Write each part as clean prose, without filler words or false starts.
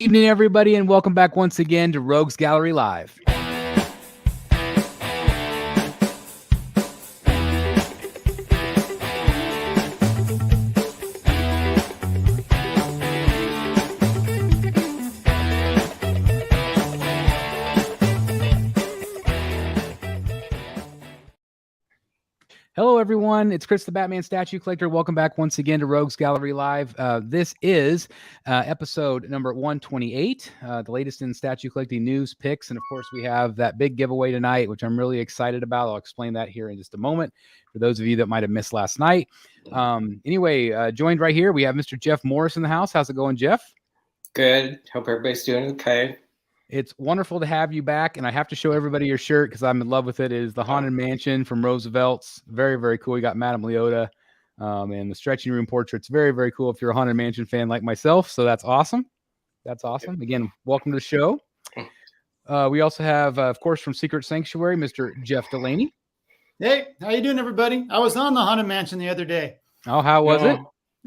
evening, everybody, and welcome back once again to Rogues Gallery Live. Hello, everyone. It's Chris, the Batman statue collector. Welcome back once again to Rogues Gallery Live. This is episode number 128, the latest in statue collecting news, picks, and of course, we have that big giveaway tonight, which I'm really excited about. I'll explain that here in just a moment for those of you that might have missed last night. Anyway, joined right here, we have Mr. Jeff Morris in the house. How's it going, Jeff? Good. Hope everybody's doing okay. It's wonderful to have you back, and I have to show everybody your shirt because I'm in love with it. It is the Haunted Mansion from Roosevelt's. Very, very cool. You got Madame Leota and the stretching room portraits. Very, very cool if you're a Haunted Mansion fan like myself. So that's awesome. That's awesome. Again, welcome to the show. We also have, of course, from Secret Sanctuary, Mr. Jeff Delaney. Hey, how you doing, everybody? I was on the Haunted Mansion the other day. Oh, how was it?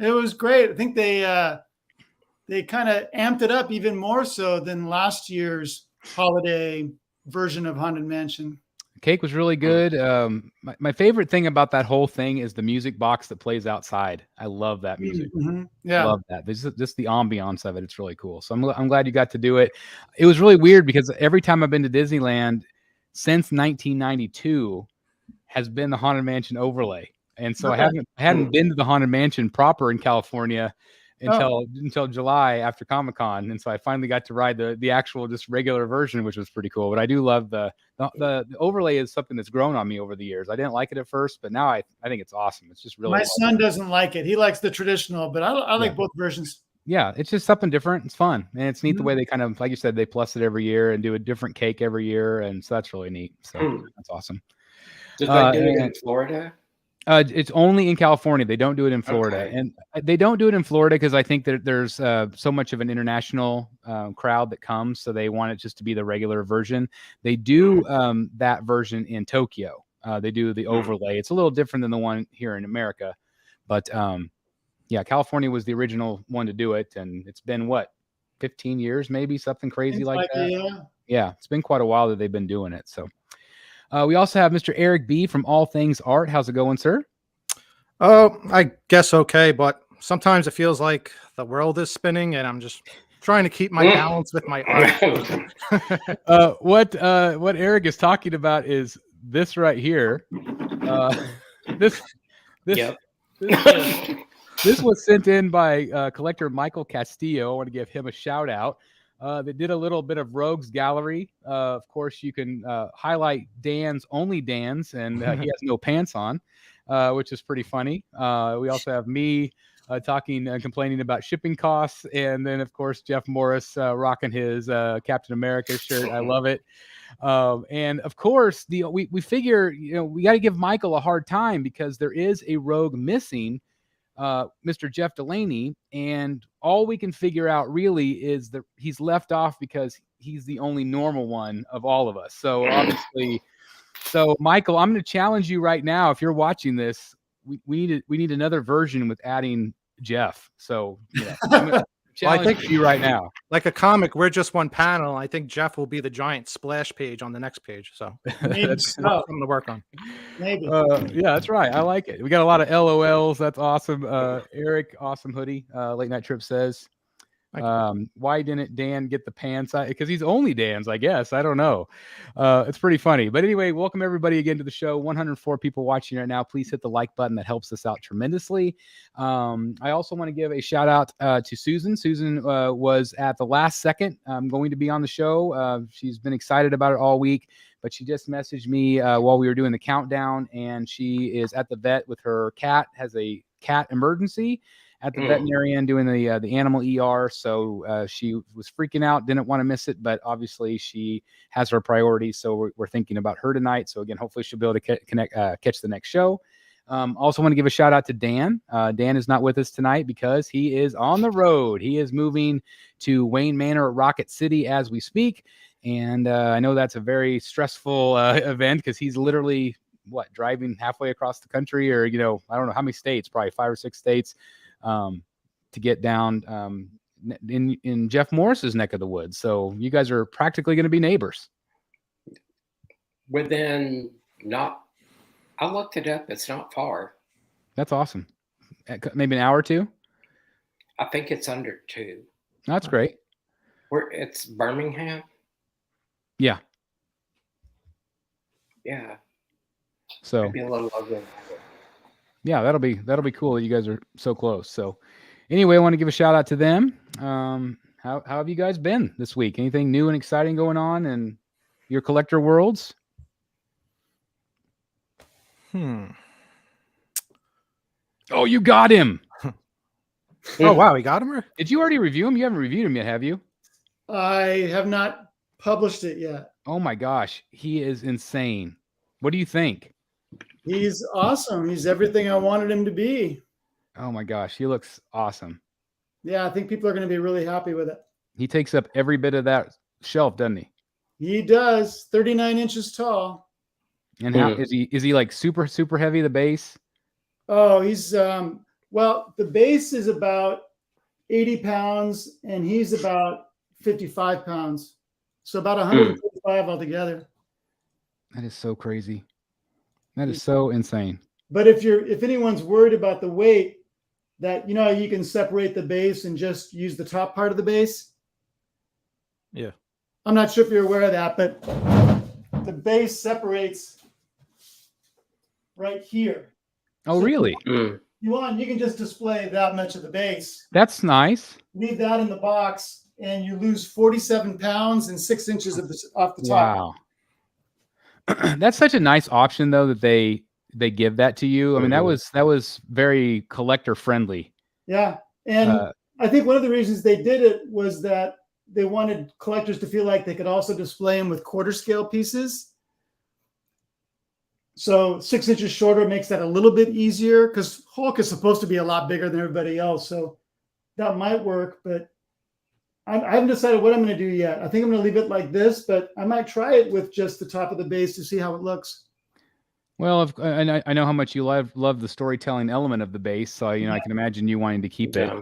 It was great. I think they kind of amped it up even more so than last year's holiday version of Haunted Mansion. Cake was really good. My favorite thing about that whole thing is the music box that plays outside. I love that music. Mm-hmm. Yeah, I love that. Just the ambiance of it. It's really cool. So I'm glad you got to do it. It was really weird because every time I've been to Disneyland since 1992 has been the Haunted Mansion overlay, and so I hadn't been to the Haunted Mansion proper in California until July after Comic-Con, and so I finally got to ride the actual just regular version, which was pretty cool. But I do love the overlay is something that's grown on me over the years. I didn't like it at first, but now I think it's awesome. It's just really my son doesn't like it. He likes the traditional, but I like both versions. Yeah, it's just something different. It's fun, and it's neat the way they kind of, like you said, they plus it every year and do a different cake every year, and so that's really neat. So that's awesome. Just like doing it in Florida. It's only in California. They don't do it in Florida, and they don't do it in Florida because I think that there's so much of an international crowd that comes, so they want it just to be the regular version. They do that version in Tokyo. They do the overlay. It's a little different than the one here in America, but yeah, California was the original one to do it, and it's been 15 years, maybe something crazy like that. Yeah, it's been quite a while that they've been doing it. So. We also have Mr. Eric B. from All Things Art. How's it going, sir? Oh, I guess okay, but sometimes it feels like the world is spinning, and I'm just trying to keep my balance with my art. What Eric is talking about is this right here. This was sent in by collector Michael Castillo. I want to give him a shout out. They did a little bit of Rogues Gallery. Of course, you can highlight only Dan's, and he has no pants on, which is pretty funny. We also have me talking and complaining about shipping costs, and then, of course, Jeff Morris rocking his Captain America shirt. I love it. And, of course, we figure, we got to give Michael a hard time because there is a rogue missing, Mr. Jeff Delaney, and all we can figure out really is that he's left off because he's the only normal one of all of us. So obviously, Michael, I'm going to challenge you right now. If you're watching this, we need another version with adding Jeff. So I'm going to challenge you right now. Like a comic, we're just one panel. I think Jeff will be the giant splash page on the next page. So that's something to work on. Maybe. Yeah, that's right. I like it. We got a lot of LOLs. That's awesome. Eric, awesome hoodie. Late Night Trip says, why didn't Dan get the pants? Because he's only Dan's, I guess. I don't know. It's pretty funny. But anyway, welcome everybody again to the show. 104 people watching right now. Please hit the like button. That helps us out tremendously. I also want to give a shout out to Susan. Susan was at the last second going to be on the show. She's been excited about it all week, but she just messaged me while we were doing the countdown, and she is at the vet with her cat, has a cat emergency at the veterinarian doing the animal ER. So she was freaking out, didn't want to miss it, but obviously she has her priorities. So we're thinking about her tonight. So again, hopefully she'll be able to catch the next show. Also want to give a shout out to Dan. Dan is not with us tonight because he is on the road. He is moving to Wayne Manor at Rocket City as we speak. And I know that's a very stressful event because he's literally driving halfway across the country, or I don't know how many states, probably 5 or 6 states, to get down in Jeff Morris's neck of the woods. So you guys are practically going to be neighbors. Within I looked it up. It's not far. That's awesome. Maybe an hour or two. I think it's under 2. That's great. It's Birmingham. Yeah. Yeah. So maybe a little over. Yeah, that'll be cool that you guys are so close. So anyway, I want to give a shout out to them. How have you guys been this week? Anything new and exciting going on in your collector worlds? Oh, you got him. Oh, wow. We got him? Did you already review him? You haven't reviewed him yet, have you? I have not published it yet. Oh my gosh. He is insane. What do you think? He's awesome. He's everything I wanted him to be. Oh my gosh. He looks awesome. Yeah, I think people are going to be really happy with it. He takes up every bit of that shelf, doesn't he? He does. 39 inches tall. And how is he like super, super heavy, the base? Oh, he's well, the base is about 80 pounds and he's about 55 pounds. So about 155 altogether. That is so crazy. That is so insane. But if anyone's worried about the weight, that you know you can separate the base and just use the top part of the base. Yeah. I'm not sure if you're aware of that, but the base separates right here. Oh, So really? you can just display that much of the base. That's nice. Leave that in the box, and you lose 47 pounds and 6 inches off the top. Wow. That's such a nice option, though, that they give that to you. I mean, that was very collector friendly. Yeah, and I think one of the reasons they did it was that they wanted collectors to feel like they could also display them with quarter scale pieces. So 6 inches shorter makes that a little bit easier because Hulk is supposed to be a lot bigger than everybody else. So that might work, but I haven't decided what I'm going to do yet. I think I'm going to leave it like this, but I might try it with just the top of the base to see how it looks. Well, I know how much you love the storytelling element of the base, so I can imagine you wanting to keep it.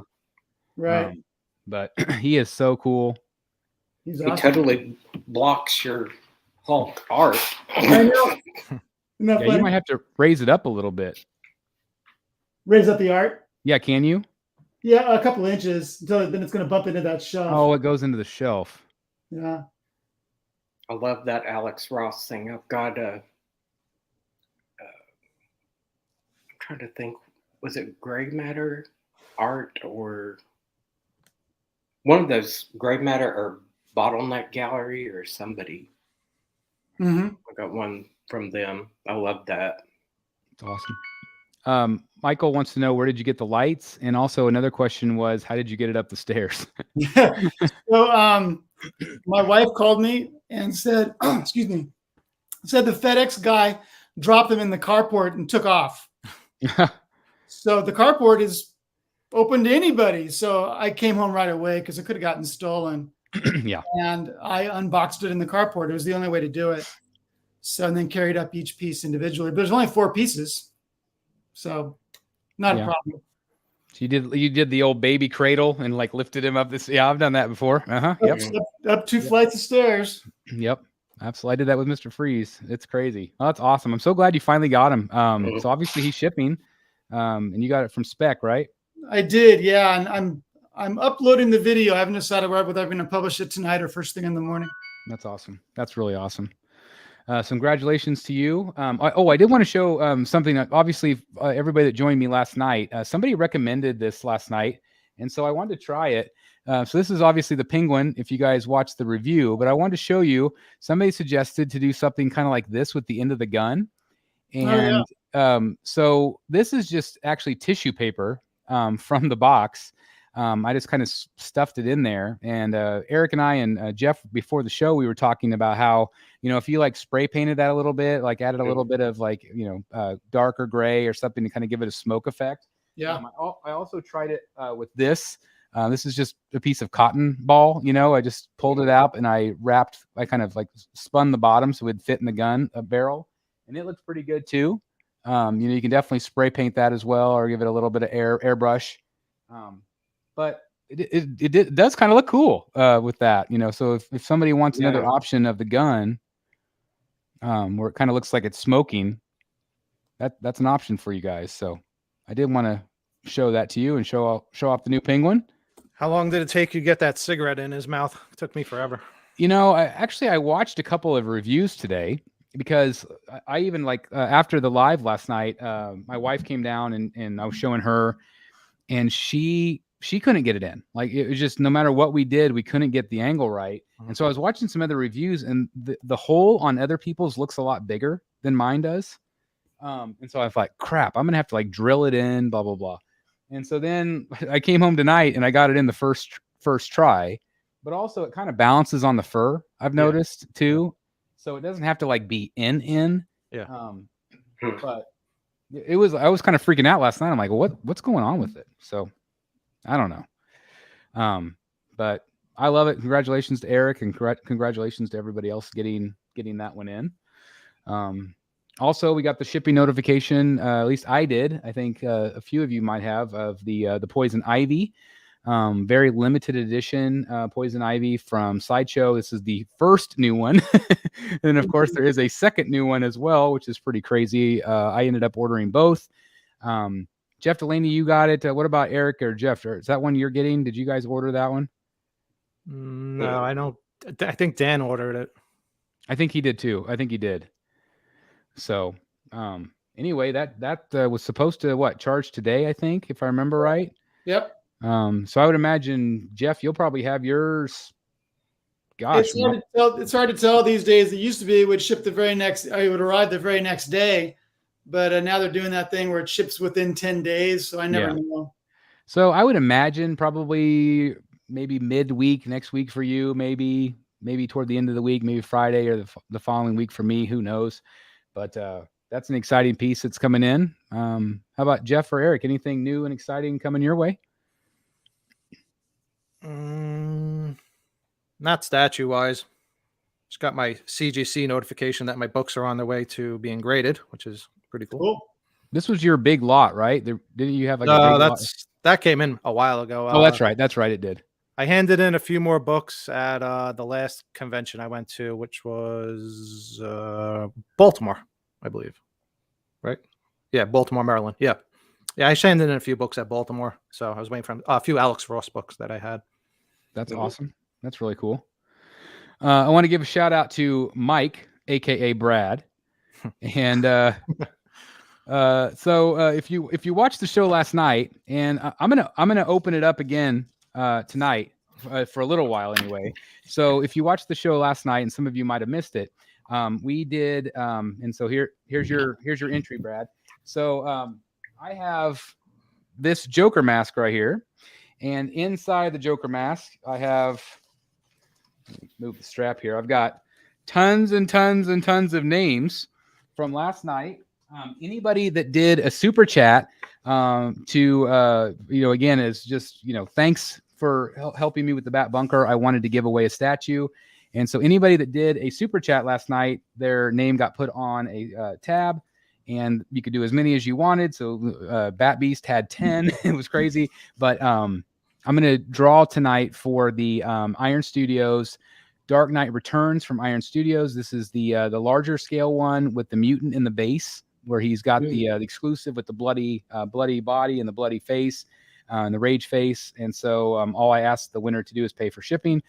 Right. But he is so cool. He's awesome. He totally blocks your Hulk art. I know. Yeah, you might have to raise it up a little bit. Raise up the art? Yeah, can you? Yeah, a couple inches until then it's going to bump into that shelf. Oh, it goes into the shelf. Yeah. I love that Alex Ross thing. I've got I'm trying to think, was it gray matter art or one of those gray matter or bottleneck gallery or somebody? I got one from them. I love that. It's awesome. Michael wants to know, where did you get the lights? And also another question was, how did you get it up the stairs? So my wife called me and said, excuse me, said the FedEx guy dropped them in the carport and took off. So the carport is open to anybody. So I came home right away because it could have gotten stolen. Yeah. And I unboxed it in the carport. It was the only way to do it. So and then carried up each piece individually. But there's only 4 pieces. So not a problem. So you did the old baby cradle and like lifted him up this. Yeah, I've done that before. Yep. Up 2 flights of stairs. Yep. Absolutely. I did that with Mr. Freeze. It's crazy. Oh, that's awesome. I'm so glad you finally got him. So obviously he's shipping. And you got it from Spec, right? I did, yeah. And I'm uploading the video. I haven't decided whether I'm going to publish it tonight or first thing in the morning. That's awesome. That's really awesome. So congratulations to you. I did want to show something. Obviously, everybody that joined me last night, somebody recommended this last night, and so I wanted to try it. So this is obviously the Penguin, if you guys watched the review, but I wanted to show you, somebody suggested to do something kind of like this with the end of the gun. And so this is just actually tissue paper from the box. I just kind of stuffed it in there. And Eric and I and Jeff, before the show, we were talking about how, if you like spray painted that a little bit, like added a little bit of like, darker gray or something to kind of give it a smoke effect. Yeah. I also tried it with this. This is just a piece of cotton ball. I just pulled it out and I kind of like spun the bottom so it would fit in the gun barrel. And it looks pretty good too. You can definitely spray paint that as well, or give it a little bit of airbrush. But it does kind of look cool with that, so if somebody wants another option of the gun, where it kind of looks like it's smoking, that's an option for you guys. So I did want to show that to you and show off the new Penguin. How long did it take you to get that cigarette in his mouth? It took me forever. I watched a couple of reviews today, because I even after the live last night, my wife came down and I was showing her, and she couldn't get it in. Like, it was just, no matter what we did, we couldn't get the angle right. And so I was watching some other reviews, and the hole on other people's looks a lot bigger than mine does. And so I was like, crap, I'm going to have to drill it in, blah, blah, blah. And so then I came home tonight and I got it in the first try, but also it kind of balances on the fur, I've noticed too. So it doesn't have to be in. Yeah. But I was kind of freaking out last night. I'm like, what's going on with it? So I don't know. But I love it. Congratulations to Eric, and congratulations to everybody else getting that one in. Also, we got the shipping notification. At least I did. I think a few of you might have, of the Poison Ivy, very limited edition Poison Ivy from Sideshow. This is the first new one, and of course there is a second new one as well, which is pretty crazy. I ended up ordering both. Jeff Delaney, you got it. What about Eric or Jeff? Is that one you're getting? Did you guys order that one? No, I don't. I think Dan ordered it. I think he did too. I think he did. So, anyway, that was supposed to charge today, I think, if I remember right. Yep. So I would imagine, Jeff, you'll probably have yours. Gosh, it's hard to tell these days. It used to be it would ship it would arrive the very next day, but now they're doing that thing where it ships within 10 days. So I never know. So I would imagine probably maybe midweek next week for you, maybe toward the end of the week, maybe Friday or the following week for me, who knows. But that's an exciting piece that's coming in. How about Jeff or Eric? Anything new and exciting coming your way? Not statue-wise. Just got my CGC notification that my books are on their way to being graded, which is pretty cool. This was your big lot, right? Didn't you have a big lot? That came in a while ago. Oh, that's right. That's right. It did. I handed in a few more books at the last convention I went to, which was Baltimore, I believe. Right? Yeah, Baltimore, Maryland. Yeah. I handed in a few books at Baltimore, so I was waiting for a few Alex Ross books that I had. That's awesome. That's really cool. I want to give a shout out to Mike, aka Brad, and so if you watched the show last night, and I'm gonna open it up again tonight for a little while anyway. So if you watched the show last night, and some of you might have missed it, we did, and so here's your entry, Brad. So I have this Joker mask right here, and inside the Joker mask I have, let me move the strap here, I've got tons and tons and tons of names from last night. Anybody that did a super chat to again, is just thanks for helping me with the Bat Bunker. I wanted to give away a statue, and so anybody that did a super chat last night, their name got put on a tab, and you could do as many as you wanted. So Bat Beast had 10. It was crazy, but I'm gonna draw tonight for the Iron Studios Dark Knight Returns from Iron Studios. This is the larger scale one with the mutant in the base, where he's got the exclusive with the bloody body and the bloody face and the rage face. And so all I ask the winner to do is pay for shipping.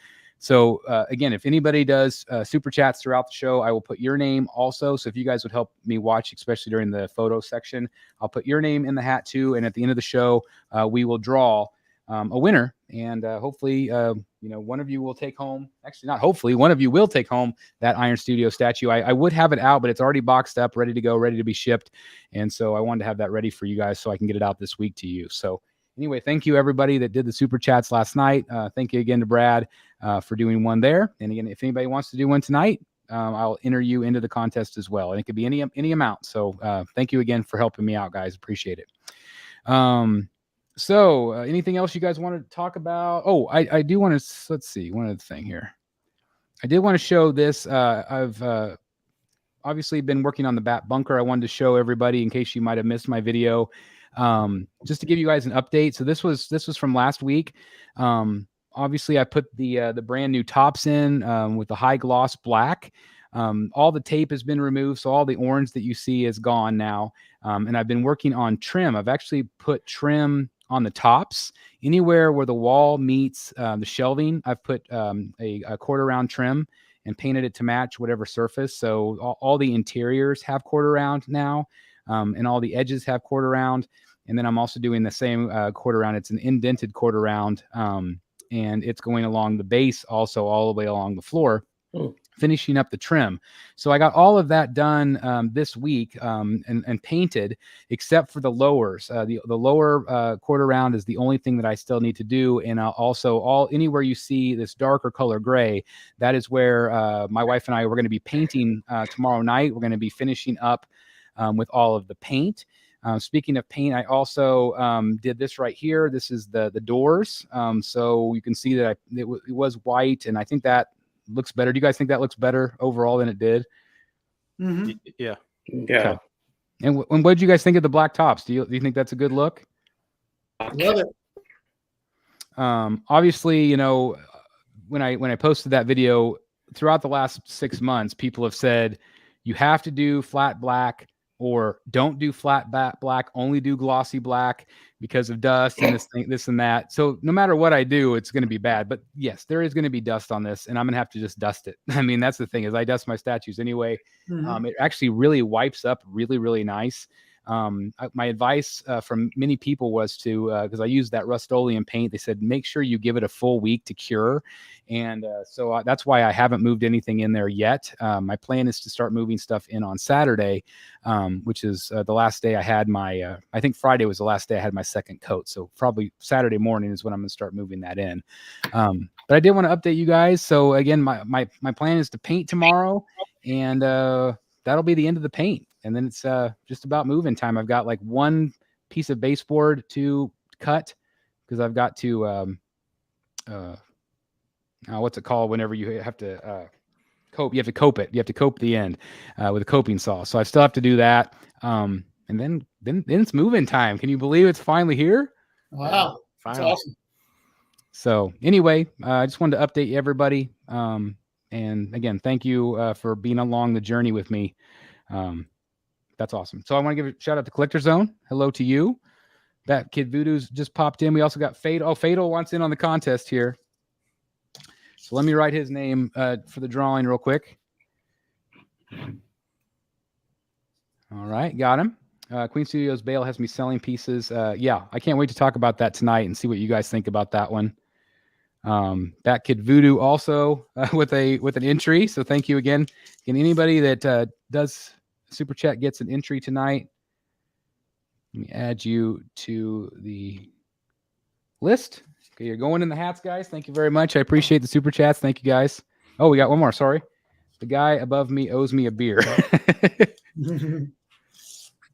So again, if anybody does super chats throughout the show, I will put your name also. So if you guys would help me watch, especially during the photo section, I'll put your name in the hat too. And at the end of the show, we will draw a winner, and hopefully one of you will take home, actually not hopefully, one of you will take home that Iron Studio statue. I would have it out, but it's already boxed up, ready to go, ready to be shipped. And so I wanted to have that ready for you guys so I can get it out this week to you. So anyway, thank you everybody that did the super chats last night. Thank you again to Brad for doing one there. And again, if anybody wants to do one tonight, I'll enter you into the contest as well. And it could be any amount. So thank you again for helping me out, guys. Appreciate it. So anything else you guys want to talk about? Oh, I do want to, let's see, one other thing here. I did want to show this. I've obviously been working on the Bat Bunker. I wanted to show everybody, in case you might have missed my video. Just to give you guys an update. So this was from last week. Obviously I put the brand new tops in with the high gloss black. All the tape has been removed, so all the orange that you see is gone now. And I've been working on trim. I've actually put trim on the tops. Anywhere where the wall meets the shelving, I've put a quarter round trim and painted it to match whatever surface. So all the interiors have quarter round now, and all the edges have quarter round. And then I'm also doing the same quarter round. It's an indented quarter round, and it's going along the base also all the way along the floor. Finishing up the trim. So I got all of that done this week and painted, except for the lowers. The lower quarter round is the only thing that I still need to do. And also anywhere you see this darker color gray, that is where my wife and I were going to be painting tomorrow night. We're going to be finishing up with all of the paint. Speaking of paint, I also did this right here. This is the doors. So you can see that it was white, and I think that looks better. Do you guys think that looks better overall than it did? Mm-hmm. Yeah. Yeah. Okay. And what did you guys think of the black tops? Do you think that's a good look? Love it. Obviously, you know, when I posted that video, throughout the last 6 months, people have said you have to do flat black or don't do flat black, only do glossy black because of dust and this and that. So no matter what I do, it's going to be bad. But yes, there is going to be dust on this, and I'm going to have to just dust it. I mean, that's the thing, is I dust my statues anyway. Mm-hmm. It actually really wipes up really, really nice. My advice from many people was to, because I used that Rust-Oleum paint, they said, make sure you give it a full week to cure. And so that's why I haven't moved anything in there yet. My plan is to start moving stuff in on Saturday, which is the last day I had my, I think Friday was the last day I had my second coat. So probably Saturday morning is when I'm going to start moving that in. But I did want to update you guys. So again, my plan is to paint tomorrow, and that'll be the end of the paint. And then it's just about moving time. I've got like one piece of baseboard to cut because I've got to, what's it called whenever you have to cope? You have to cope it. You have to cope the end with a coping saw. So I still have to do that. And then it's moving time. Can you believe it's finally here? Wow. That's awesome. So anyway, I just wanted to update everybody. And again, thank you for being along the journey with me. That's awesome. So I want to give a shout out to Collector Zone. Hello to you. That Kid Voodoo's just popped in. We also got Fatal. Oh, Fatal wants in on the contest here. So let me write his name for the drawing real quick. All right, got him. Queen Studios Bale has me selling pieces. Yeah, I can't wait to talk about that tonight and see what you guys think about that one. That Kid Voodoo also with an entry. So thank you again. And anybody that does Super Chat gets an entry tonight. Let me add you to the list. Okay, you're going in the hats, guys. Thank you very much. I appreciate the Super Chats. Thank you, guys. Oh, we got one more. Sorry. The guy above me owes me a beer.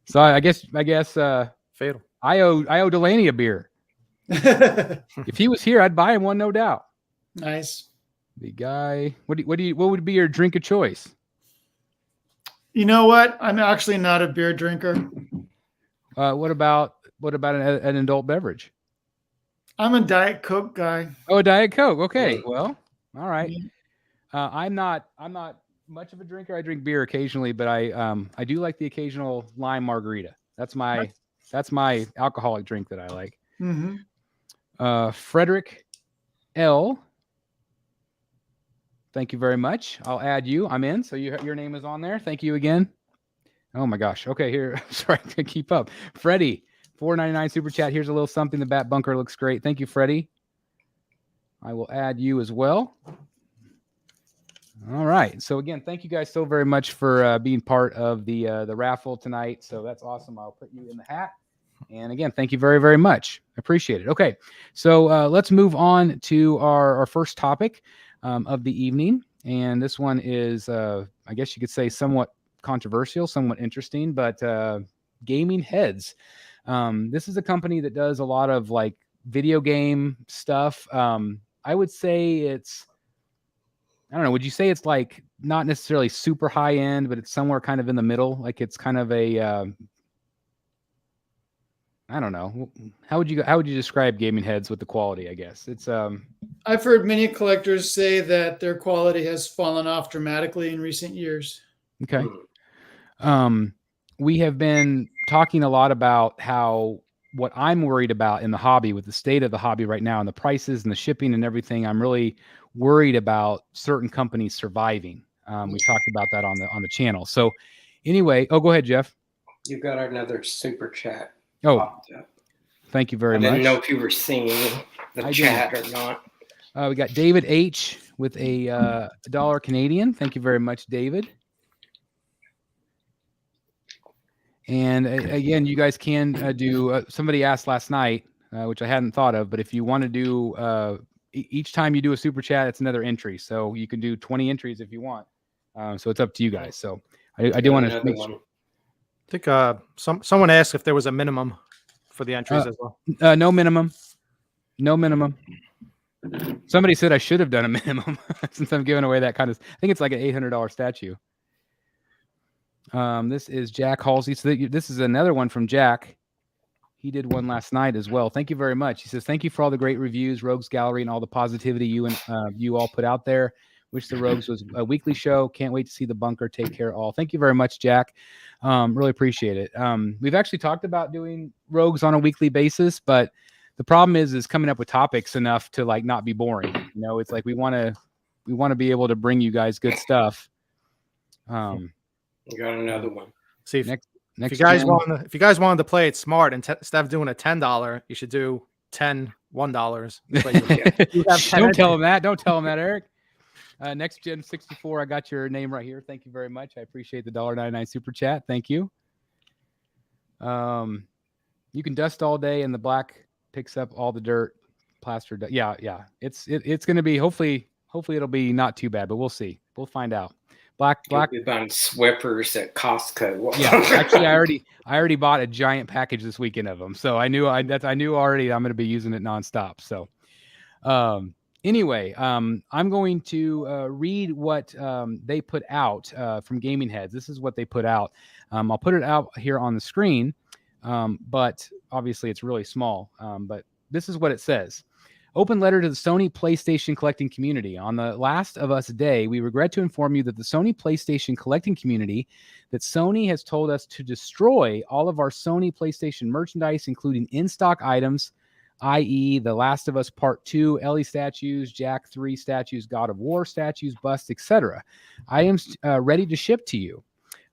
So I guess Fatal. I owe Delaney a beer. If he was here, I'd buy him one, no doubt. Nice. The guy. What would be your drink of choice? You know what? I'm actually not a beer drinker. What about an adult beverage? I'm a Diet Coke guy. Oh, a Diet Coke. Okay. Well, all right. I'm not much of a drinker. I drink beer occasionally, but I do like the occasional lime margarita. That's my alcoholic drink that I like. Mm-hmm. Frederick L. Thank you very much. I'll add you. I'm in. So your name is on there. Thank you again. Oh my gosh. Okay, here. Sorry, I can't keep up. Freddie, $4.99 super chat. Here's a little something. The Bat Bunker looks great. Thank you, Freddie. I will add you as well. All right. So again, thank you guys so very much for being part of the raffle tonight. So that's awesome. I'll put you in the hat. And again, thank you very, very much. Appreciate it. Okay. So let's move on to our first topic of the evening. And this one is, I guess you could say, somewhat controversial, somewhat interesting, but Gaming Heads. This is a company that does a lot of like video game stuff. I would say it's, I don't know, would you say it's like not necessarily super high end, but it's somewhere kind of in the middle? Like it's kind of a, I don't know. How would you describe gaming heads with the quality? I guess it's I've heard many collectors say that their quality has fallen off dramatically in recent years. okay. We have been talking a lot about how what I'm worried about in the hobby, with the state of the hobby right now and the prices and the shipping and everything. I'm really worried about certain companies surviving. We talked about that on the channel. So anyway, go ahead, Jeff. You got another super chat. Oh, popped up. thank you very I much. didn't know if you were seeing the chat or not. We got David H with a $1 Canadian. Thank you very much, David. And again, you guys can do. Somebody asked last night, which I hadn't thought of, but if you want to do each time you do a super chat, it's another entry. So you can do 20 entries if you want. So it's up to you guys. So I do want to make sure. I think someone asked if there was a minimum for the entries as well. No minimum. No minimum. Somebody said I should have done a minimum since I'm giving away that kind of. I think it's like an $800 statue. This is Jack Halsey. So this is another one from Jack. He did one last night as well. Thank you very much. He says, thank you for all the great reviews, Rogues Gallery, and all the positivity you all put out there. Wish the Rogues was a weekly show. Can't wait to see the bunker. Take care all. Thank you very much, Jack. Really appreciate it. We've actually talked about doing Rogues on a weekly basis, but the problem is coming up with topics enough to like not be boring. You know, it's like we want to be able to bring you guys good stuff. You got another one. See, next if you guys wanted to play it smart, instead of doing a $10, you should do 10 $1. Don't tell him that. Don't tell him that, Eric. Next Gen 64, I got your name right here. Thank you very much. I appreciate the $1.99 super chat. Thank you. You can dust all day, and the black picks up all the dirt, plaster. Yeah. It's going to be hopefully it'll be not too bad, but we'll see. We'll find out. Black. We've done Swippers at Costco. Yeah, actually, I already bought a giant package this weekend of them, so I knew already I'm going to be using it nonstop. So, anyway, I'm going to read what they put out from Gaming Heads. This is what they put out. I'll put it out here on the screen, but obviously it's really small. But this is what it says. Open letter to the Sony PlayStation collecting community. On the Last of Us Day, we regret to inform you that the Sony PlayStation collecting community, that Sony has told us to destroy all of our Sony PlayStation merchandise, including in-stock items, i.e. The Last of Us Part 2, Ellie statues, Jack 3 statues, God of War statues, busts, etc. Items ready to ship to you,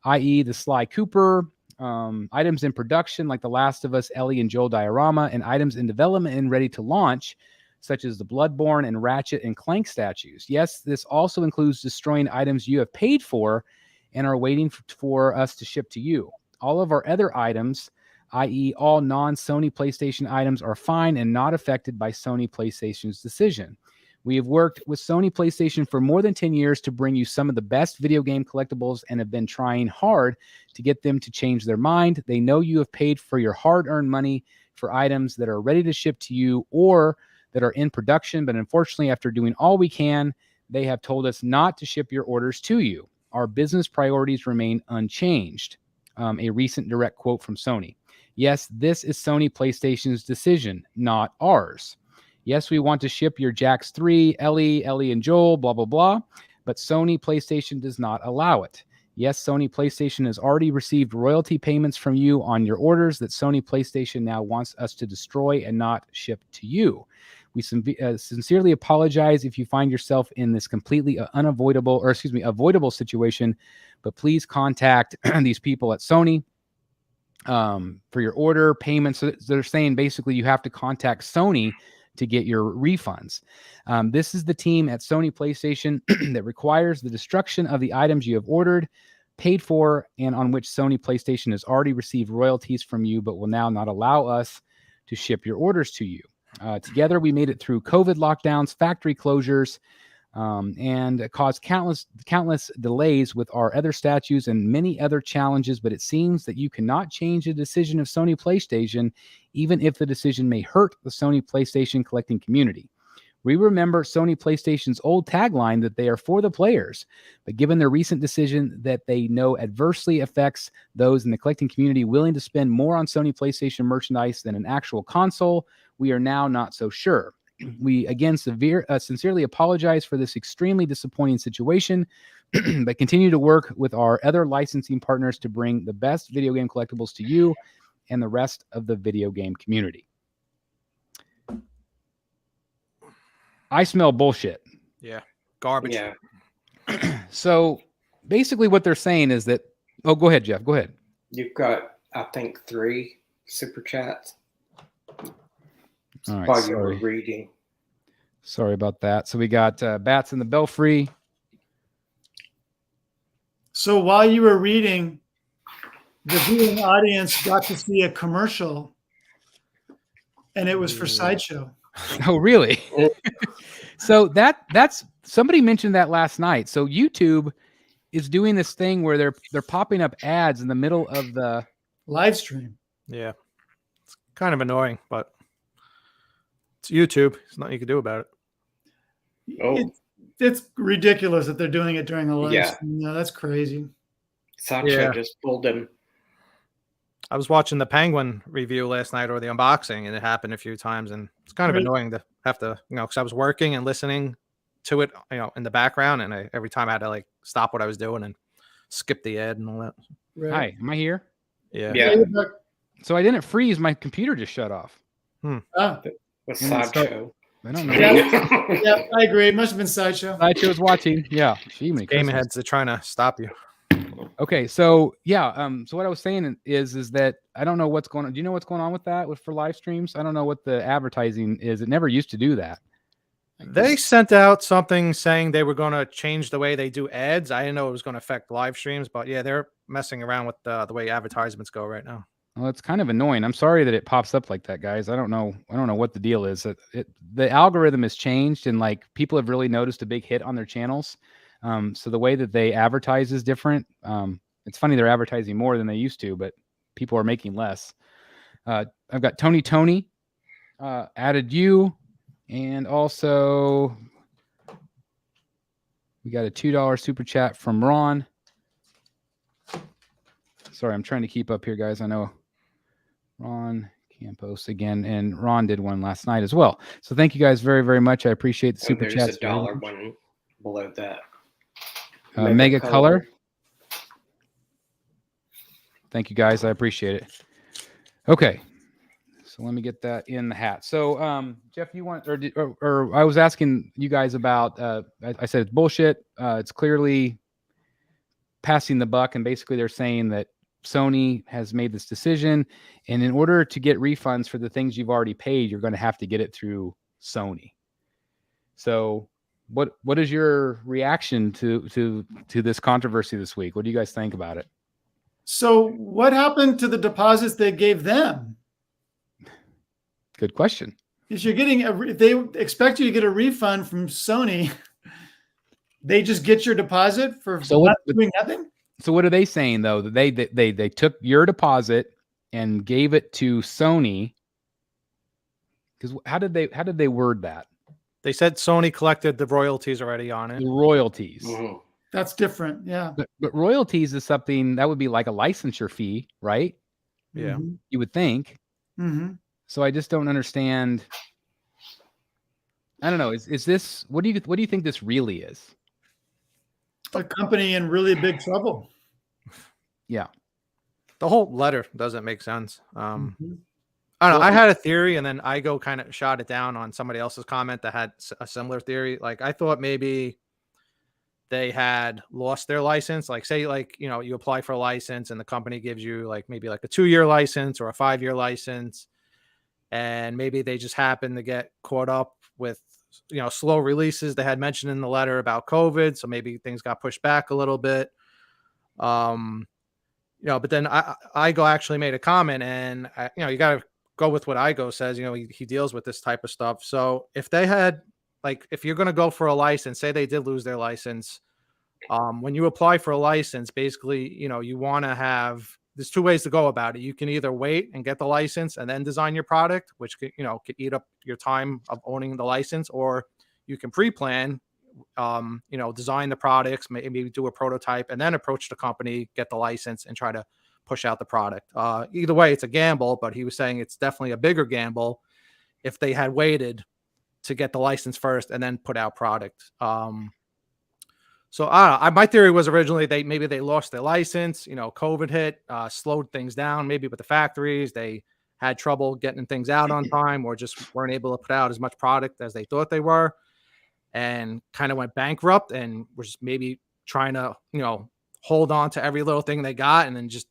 i.e. the Sly Cooper, items in production like The Last of Us, Ellie and Joel diorama, and items in development and ready to launch, such as the Bloodborne and Ratchet and Clank statues. Yes, this also includes destroying items you have paid for and are waiting for us to ship to you. All of our other items, i.e. all non-Sony PlayStation items, are fine and not affected by Sony PlayStation's decision. We have worked with Sony PlayStation for more than 10 years to bring you some of the best video game collectibles and have been trying hard to get them to change their mind. They know you have paid for your hard-earned money for items that are ready to ship to you or that are in production, but unfortunately, after doing all we can, they have told us not to ship your orders to you. Our business priorities remain unchanged. A recent direct quote from Sony. Yes, this is Sony PlayStation's decision, not ours. Yes, we want to ship your Jax 3, Ellie and Joel, blah, blah, blah, but Sony PlayStation does not allow it. Yes, Sony PlayStation has already received royalty payments from you on your orders that Sony PlayStation now wants us to destroy and not ship to you. We sincerely apologize if you find yourself in this completely avoidable situation, but please contact these people at Sony for your order payments. So they're saying basically you have to contact Sony to get your refunds. This is the team at Sony PlayStation that requires the destruction of the items you have ordered, paid for, and on which Sony PlayStation has already received royalties from you, but will now not allow us to ship your orders to you. Together, we made it through COVID lockdowns, factory closures, and caused countless delays with our other statues and many other challenges, but it seems that you cannot change the decision of Sony PlayStation, even if the decision may hurt the Sony PlayStation collecting community. We remember Sony PlayStation's old tagline that they are for the players, but given their recent decision that they know adversely affects those in the collecting community willing to spend more on Sony PlayStation merchandise than an actual console, we are now not so sure. We again sincerely apologize for this extremely disappointing situation, but continue to work with our other licensing partners to bring the best video game collectibles to you and the rest of the video game community. I smell bullshit. Yeah. Garbage. Yeah. So basically what they're saying is that, oh, go ahead, Jeff. Go ahead. You've got, I think, 3 super chats All right, while you were reading. Sorry about that. So we got Bats in the Belfry. So while you were reading, the viewing audience got to see a commercial, and it was for Sideshow. Oh, really? So that's somebody mentioned that last night. So YouTube is doing this thing where they're popping up ads in the middle of the live stream. Yeah. It's kind of annoying, but it's YouTube. There's nothing you can do about it. Oh, It's ridiculous that they're doing it during a live Yeah. stream. No, that's crazy. Sideshow Yeah. just pulled him. I was watching the Penguin review last night, or the unboxing, and it happened a few times, and it's kind of Really? annoying to have to, because I was working and listening to it, in the background, and every time I had to like stop what I was doing and skip the ad and all that. Right. Hi, am I here? Yeah. Yeah. you're back. So I didn't freeze. My computer just shut off. Ah, With And it's Sideshow. I don't know. yeah, I agree. It must have been Sideshow. Sideshow's watching. Yeah. Game heads are trying to stop you. Okay. So yeah. So what I was saying is that I don't know what's going on. Do you know what's going on with that for live streams? I don't know what the advertising is. It never used to do that. They sent out something saying they were going to change the way they do ads. I didn't know it was going to affect live streams, but yeah, they're messing around with the way advertisements go right now. Well, it's kind of annoying. I'm sorry that it pops up like that, guys. I don't know what the deal is. The algorithm has changed, and like people have really noticed a big hit on their channels. So the way that they advertise is different. It's funny they're advertising more than they used to, but people are making less. I've got Tony added you, and also we got a $2 super chat from Ron. Sorry, I'm trying to keep up here, guys. I know Ron Campos again, and Ron did one last night as well. So thank you guys very, very much. I appreciate the super There's chats. a $1 one below that. Mega Color. Thank you guys. I appreciate it. Okay. So let me get that in the hat. So Jeff, you want, or I was asking you guys about, I said it's bullshit. It's clearly passing the buck, and basically they're saying that Sony has made this decision, and in order to get refunds for the things you've already paid, you're going to have to get it through Sony. So what is your reaction to this controversy this week? What do you guys think about it? So what happened to the deposits they gave them? Good question. If you're getting if they expect you to get a refund from Sony, they just get your deposit for not doing nothing? So what are they saying though? That they took your deposit and gave it to Sony? Because how did they word that? They said Sony collected the royalties already on it. The royalties. Mm-hmm. That's different. Yeah. But royalties is something that would be like a licensure fee, right? Yeah. Mm-hmm. You would think. Mm-hmm. So I just don't understand. I don't know. Is this, what do you think this really is? A company in really big trouble. Yeah. The whole letter doesn't make sense. Mm-hmm. I don't know. I had a theory, and then Igo kind of shot it down on somebody else's comment that had a similar theory. Like, I thought maybe they had lost their license. Like, say, like, you apply for a license and the company gives you like maybe like a 2-year license or a 5-year license. And maybe they just happened to get caught up with, slow releases. They had mentioned in the letter about COVID. So maybe things got pushed back a little bit. But then Igo actually made a comment, and you got to go with what Igo says. He deals with this type of stuff. So if they had, like, if you're going to go for a license, say they did lose their license, when you apply for a license, basically, you want to have, there's 2 ways to go about it. You can either wait and get the license and then design your product, which could eat up your time of owning the license, or you can pre-plan, design the products, maybe do a prototype, and then approach the company, get the license, and try to push out the product. Either way, it's a gamble, but he was saying it's definitely a bigger gamble if they had waited to get the license first and then put out product. So my theory was originally maybe they lost their license, COVID hit, slowed things down, maybe with the factories. They had trouble getting things out on time, or just weren't able to put out as much product as they thought they were, and kind of went bankrupt and was maybe trying to, hold on to every little thing they got, and then just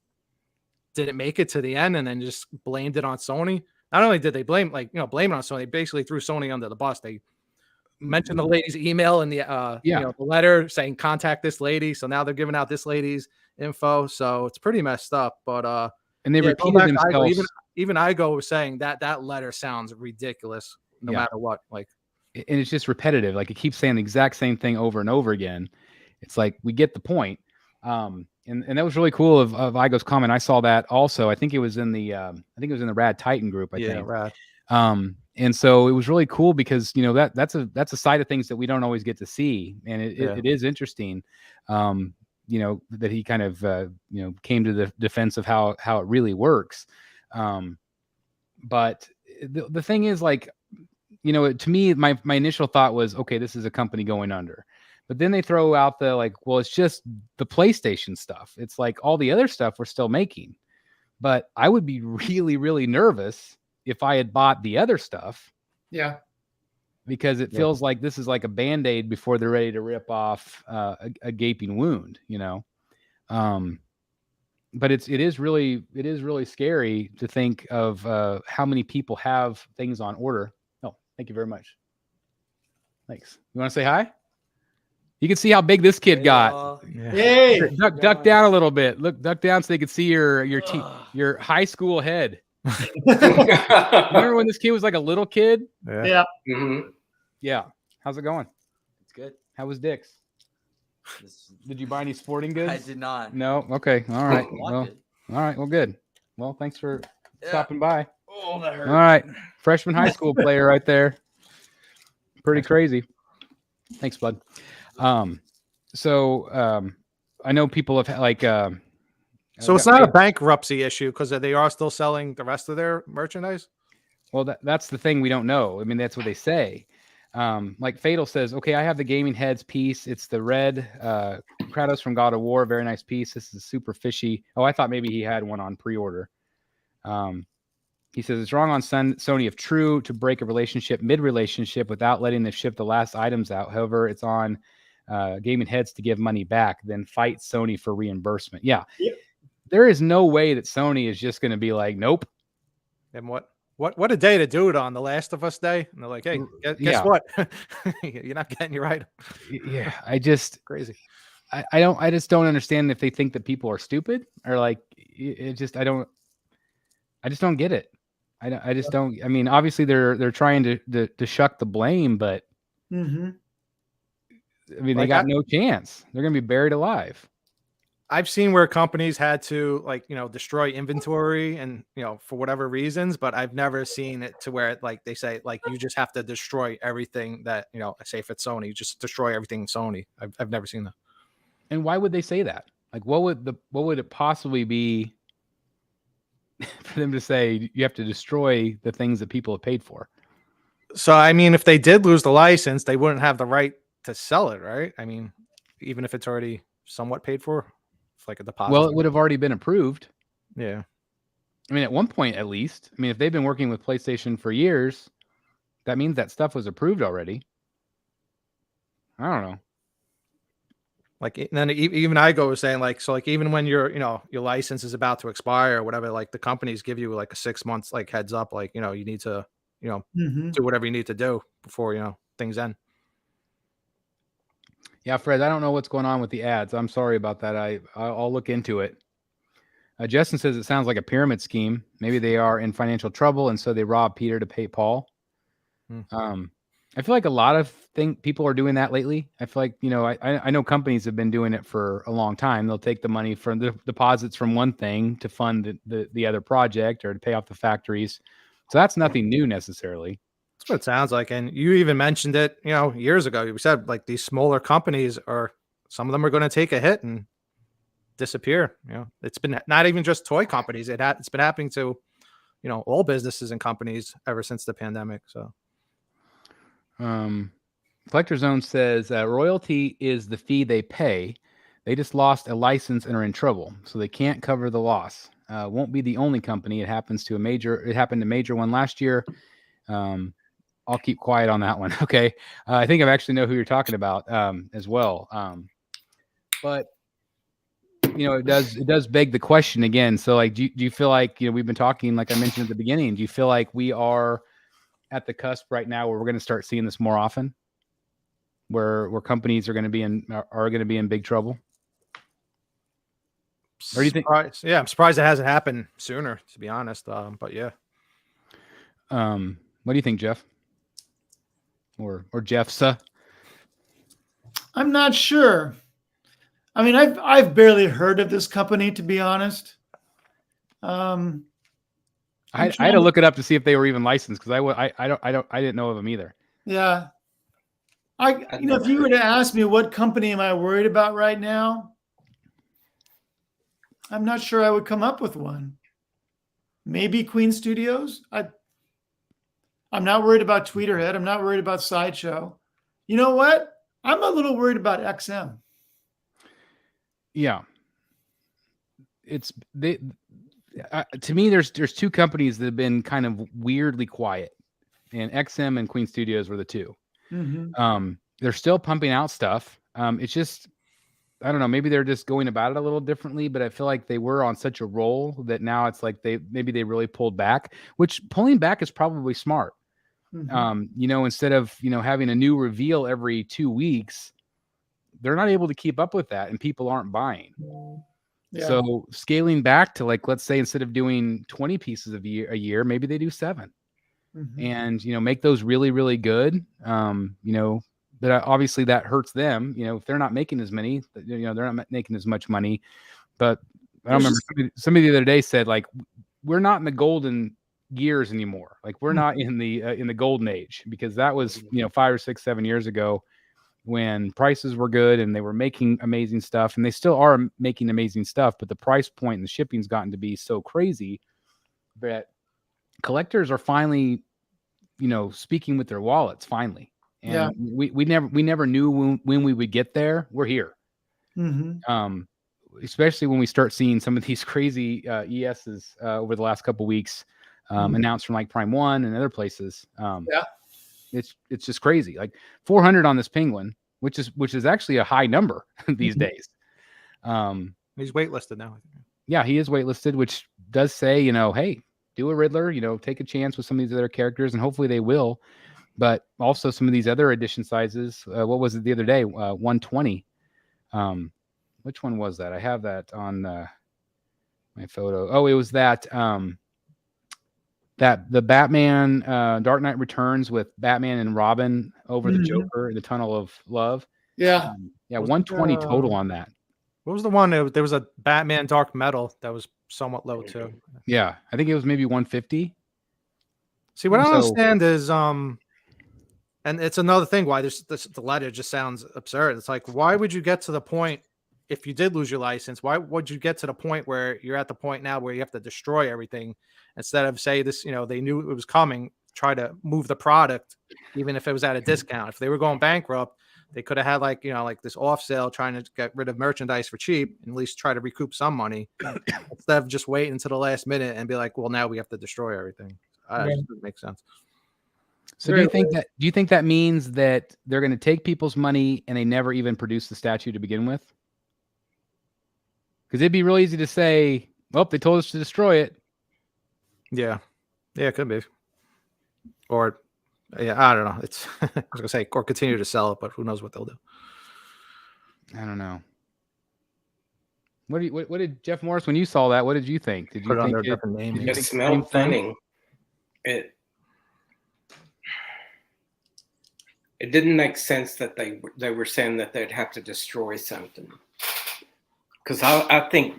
didn't make it to the end, and then just blamed it on Sony. Not only did they blame it on Sony, they basically threw Sony under the bus. They mentioned the lady's email in the the letter saying contact this lady. So now they're giving out this lady's info. So it's pretty messed up. But and they repeated themselves. Even Igo was saying that letter sounds ridiculous no matter what. Like, and it's just repetitive. Like, it keeps saying the exact same thing over and over again. It's like, we get the point. And that was really cool of Igo's comment. I saw that also. I think it was in the Rad Titan group. I think. Rad. And so it was really cool because that's a side of things that we don't always get to see, and it is interesting. That he kind of came to the defense of how it really works. But the thing is, like, to me, my initial thought was, okay, this is a company going under. But then they throw out the, like, well, it's just the PlayStation stuff. It's like all the other stuff we're still making. But I would be really, really nervous if I had bought the other stuff. Yeah. Because it feels like this is like a Band-Aid before they're ready to rip off a gaping wound, But it is really scary to think of how many people have things on order. Oh, thank you very much. Thanks. You want to say hi? You can see how big this kid got. Hey, duck down a little bit. Look, duck down so they could see your high school head. Remember when this kid was like a little kid? Yeah. Mm-hmm. Yeah. How's it going? It's good. How was Dick's? Did you buy any sporting goods? I did not. No. Okay. All right. Well, good. Well, thanks for stopping by. Oh, that hurt. All right. Freshman high school player right there. Pretty crazy. Thanks, bud. I know people have so it's not a bankruptcy issue because they are still selling the rest of their merchandise. Well, that's the thing we don't know. I mean, that's what they say. Like Fatal says, okay, I have the Gaming Heads piece. It's the red Kratos from God of War. Very nice piece. This is super fishy. Oh, I thought maybe he had one on pre-order. He says it's wrong on Sony if true to break a relationship mid-relationship without letting them ship the last items out. However, it's on Gaming Heads to give money back, then fight Sony for reimbursement. Yeah. Yep. There is no way that Sony is just going to be like, nope. And what a day to do it on, the Last of Us day. And they're like, hey, guess what? You're not getting your item. Yeah. Crazy. I just don't understand if they think that people are stupid or like, I just don't get it. I just don't. I mean, obviously they're trying to shuck the blame, but I mean, they got no chance. They're going to be buried alive. I've seen where companies had to destroy inventory and, for whatever reasons, but I've never seen it to where they say, you just have to destroy everything that, say if it's Sony, just destroy everything Sony. I've never seen that. And why would they say that? Like, what would it possibly be for them to say you have to destroy the things that people have paid for? So, I mean, if they did lose the license, they wouldn't have the right to sell it, right? I mean, even if it's already somewhat paid for, it's like a deposit. Well, it would have already been approved. Yeah. I mean, at one point, at least. I mean, if they've been working with PlayStation for years, that means that stuff was approved already. I don't know. Like, then even Igo was saying, even when your license is about to expire or whatever, the companies give you a 6 months heads up, you need to do whatever you need to do before things end. Yeah, Fred, I don't know what's going on with the ads. I'm sorry about that. I'll look into it. Justin says it sounds like a pyramid scheme. Maybe they are in financial trouble, and so they rob Peter to pay Paul. I feel like a lot of people are doing that lately. I feel like, I know companies have been doing it for a long time. They'll take the money from the deposits from one thing to fund the other project or to pay off the factories. So that's nothing new necessarily. That's what it sounds like. And you even mentioned it, years ago. You said like these smaller companies some of them are going to take a hit and disappear. It's been not even just toy companies. It's been happening to, all businesses and companies ever since the pandemic. So, Collector Zone says royalty is the fee they pay. They just lost a license and are in trouble, so they can't cover the loss. Won't be the only company. It happened to a major one last year. I'll keep quiet on that one. Okay. I think I actually know who you're talking about as well. But it does beg the question again. So like, do you feel like, we've been talking, like I mentioned at the beginning, do you feel like we are at the cusp right now where we're going to start seeing this more often, where companies are going to be in big trouble? Or do you think? Yeah, I'm surprised it hasn't happened sooner, to be honest. But yeah. What do you think, Jeff? Or Jeffsa? I'm not sure. I mean, I've barely heard of this company, to be honest. I had to look it up to see if they were even licensed, because I didn't know of them either. Yeah. If you were to ask me what company am I worried about right now, I'm not sure I would come up with one. Maybe Queen Studios. I'm not worried about Tweeterhead. I'm not worried about Sideshow. You know what? I'm a little worried about XM. Yeah. To me, there's two companies that have been kind of weirdly quiet, and XM and Queen Studios were the two. Mm-hmm. They're still pumping out stuff. It's just, I don't know, maybe they're just going about it a little differently, but I feel like they were on such a roll that now it's like they really pulled back, which pulling back is probably smart. Mm-hmm. Instead of, having a new reveal every 2 weeks, they're not able to keep up with that and people aren't buying. Yeah. So scaling back to, like, let's say instead of doing 20 pieces a year, maybe they do 7. Mm-hmm. And, make those really, really good. But obviously that hurts them. If they're not making as many, they're not making as much money. But I don't remember, somebody the other day said, like, we're not in the golden years anymore. Like, we're not in the golden age, because that was 5 or 6, 7 years ago, when prices were good and they were making amazing stuff, and they still are making amazing stuff, but the price point and the shipping's gotten to be so crazy that collectors are finally speaking with their wallets finally. And we never knew when we would get there. We're here. Mm-hmm. Especially when we start seeing some of these crazy ESs over the last couple of weeks announced from like Prime One and other places. It's just crazy. Like 400 on this penguin, which is actually a high number these days. He's waitlisted now. Yeah, he is waitlisted, which does say, hey, do a Riddler, take a chance with some of these other characters, and hopefully they will. But also some of these other edition sizes. What was it the other day? 120. Which one was that? I have that on my photo. Oh, it was that the Batman Dark Knight Returns with Batman and Robin over the Joker in the Tunnel of Love. Yeah. 120 total on that. What was the one? There was a Batman Dark Metal that was somewhat low too. Yeah, I think it was maybe 150. See, what I don't understand is and it's another thing why the letter just sounds absurd. It's like, why would you get to the point, if you did lose your license, why would you get to the point where you're at the point now where you have to destroy everything, instead of say this, they knew it was coming, try to move the product, even if it was at a discount. If they were going bankrupt, they could have had like this off sale, trying to get rid of merchandise for cheap and at least try to recoup some money instead of just waiting until the last minute and be like, well, now we have to destroy everything. It doesn't make sense. So do you think that means that they're going to take people's money and they never even produce the statue to begin with? Because it'd be real easy to say, well, they told us to destroy it. Yeah, it could be. Or, I don't know. It's I was gonna say, or continue to sell it, but who knows what they'll do. I don't know. What did Jeff Morris, when you saw that, what did you think? Did you think a different name? It smelled funny. It didn't make sense that they were saying that they'd have to destroy something. Because I think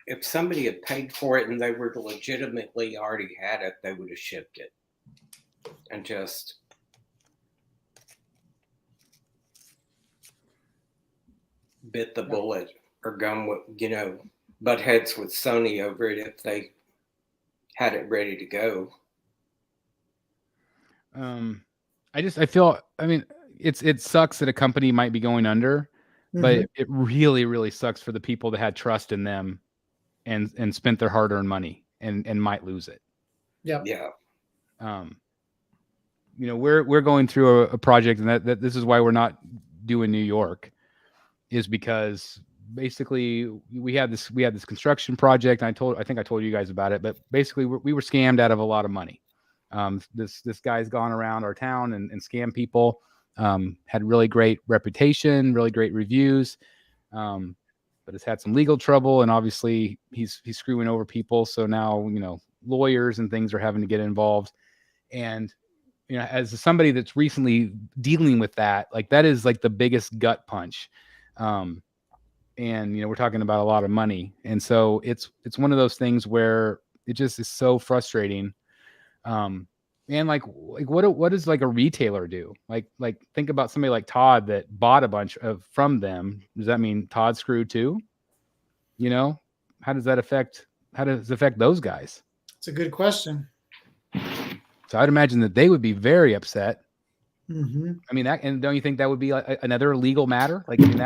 if somebody had paid for it and they were legitimately already had it, they would have shipped it. and just bit the bullet or gone with, butt heads with Sony over it if they had it ready to go. I feel, I mean, it sucks that a company might be going under, but it really, really sucks for the people that had trust in them and spent their hard-earned money and might lose it. Yep. Yeah. We're going through a project, and that this is why we're not doing New York, is because basically we had this construction project. And I think I told you guys about it, but basically we were scammed out of a lot of money. This guy's gone around our town and scammed people. Had really great reputation, really great reviews, but has had some legal trouble, and obviously he's screwing over people. So now lawyers and things are having to get involved. And as somebody that's recently dealing with that, like that is like the biggest gut punch. And we're talking about a lot of money, and so it's one of those things where it just is so frustrating. And like what does like a retailer do? Like think about somebody like Todd that bought a bunch from them. Does that mean Todd screwed too? How does it affect those guys? It's a good question. So I'd imagine that they would be very upset. Mm-hmm. I mean, and don't you think that would be like another legal matter? Like, I mean,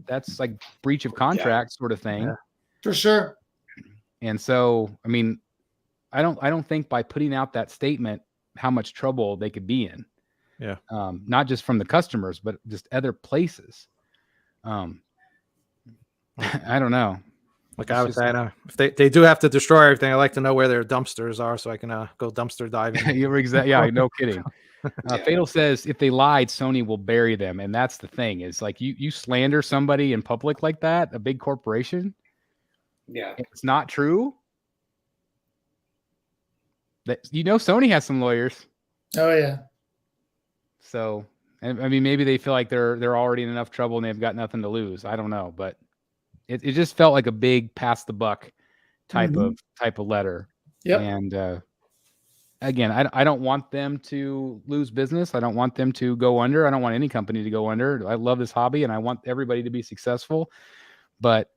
that's like breach of contract sort of thing. Yeah. For sure. And so, I mean, I don't think by putting out that statement how much trouble they could be in. Yeah. Not just from the customers, but just other places. I don't know. Like I was saying, if they do have to destroy everything, I like to know where their dumpsters are so I can go dumpster diving. You're exactly. Yeah, no kidding. Fatal says if they lied, Sony will bury them, and that's the thing. Is like you slander somebody in public like that, a big corporation. Yeah, it's not true. That Sony has some lawyers. Oh yeah. So, I mean, maybe they feel like they're already in enough trouble and they've got nothing to lose. I don't know, but it just felt like a big pass the buck type of letter. Yep. And again, I don't want them to lose business. I don't want them to go under. I don't want any company to go under. I love this hobby and I want everybody to be successful. But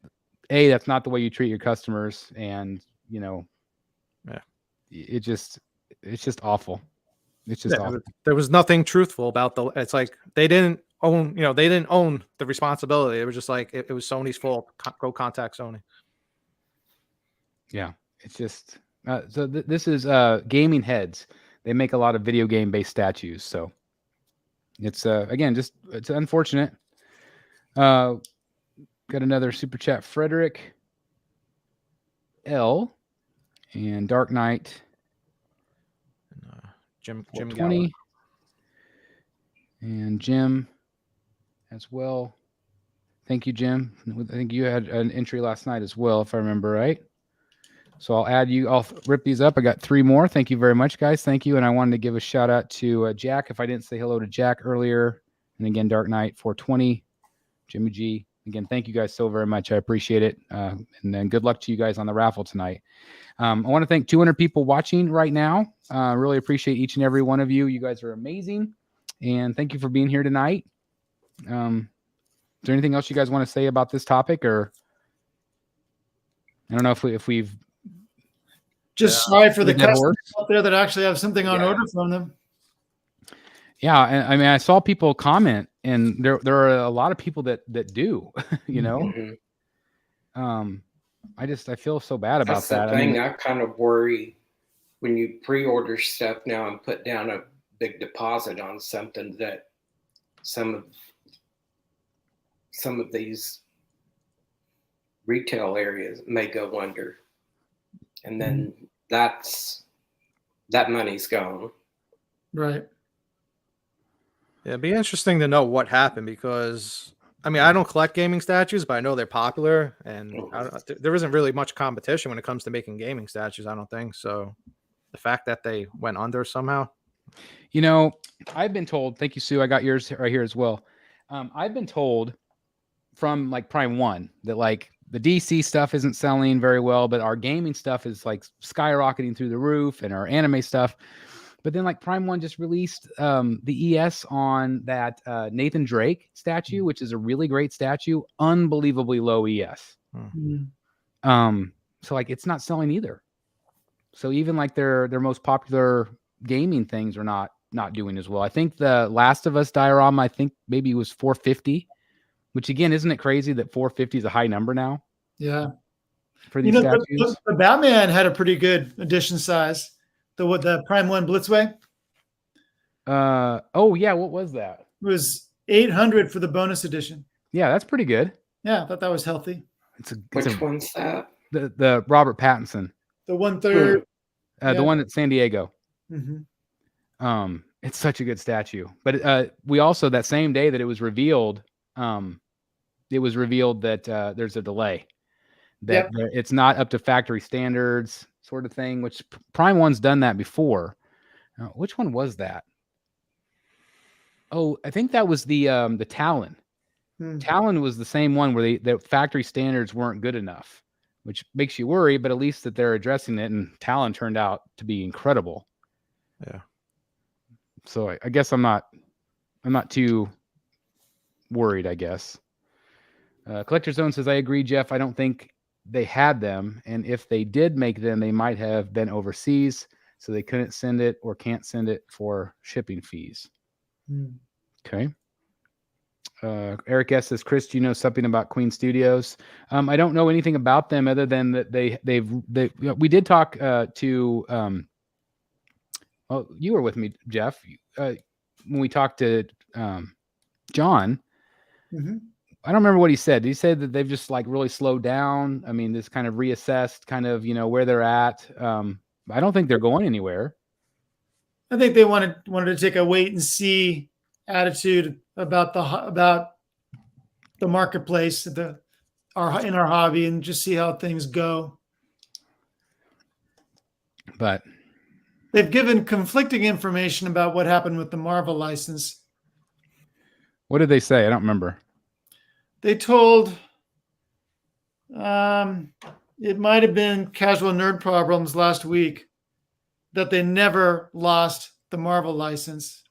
that's not the way you treat your customers. And, it's just awful. It's just awful. There was nothing truthful about it's like they didn't own the responsibility. It was just like it was Sony's fault. Go contact Sony. Yeah. It's just so this is Gaming Heads. They make a lot of video game based statues. So it's again, it's unfortunate. Got another super chat, Frederick L and Dark Knight. Jim 20 and Jim as well. Thank you, Jim. I think you had an entry last night as well, if I remember right. So I'll add you. I'll rip these up. I got 3 more. Thank you very much, guys. Thank you. And I wanted to give a shout out to Jack. If I didn't say hello to Jack earlier, and again, Dark Knight 420, Jimmy G. Again, thank you guys so very much. I appreciate it. And then good luck to you guys on the raffle tonight. I want to thank 200 people watching right now. Really appreciate each and every one of you. You guys are amazing. And thank you for being here tonight. Is there anything else you guys want to say about this topic? Or I don't know if we've just sorry for the customers out there that actually have something on order from them. Yeah, and I mean, I saw people comment, and there are a lot of people that do, I feel so bad about That's that. The thing I kind of worry when you pre-order stuff now and put down a big deposit on something that some of these retail areas may go under, and then that money's gone. Right. Yeah, it'd be interesting to know what happened because I mean I don't collect gaming statues, but I know they're popular, and there isn't really much competition when it comes to making gaming statues. I don't think so. The fact that they went under somehow. I've been told. Thank you, Sue. I got yours right here as well. I've been told from like Prime One that like the DC stuff isn't selling very well, but our gaming stuff is like skyrocketing through the roof, and our anime stuff. But then like Prime One just released the ES on that Nathan Drake statue, which is a really great statue, unbelievably low ES. So like it's not selling either. So even like their most popular gaming things are not doing as well. I think the Last of Us diorama, I think maybe it was 450, which again, isn't it crazy that 450 is a high number now? Yeah. For these statues. The Batman had a pretty good edition size. The Prime One Blitzway. Oh yeah, what was that? It was 800 for the bonus edition. Yeah, that's pretty good. Yeah, I thought that was healthy. Which one's that? The Robert Pattinson. The 1/3. The one at San Diego. Mm-hmm. It's such a good statue. But we also, that same day that it was revealed that there's a delay. That it's not up to factory standards, sort of thing, which Prime One's done that before. Which one was that? Oh, I think that was the Talon. Talon was the same one where the factory standards weren't good enough, which makes you worry, but at least that they're addressing it, and Talon turned out to be incredible. Yeah. So I guess I'm not too worried, I guess. Collector Zone says, I agree, Jeff. I don't think they had them, and if they did make them, they might have been overseas, so they couldn't send it or can't send it for shipping fees. Okay. Eric S says, Chris, do you know something about Queen Studios? I don't know anything about them other than that we did talk to well, you were with me, Jeff, when we talked to John. I don't remember what he said. Did he say that they've just like really slowed down? I mean, this kind of reassessed kind of, where they're at. I don't think they're going anywhere. I think they wanted to take a wait and see attitude about the marketplace, in our hobby, and just see how things go. But they've given conflicting information about what happened with the Marvel license. What did they say? I don't remember. They told it might have been Casual Nerd Problems last week that they never lost the Marvel license.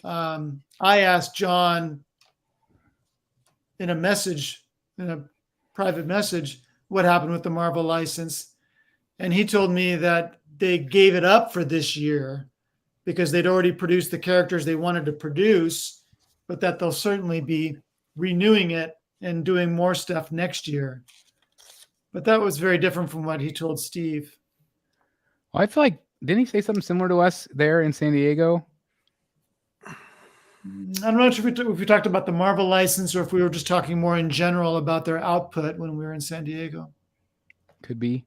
I asked John in a private message, what happened with the Marvel license. And he told me that they gave it up for this year because they'd already produced the characters they wanted to produce, but that they'll certainly be renewing it and doing more stuff next year. But that was very different from what he told Steve. Well, I feel like, didn't he say something similar to us there in San Diego? I'm not sure if we talked about the Marvel license or if we were just talking more in general about their output when we were in San Diego. Could be.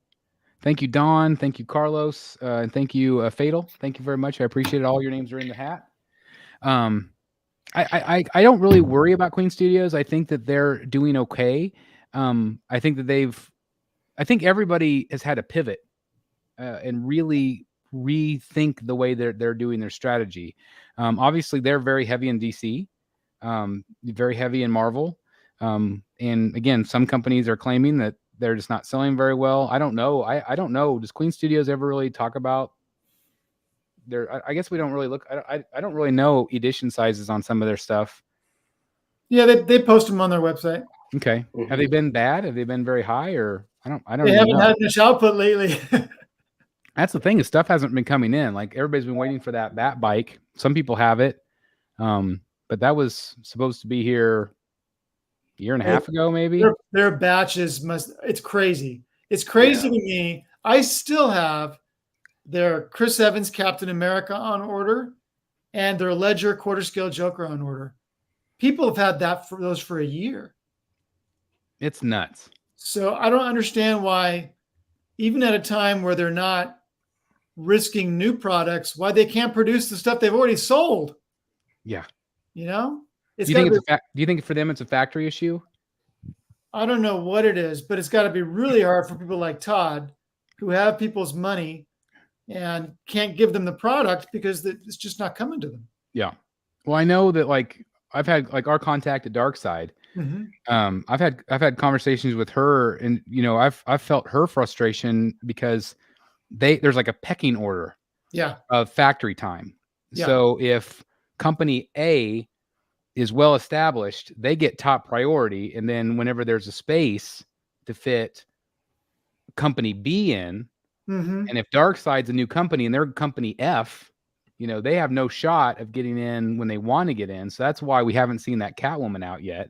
Thank you, Don. Thank you, Carlos. And thank you, Fatal. Thank you very much. I appreciate it. All your names are in the hat. I don't really worry about Queen Studios. I think that they're doing okay. I think that I think everybody has had to pivot and really rethink the way they're doing their strategy. Obviously, they're very heavy in DC, very heavy in Marvel. And again, some companies are claiming that they're just not selling very well. I don't know. I don't know. Does Queen Studios ever really talk about I guess we don't really look. I don't really know edition sizes on some of their stuff. Yeah, they post them on their website. Okay. Mm-hmm. Have they been bad? Have they been very high, or I don't. They haven't had much output lately. That's the thing. Is stuff hasn't been coming in. Like everybody's been waiting for that bat bike. Some people have it, but that was supposed to be here a year and a half ago, maybe. Their batches it's crazy. It's crazy to me. I still have their Chris Evans Captain America on order and their Ledger quarter scale Joker on order. People have had those for a year. It's nuts. So I don't understand why, even at a time where they're not risking new products, why they can't produce the stuff they've already sold. Yeah. Do you think for them it's a factory issue? I don't know what it is, but it's got to be really hard for people like Todd who have people's money and can't give them the product because it's just not coming to them. Yeah. Well, I know that I've had our contact at Darkside. Mm-hmm. I've had conversations with her, and I've felt her frustration because there's like a pecking order. of factory time. Yeah. So if company A is well established, they get top priority. And then whenever there's a space to fit company B in, Mm-hmm. and if Darkside's a new company and they're company F, they have no shot of getting in when they want to get in. So that's why we haven't seen that Catwoman out yet.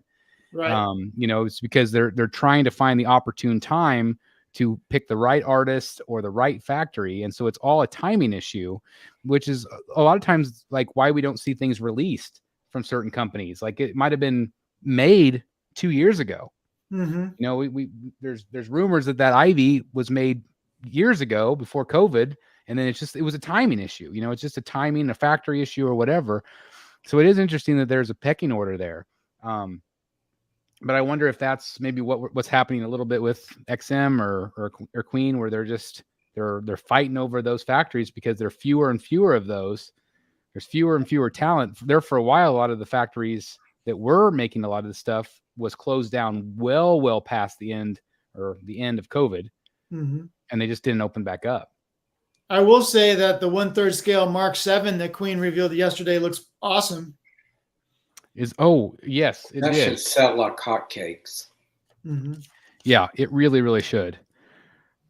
Right. It's because they're trying to find the opportune time to pick the right artist or the right factory. And so it's all a timing issue, which is a lot of times like why we don't see things released from certain companies. Like it might have been made 2 years ago. Mm-hmm. There's rumors that Ivy was made years ago before COVID. And then it was a timing issue. It's just a timing, a factory issue or whatever. So it is interesting that there's a pecking order there. But I wonder if that's maybe what's happening a little bit with XM or Queen, where they're fighting over those factories because there are fewer and fewer of those. There's fewer and fewer talent there. For a while, a lot of the factories that were making a lot of the stuff was closed down well past the end of COVID, Mm-hmm. and they just didn't open back up. I will say that the 1/3 scale Mark 7 that Queen revealed yesterday looks awesome. Yes, it that did. should sell like hotcakes. Mm-hmm. Yeah, it really should.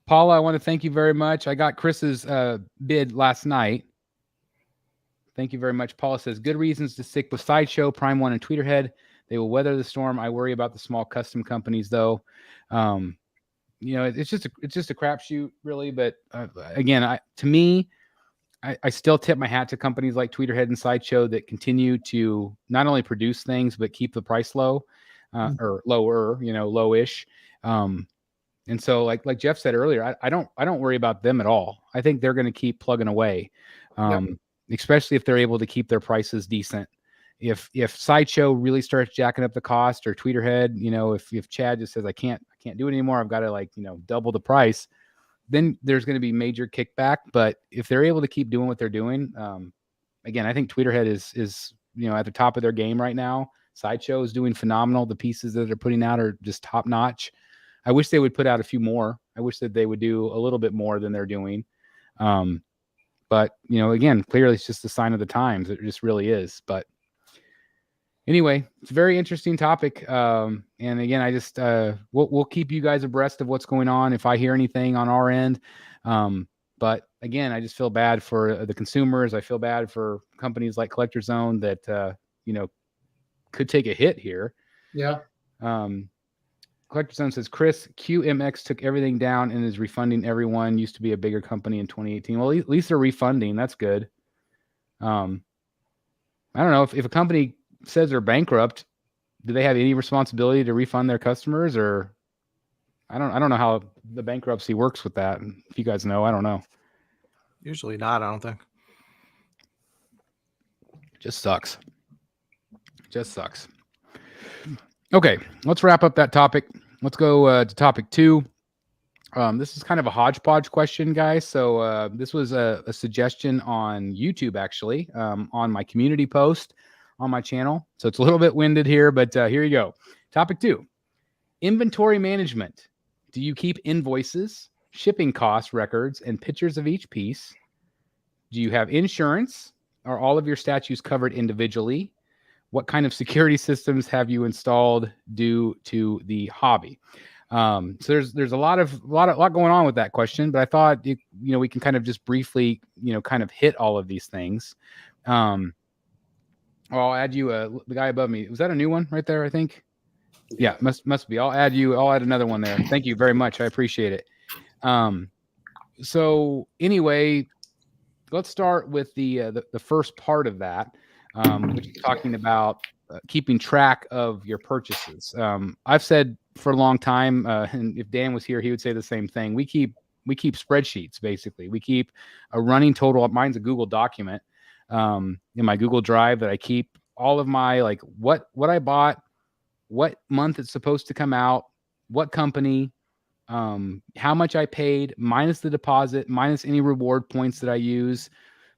Paula, I want to thank you very much. I got Chris's bid last night. Thank you very much. Paula says, good reasons to stick with Sideshow, Prime One, and Tweeterhead. They will weather the storm. I worry about the small custom companies, though. It's just a crapshoot, really. But again, to me, I still tip my hat to companies like Tweeterhead and Sideshow that continue to not only produce things but keep the price low or lower, lowish. And so, like Jeff said earlier, I don't worry about them at all. I think they're going to keep plugging away, especially if they're able to keep their prices decent. If Sideshow really starts jacking up the cost, or Tweeterhead, if Chad just says I can't do it anymore, I've got to double the price, then there's going to be major kickback. But if they're able to keep doing what they're doing, again, I think Tweeterhead is at the top of their game right now. Sideshow is doing phenomenal. The pieces that they're putting out are just top notch. I wish they would put out a few more. I wish that they would do a little bit more than they're doing. But again, clearly it's just a sign of the times. It just really is. But anyway, it's a very interesting topic. And again, I just we'll keep you guys abreast of what's going on if I hear anything on our end. But again, I just feel bad for the consumers. I feel bad for companies like Collector Zone that could take a hit here. Yeah. Collector Zone says, Chris, QMX took everything down and is refunding everyone. Used to be a bigger company in 2018. Well, at least they're refunding. That's good. I don't know if a company says they're bankrupt, do they have any responsibility to refund their customers? Or I don't know how the bankruptcy works with that. If you guys know, I don't know. Usually not, I don't think. Just sucks. Okay, let's wrap up that topic. Let's go to topic 2. This is kind of a hodgepodge question, guys. So this was a suggestion on YouTube, actually, on my community post on my channel. So it's a little bit winded here, but here you go. Topic 2, inventory management. Do you keep invoices, shipping cost records, and pictures of each piece? Do you have insurance? Are all of your statues covered individually? What kind of security systems have you installed due to the hobby? So there's a lot going on with that question, but I thought we can kind of just briefly kind of hit all of these things. I'll add you the guy above me. Was that a new one right there? I think. Yeah, must be. I'll add another one there. Thank you very much. I appreciate it. So anyway, let's start with the first part of that. Which is talking about keeping track of your purchases. I've said for a long time, and if Dan was here, he would say the same thing. We keep spreadsheets, basically. We keep a running total. Mine's a Google document in my Google Drive that I keep all of my, like, what I bought, what month it's supposed to come out, what company, how much I paid, minus the deposit, minus any reward points that I use,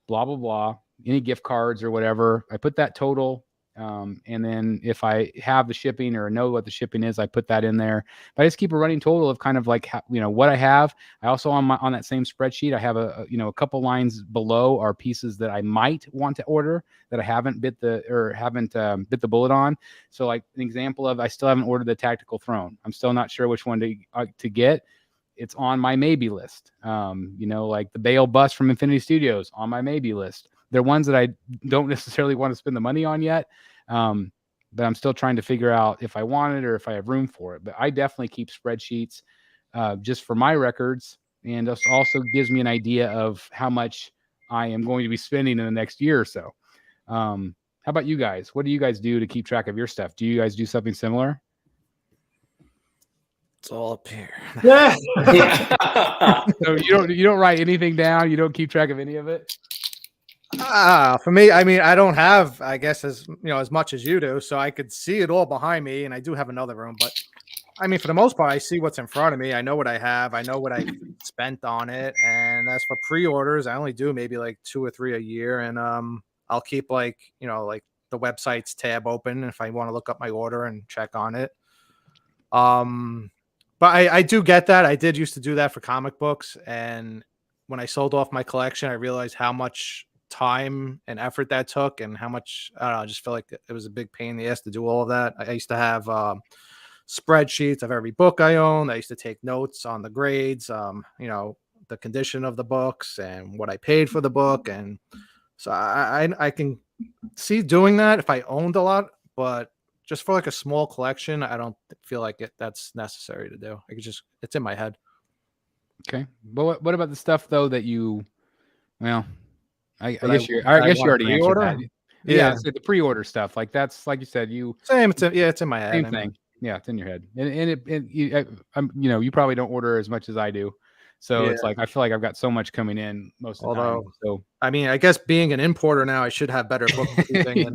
blah, blah, blah. Any gift cards or whatever. I put that total And then if I have the shipping or know what the shipping is, I put that in there. But I just keep a running total of kind of like, what I have. I also on that same spreadsheet, I have a couple lines below are pieces that I might want to order that I haven't bit the bullet on. So like an example of, I still haven't ordered the tactical throne. I'm still not sure which one to get. It's on my maybe list. Like the Bale bust from Infinity Studios on my maybe list. They're ones that I don't necessarily want to spend the money on yet. But I'm still trying to figure out if I want it or if I have room for it. But I definitely keep spreadsheets just for my records. And this also gives me an idea of how much I am going to be spending in the next year or so. How about you guys? What do you guys do to keep track of your stuff? Do you guys do something similar? It's all up here. Yeah. So you don't write anything down. You don't keep track of any of it. For me, I mean, I don't have, I guess, as much as you do, so I could see it all behind me, and I do have another room. But I mean, for the most part, I see what's in front of me. I know what I have. I know what I spent on it. And as for pre-orders, I only do maybe like 2 or 3 a year, and I'll keep like the website's tab open if I want to look up my order and check on it. But I do get that. I did used to do that for comic books, and when I sold off my collection, I realized how much time and effort that took, and how much I just felt like it was a big pain in the ass to do all of that. I used to have spreadsheets of every book I owned. I used to take notes on the grades, the condition of the books and what I paid for the book, and so I can see doing that if I owned a lot, but just for like a small collection, I don't feel like that's necessary to do. It's in my head. Okay, but what about the stuff though that I guess you I already answered that. Yeah, so the pre-order stuff, like that's like you said, same. It's in my head. Same thing. Yeah, it's in your head, and you probably don't order as much as I do, so it's like I feel like I've got so much coming in most of the time. So I mean, I guess being an importer now, I should have better bookkeeping.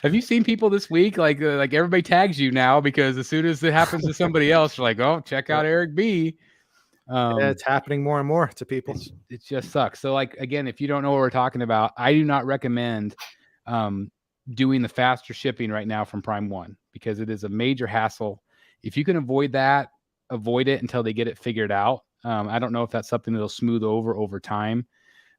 Have you seen people this week? Like everybody tags you now because as soon as it happens to somebody else, you're like, oh, check out Eric B. It's happening more and more to people. It just sucks. So like, again, if you don't know what we're talking about, I do not recommend doing the faster shipping right now from Prime One because it is a major hassle. If you can avoid that, avoid it until they get it figured out. I don't know if that's something that'll smooth over time.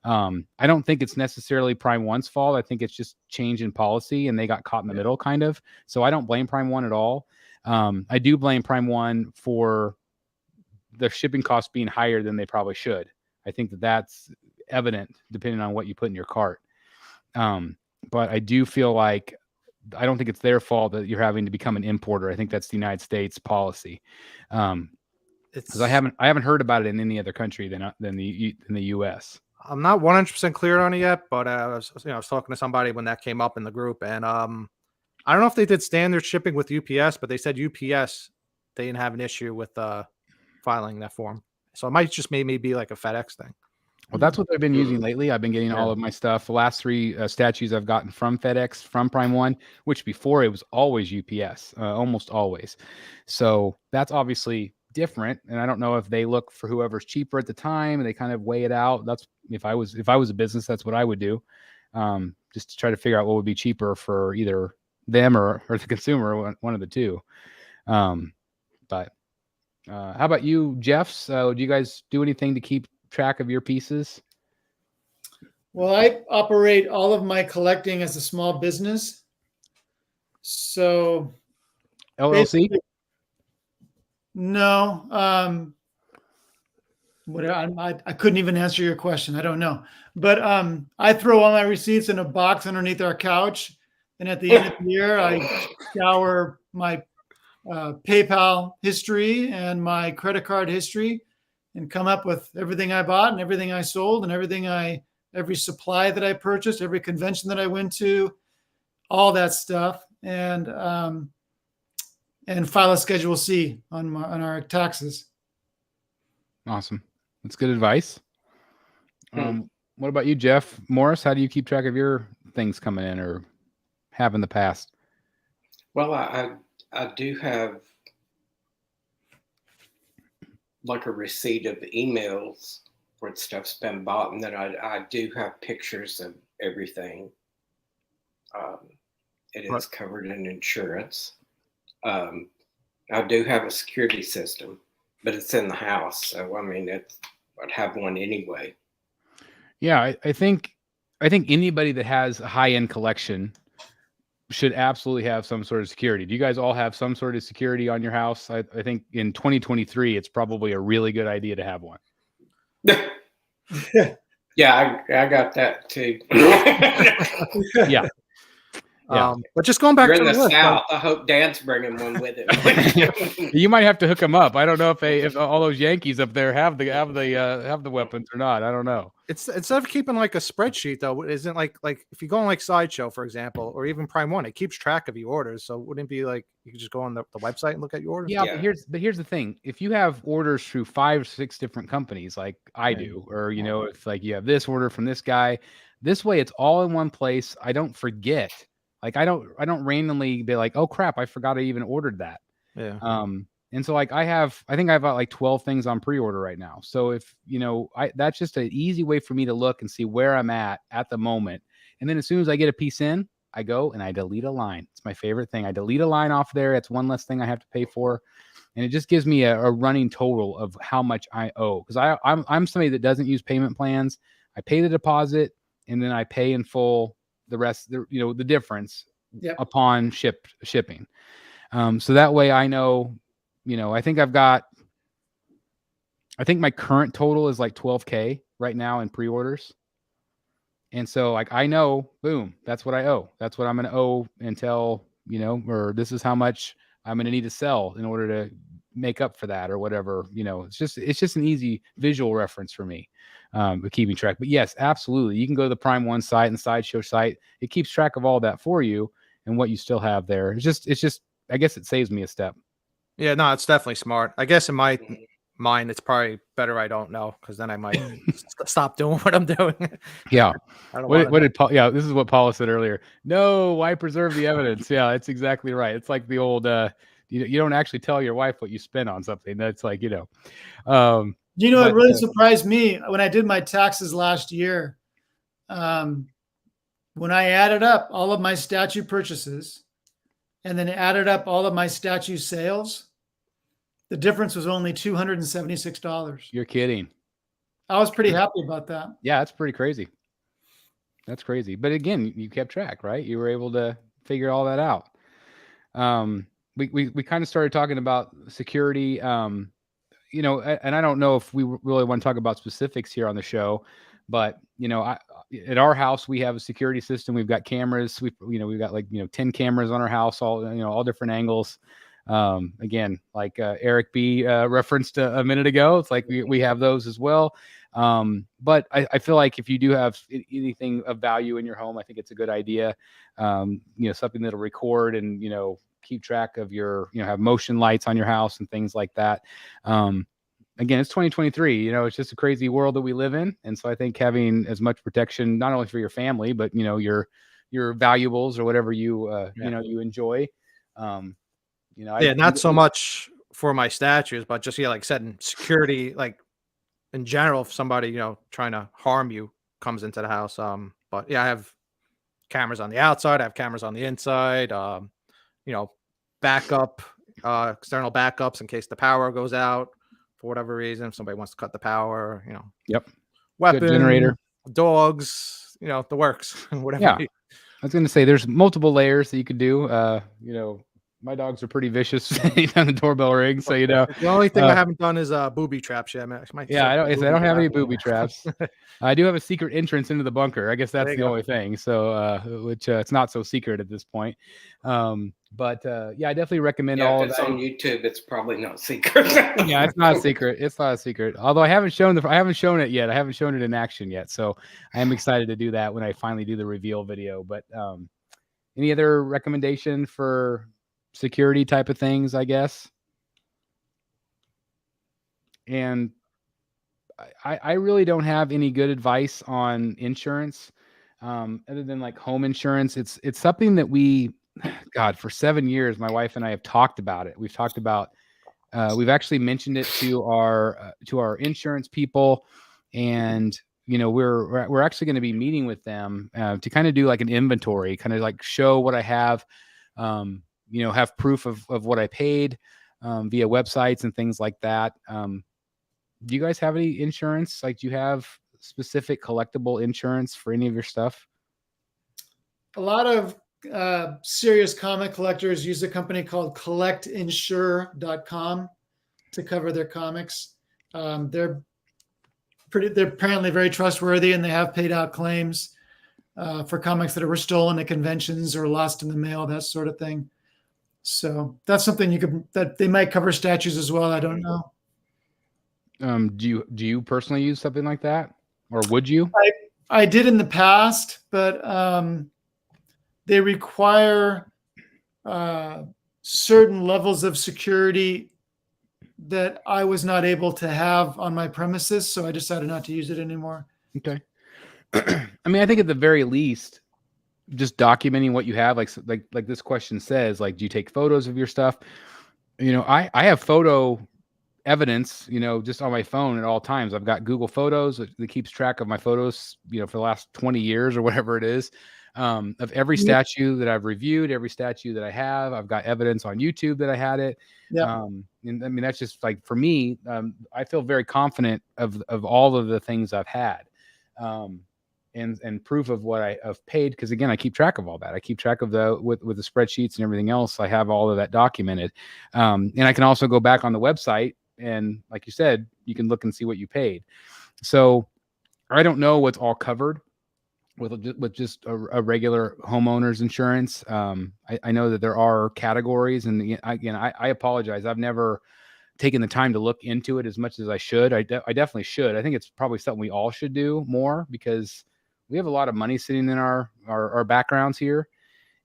I don't think it's necessarily Prime One's fault. I think it's just change in policy and they got caught in the middle kind of. So I don't blame Prime One at all. I do blame Prime One for the shipping costs being higher than they probably should. I think that's evident depending on what you put in your cart. But I do feel like I don't think it's their fault that you're having to become an importer. I think that's the United States policy. Because I haven't heard about it in any other country than the U.S. I'm not 100% clear on it yet, but I was talking to somebody when that came up in the group, and I don't know if they did standard shipping with UPS, but they said UPS they didn't have an issue with filing that form. So it might just maybe be like a FedEx thing. Well, that's what they've been using lately. I've been getting all of my stuff. The last 3 statues I've gotten from FedEx, from Prime One, which before it was always UPS, almost always. So that's obviously different. And I don't know if they look for whoever's cheaper at the time and they kind of weigh it out. That's if I was a business, that's what I would do. Just to try to figure out what would be cheaper for either them or the consumer, one of the two. But how about you, Jeff? Do you guys do anything to keep track of your pieces? Well, I operate all of my collecting as a small business. So LLC? No. I couldn't even answer your question. I don't know. But I throw all my receipts in a box underneath our couch. And at the end of the year, I scour my PayPal history and my credit card history and come up with everything I bought and everything I sold and every supply that I purchased, every convention that I went to, all that stuff, and file a Schedule C on our taxes. Awesome. That's good advice. What about you, Jeff Morris? How do you keep track of your things coming in or have in the past? Well, I do have like a receipt of emails where stuff's been bought, and then I do have pictures of everything. It is covered in insurance. I do have a security system, but it's in the house. So, I mean, I'd have one anyway. Yeah, I think anybody that has a high-end collection should absolutely have some sort of security. Do you guys all have some sort of security on your house? I think in 2023, it's probably a really good idea to have one. Yeah, I got that too. Yeah. Yeah. But just going back You're to in the list, South. I hope Dan's bringing one with him. You might have to hook them up. I don't know if all those Yankees up there have the weapons or not. I don't know. It's instead of keeping like a spreadsheet though, isn't like if you go on like Sideshow, for example, or even Prime One, it keeps track of your orders. So wouldn't it be like you could just go on the website and look at your orders? Yeah, but here's the thing. If you have orders through 5 or 6 different companies like I do, or if like you have this order from this guy, this way it's all in one place. I don't forget. Like I don't randomly be like, oh crap, I forgot I even ordered that. Yeah. And so like I think I've got like 12 things on pre-order right now. So if that's just an easy way for me to look and see where I'm at the moment. And then as soon as I get a piece in, I go and I delete a line. It's my favorite thing. I delete a line off there. It's one less thing I have to pay for. And it just gives me a running total of how much I owe. Because I'm somebody that doesn't use payment plans. I pay the deposit and then I pay in full the rest, the difference upon shipping. So that way I know, I think my current total is like 12K right now in pre-orders. And so like, I know, boom, that's what I owe. That's what I'm going to owe until, or this is how much I'm going to need to sell in order to make up for that or whatever. It's just an easy visual reference for me. With keeping track. But yes, absolutely. You can go to the Prime One site and the Sideshow site. It keeps track of all that for you and what you still have there. It's just, I guess it saves me a step. Yeah, no, it's definitely smart. I guess in my mind, it's probably better I don't know, because then I might stop doing what I'm doing. Yeah. This is what Paula said earlier. No, why preserve the evidence? Yeah, that's exactly right. It's like the old, you don't actually tell your wife what you spent on something. That's like, it really surprised me when I did my taxes last year. When I added up all of my statue purchases and then added up all of my statue sales, the difference was only $276. You're kidding. I was pretty happy about that. Yeah, that's pretty crazy. That's crazy. But again, you kept track, right? You were able to figure all that out. We kind of started talking about security. And I don't know if we really want to talk about specifics here on the show, but at our house we have a security system. We've got cameras. We've got like 10 cameras on our house, all different angles. Again, like Eric B referenced a minute ago, it's like we have those as well. But I feel like if you do have anything of value in your home, I think it's a good idea. Something that'll record and keep track of your, have motion lights on your house and things like that. Again, it's 2023, it's just a crazy world that we live in. And so I think having as much protection, not only for your family, but, your valuables or whatever you enjoy. Not so much for my statues, but just, like setting security, like in general, if somebody, trying to harm you comes into the house. But yeah, I have cameras on the outside. I have cameras on the inside, backup, external backups in case the power goes out. For whatever reason, if somebody wants to cut the power, Yep. Weapon, good generator, dogs, the works, whatever. Yeah. I was going to say there's multiple layers that you could do. My dogs are pretty vicious anytime the doorbell rings. So, the only thing I haven't done is booby traps yet. I don't have any booby traps. I do have a secret entrance into the bunker. I guess that's the only thing. So, which it's not so secret at this point. But I definitely recommend all of that. If it's on YouTube, it's probably not secret. Yeah, it's not a secret. It's not a secret. Although I haven't shown it yet. I haven't shown it in action yet. So I am excited to do that when I finally do the reveal video. But any other recommendation for security type of things, I guess? And I really don't have any good advice on insurance, other than like home insurance. It's something that for 7 years, my wife and I have talked about it. We've talked about, we've actually mentioned it to our insurance people, and we're actually going to be meeting with them to kind of do like an inventory, kind of like show what I have, have proof of what I paid via websites and things like that. Do you guys have any insurance? Like, do you have specific collectible insurance for any of your stuff? A lot of serious comic collectors use a company called collectinsure.com to cover their comics. They're apparently very trustworthy, and they have paid out claims for comics that were stolen at conventions or lost in the mail, that sort of thing. So that's something that they might cover statues as well. I don't know. Do you personally use something like that, or would you? I did in the past, but they require certain levels of security that I was not able to have on my premises, so I decided not to use it anymore. Okay. I mean, I think at the very least, just documenting what you have, like this question says, like, do you take photos of your stuff? I have photo evidence, just on my phone at all times. I've got Google Photos that keeps track of my photos, for the last 20 years or whatever it is, of every statue that I've reviewed, every statue that I have. I've got evidence on YouTube that I had it. Yeah. And I mean, that's just like, for me, I feel very confident of all of the things I've had. And proof of what I've paid, because again, I keep track of all that. I keep track of with the spreadsheets and everything else. I have all of that documented, and I can also go back on the website and, like you said, you can look and see what you paid. So I don't know what's all covered with just a regular homeowner's insurance. I know that there are categories, and again, I apologize. I've never taken the time to look into it as much as I should. I definitely should. I think it's probably something we all should do more, because we have a lot of money sitting in our backgrounds here.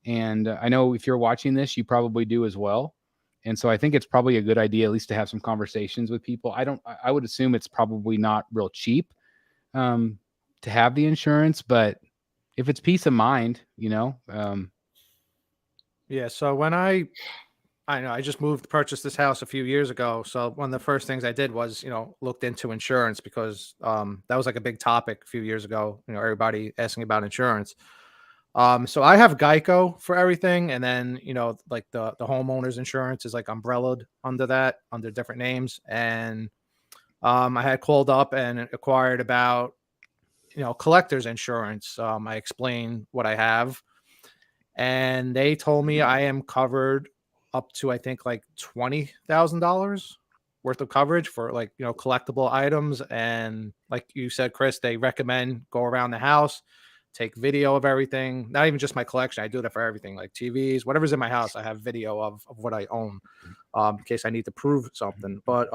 And I know if you're watching this, you probably do as well. And so I think it's probably a good idea, at least, to have some conversations with people. I would assume it's probably not real cheap to have the insurance, but if it's peace of mind, Yeah. So when I just purchased this house a few years ago. So one of the first things I did was, looked into insurance, because that was like a big topic a few years ago. Everybody asking about insurance. So I have Geico for everything, and then like the homeowner's insurance is like umbrellaed under that, under different names. And I had called up and inquired about collector's insurance. I explained what I have, and they told me I am covered up to, I think, like $20,000 worth of coverage for, like, collectible items. And like you said, Chris, they recommend go around the house, take video of everything, not even just my collection. I do that for everything, like TVs, whatever's in my house. I have video of what I own, in case I need to prove something. But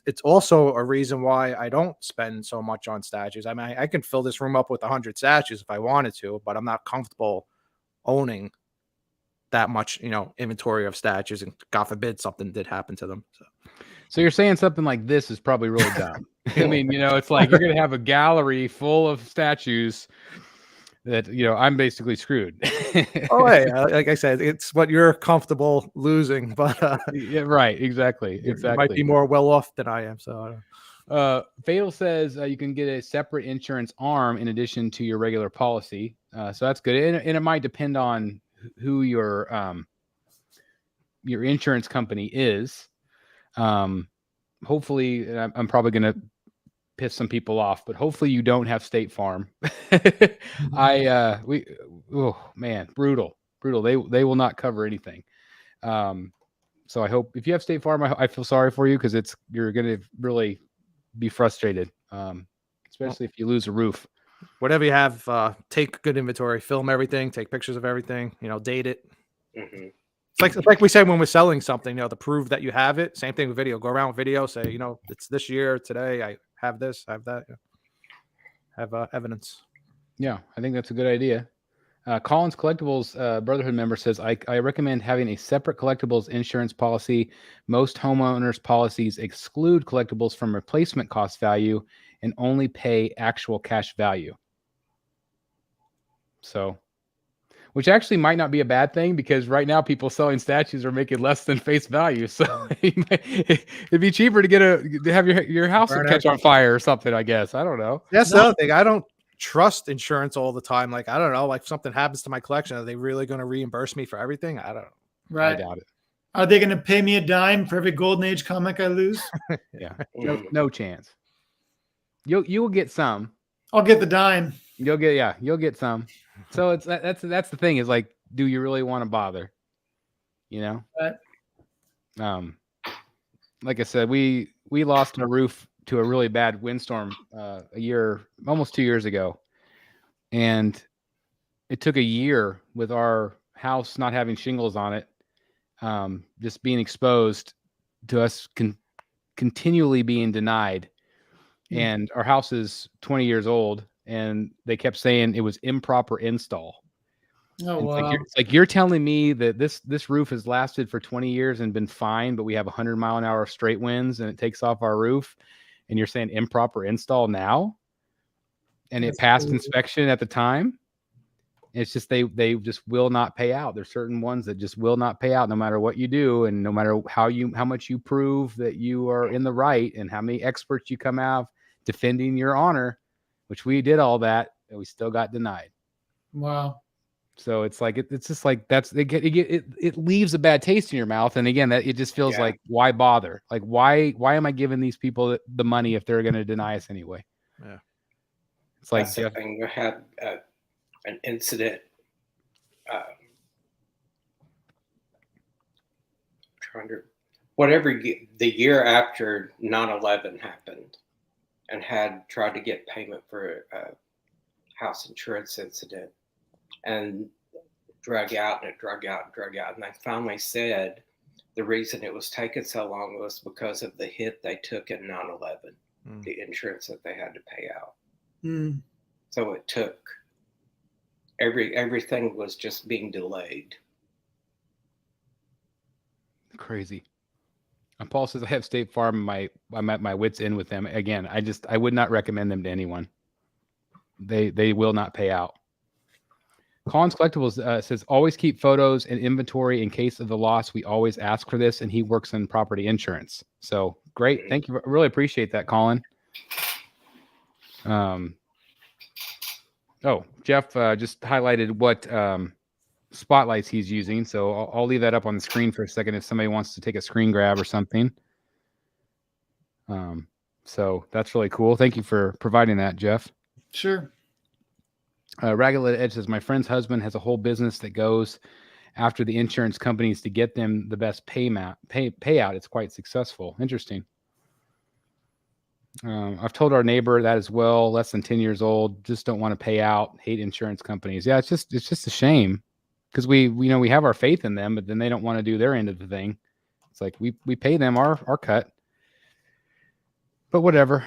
it's also a reason why I don't spend so much on statues. I mean, I can fill this room up with 100 statues if I wanted to, but I'm not comfortable owning that much, inventory of statues, and God forbid something did happen to them. So you're saying something like this is probably really dumb. I mean, it's like you're going to have a gallery full of statues that, I'm basically screwed. Oh, hey, like I said, it's what you're comfortable losing, but yeah, right. Exactly. You might be more well off than I am. So Fatal says you can get a separate insurance arm in addition to your regular policy. So that's good. And it might depend on who your insurance company is. Hopefully, I'm probably going to piss some people off, but hopefully you don't have State Farm. Oh man, brutal. They will not cover anything. So I hope, if you have State Farm, I feel sorry for you, because you're going to really be frustrated, especially if you lose a roof. Whatever you have, take good inventory, film everything, take pictures of everything, date it. Mm-hmm. It's like we said when we're selling something, to prove that you have it. Same thing with video. Go around with video, say, it's this year, today, I have this, I have that. Have evidence. Yeah, I think that's a good idea. Collins Collectibles Brotherhood member says, I recommend having a separate collectibles insurance policy. Most homeowners policies exclude collectibles from replacement cost value and only pay actual cash value. So which actually might not be a bad thing because right now people selling statues are making less than face value. So it'd be cheaper to have your house catch on fire or something, I guess. I don't know. That's the other thing. I don't trust insurance all the time. Like, I don't know, like if something happens to my collection, are they really going to reimburse me for everything? I don't know. Right. I doubt it. Are they going to pay me a dime for every Golden Age comic I lose? Yeah. No chance. You'll get some. I'll get the dime. You'll get some. So that's the thing is like, do you really want to bother? You know? Right. Like I said, we lost our roof to a really bad windstorm almost 2 years ago. And it took a year with our house not having shingles on it, just being exposed to us continually being denied. And our house is 20 years old, and they kept saying it was improper install. Oh, wow. It's like you're telling me that this roof has lasted for 20 years and been fine, but we have 100-mile-an-hour straight winds and it takes off our roof, and you're saying improper install now, and it passed inspection at the time. It's just they just will not pay out. There's certain ones that just will not pay out no matter what you do, and no matter how much you prove that you are in the right, and how many experts you come out defending your honor, which we did all that, and we still got denied. Wow. So it's like it's just like it leaves a bad taste in your mouth, and again, that it just feels like, why bother? Like why am I giving these people the money if they're going to deny us anyway? Yeah, it's like that's the thing. We had an incident. The year after 9/11 happened, and had tried to get payment for a house insurance incident, and drug out. And they finally said the reason it was taking so long was because of the hit they took in 9/11, the insurance that they had to pay out. So it took everything was just being delayed. Crazy. And Paul says, I have State Farm. I'm at my wit's end with them. Again, I would not recommend them to anyone. They will not pay out. Colin's Collectibles says, always keep photos and inventory in case of the loss. We always ask for this, and he works in property insurance. So great. Thank you. Really appreciate that, Colin. Jeff just highlighted what spotlights he's using. So I'll leave that up on the screen for a second if somebody wants to take a screen grab or something. So that's really cool. Thank you for providing that, Jeff. Sure. Ragged Edge says, my friend's husband has a whole business that goes after the insurance companies to get them the best payout. It's quite successful. Interesting. I've told our neighbor that as well. Less than 10 years old, just don't want to pay out. Hate insurance companies. Yeah, it's just a shame because we have our faith in them, but then they don't want to do their end of the thing. It's like we pay them our cut. But whatever.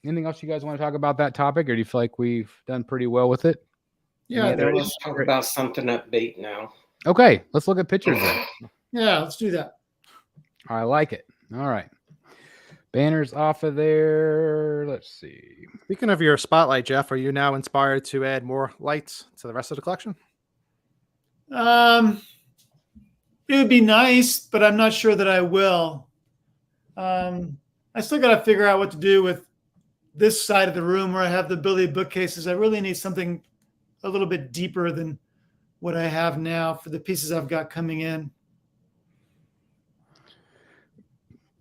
Anything else you guys want to talk about that topic, or do you feel like we've done pretty well with it? Yeah, let's talk about something upbeat now. Okay, let's look at pictures then. Yeah, let's do that. I like it. All right. Banners off of there. Let's see. Speaking of your spotlight, Jeff, are you now inspired to add more lights to the rest of the collection? It would be nice, but I'm not sure that I will. I still got to figure out what to do with this side of the room where I have the Billy bookcases. I really need something a little bit deeper than what I have now for the pieces I've got coming in.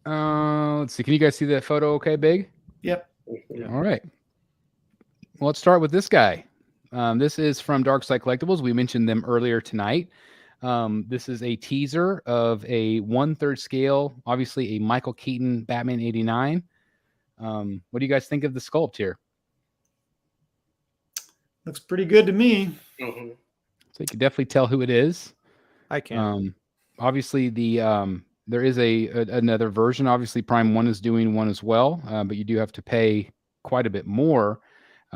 Let's see. Can you guys see that photo okay, Big? Yep. All right. Well, let's start with this guy. This is from Dark Side Collectibles. We mentioned them earlier tonight. This is a teaser of a 1/3 scale, obviously a Michael Keaton Batman 89. What do you guys think of the sculpt here? Looks pretty good to me. Mm-hmm. So you can definitely tell who it is. I can. Obviously, there is another version. Obviously, Prime 1 is doing one as well, but you do have to pay quite a bit more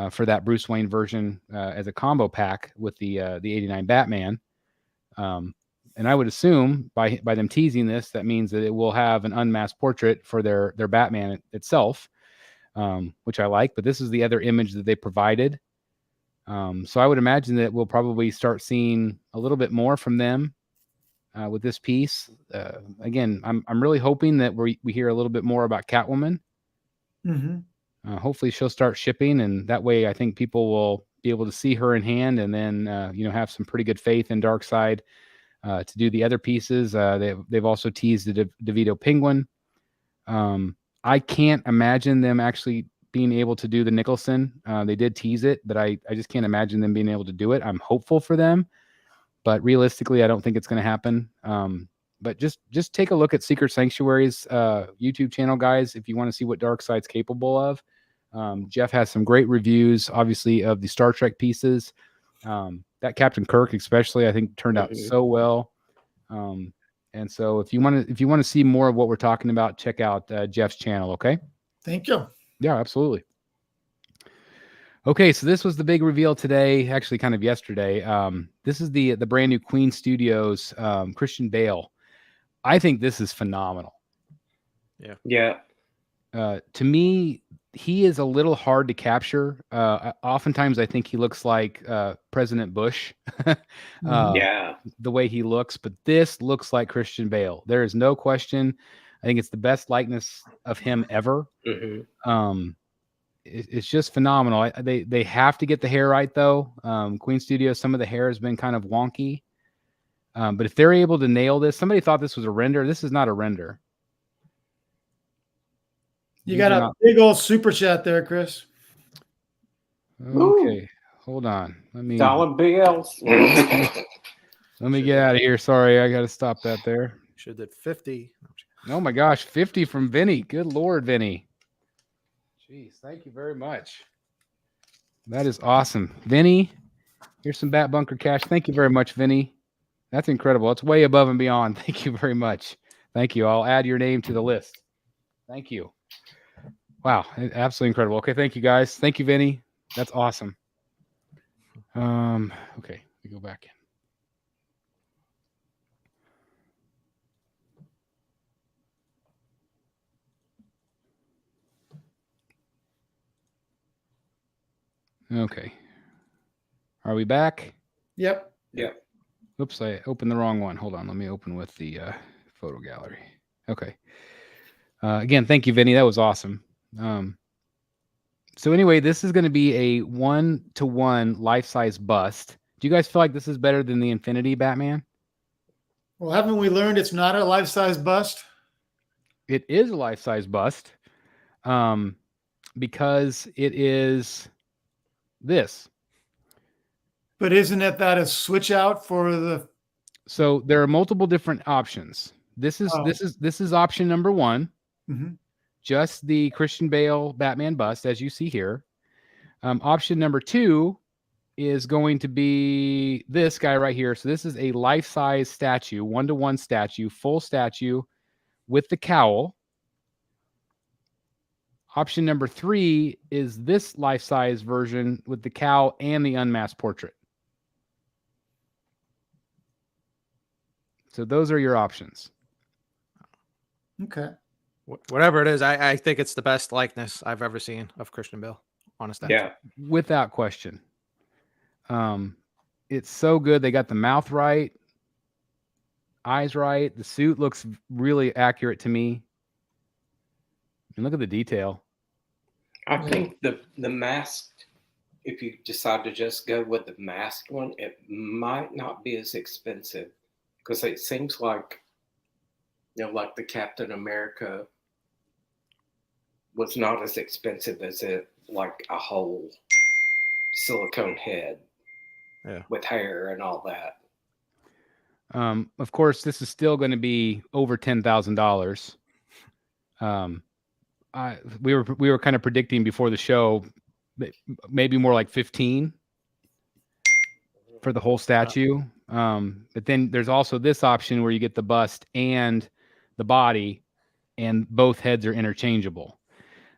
for that Bruce Wayne version as a combo pack with the 89 Batman. And I would assume by them teasing this, that means that it will have an unmasked portrait for their Batman itself, which I like. But this is the other image that they provided. So I would imagine that we'll probably start seeing a little bit more from them with this piece. Again, I'm really hoping that we hear a little bit more about Catwoman. Mm-hmm. Hopefully she'll start shipping, and that way I think people will be able to see her in hand, and then have some pretty good faith in Darkseid to do the other pieces. They've also teased the DeVito Penguin. I can't imagine them actually being able to do the Nicholson. They did tease it, but I just can't imagine them being able to do it. I'm hopeful for them, but realistically, I don't think it's going to happen. But just take a look at Secret Sanctuary's YouTube channel, guys, if you want to see what Darkseid's capable of. Jeff has some great reviews, obviously, of the Star Trek pieces. That Captain Kirk, especially, I think turned out so well. And so, if you want to see more of what we're talking about, check out Jeff's channel. Okay. Thank you. Yeah, absolutely. Okay, so this was the big reveal today, actually kind of yesterday. This is the brand new Queen Studios Christian Bale. I think this is phenomenal. Yeah. To me, he is a little hard to capture. Oftentimes, I think he looks like President Bush. Yeah. The way he looks, but this looks like Christian Bale. There is no question. I think it's the best likeness of him ever. Mm-hmm. It's just phenomenal. They have to get the hair right, though. Queen Studios, some of the hair has been kind of wonky. But if they're able to nail this, somebody thought this was a render. This is not a render. You got a big old super chat there, Chris. Okay, hold on. Dollar bills. Let me get out of here. Sorry, I got to stop that there. Should have did 50. Oh my gosh, 50 from Vinny. Good Lord, Vinny. Jeez, thank you very much. That is awesome. Vinny, here's some Bat Bunker cash. Thank you very much, Vinny. That's incredible. It's way above and beyond. Thank you very much. Thank you. I'll add your name to the list. Thank you. Wow, absolutely incredible. Okay, thank you guys. Thank you, Vinny. That's awesome. Okay, we go back in. Okay. Are we back? Yep. Yep. Oops, I opened the wrong one. Hold on. Let me open with the photo gallery. Okay. Again, thank you, Vinny. That was awesome. So anyway, this is going to be a 1-to-1 life-size bust. Do you guys feel like this is better than the Infinity Batman? Well, haven't we learned it's not a life-size bust? It is a life-size bust because it is this. But isn't it that a switch out for the? So there are multiple different options. This is option number one. Mm-hmm. Just the Christian Bale Batman bust, as you see here. Option number two is going to be this guy right here. So this is a life-size statue, 1-to-1 statue, full statue with the cowl. Option number three is this life-size version with the cowl and the unmasked portrait. So those are your options. Okay. Whatever it is, I think it's the best likeness I've ever seen of Christian Bale. Honestly. Yeah. Without question. It's so good. They got the mouth right, eyes right. The suit looks really accurate to me. And look at the detail. I think the masked, if you decide to just go with the masked one, it might not be as expensive because it seems like, like the Captain America was not as expensive as it, like a whole silicone head with hair and all that. Of course, this is still going to be over $10,000. We were kind of predicting before the show, maybe more like 15 for the whole statue. But then there's also this option where you get the bust and the body, and both heads are interchangeable.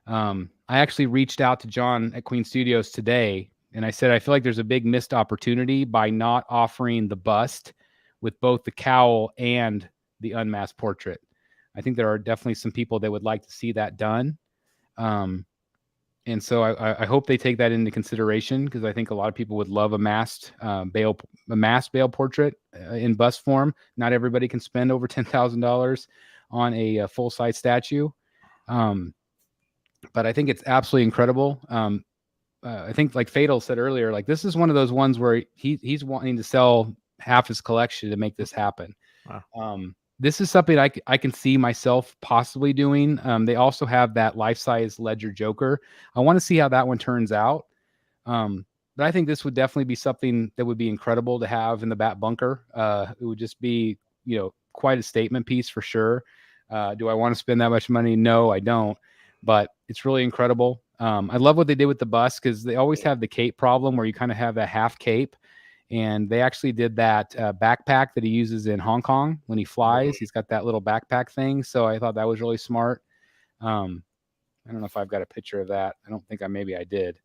I actually reached out to John at Queen Studios today, and I said, I feel like there's a big missed opportunity by not offering the bust with both the cowl and the unmasked portrait. I think there are definitely some people that would like to see that done. And And so I hope they take that into consideration, because I think a lot of people would love a masked Bale portrait in bust form. Not everybody can spend over $10,000 on a full-size statue. But I think it's absolutely incredible. I think, like Fatal said earlier, like this is one of those ones where he's wanting to sell half his collection to make this happen. Wow. This is something I can see myself possibly doing. They also have that life-size Ledger Joker. I want to see how that one turns out. But I think this would definitely be something that would be incredible to have in the Bat Bunker. It would just be, quite a statement piece for sure. Do I want to spend that much money? No, I don't. But it's really incredible. I love what they did with the bus, because they always have the cape problem where you kind of have that half cape. And they actually did that backpack that he uses in Hong Kong when he flies. He's got that little backpack thing. So I thought that was really smart. I don't know if I've got a picture of that. I don't think maybe I did.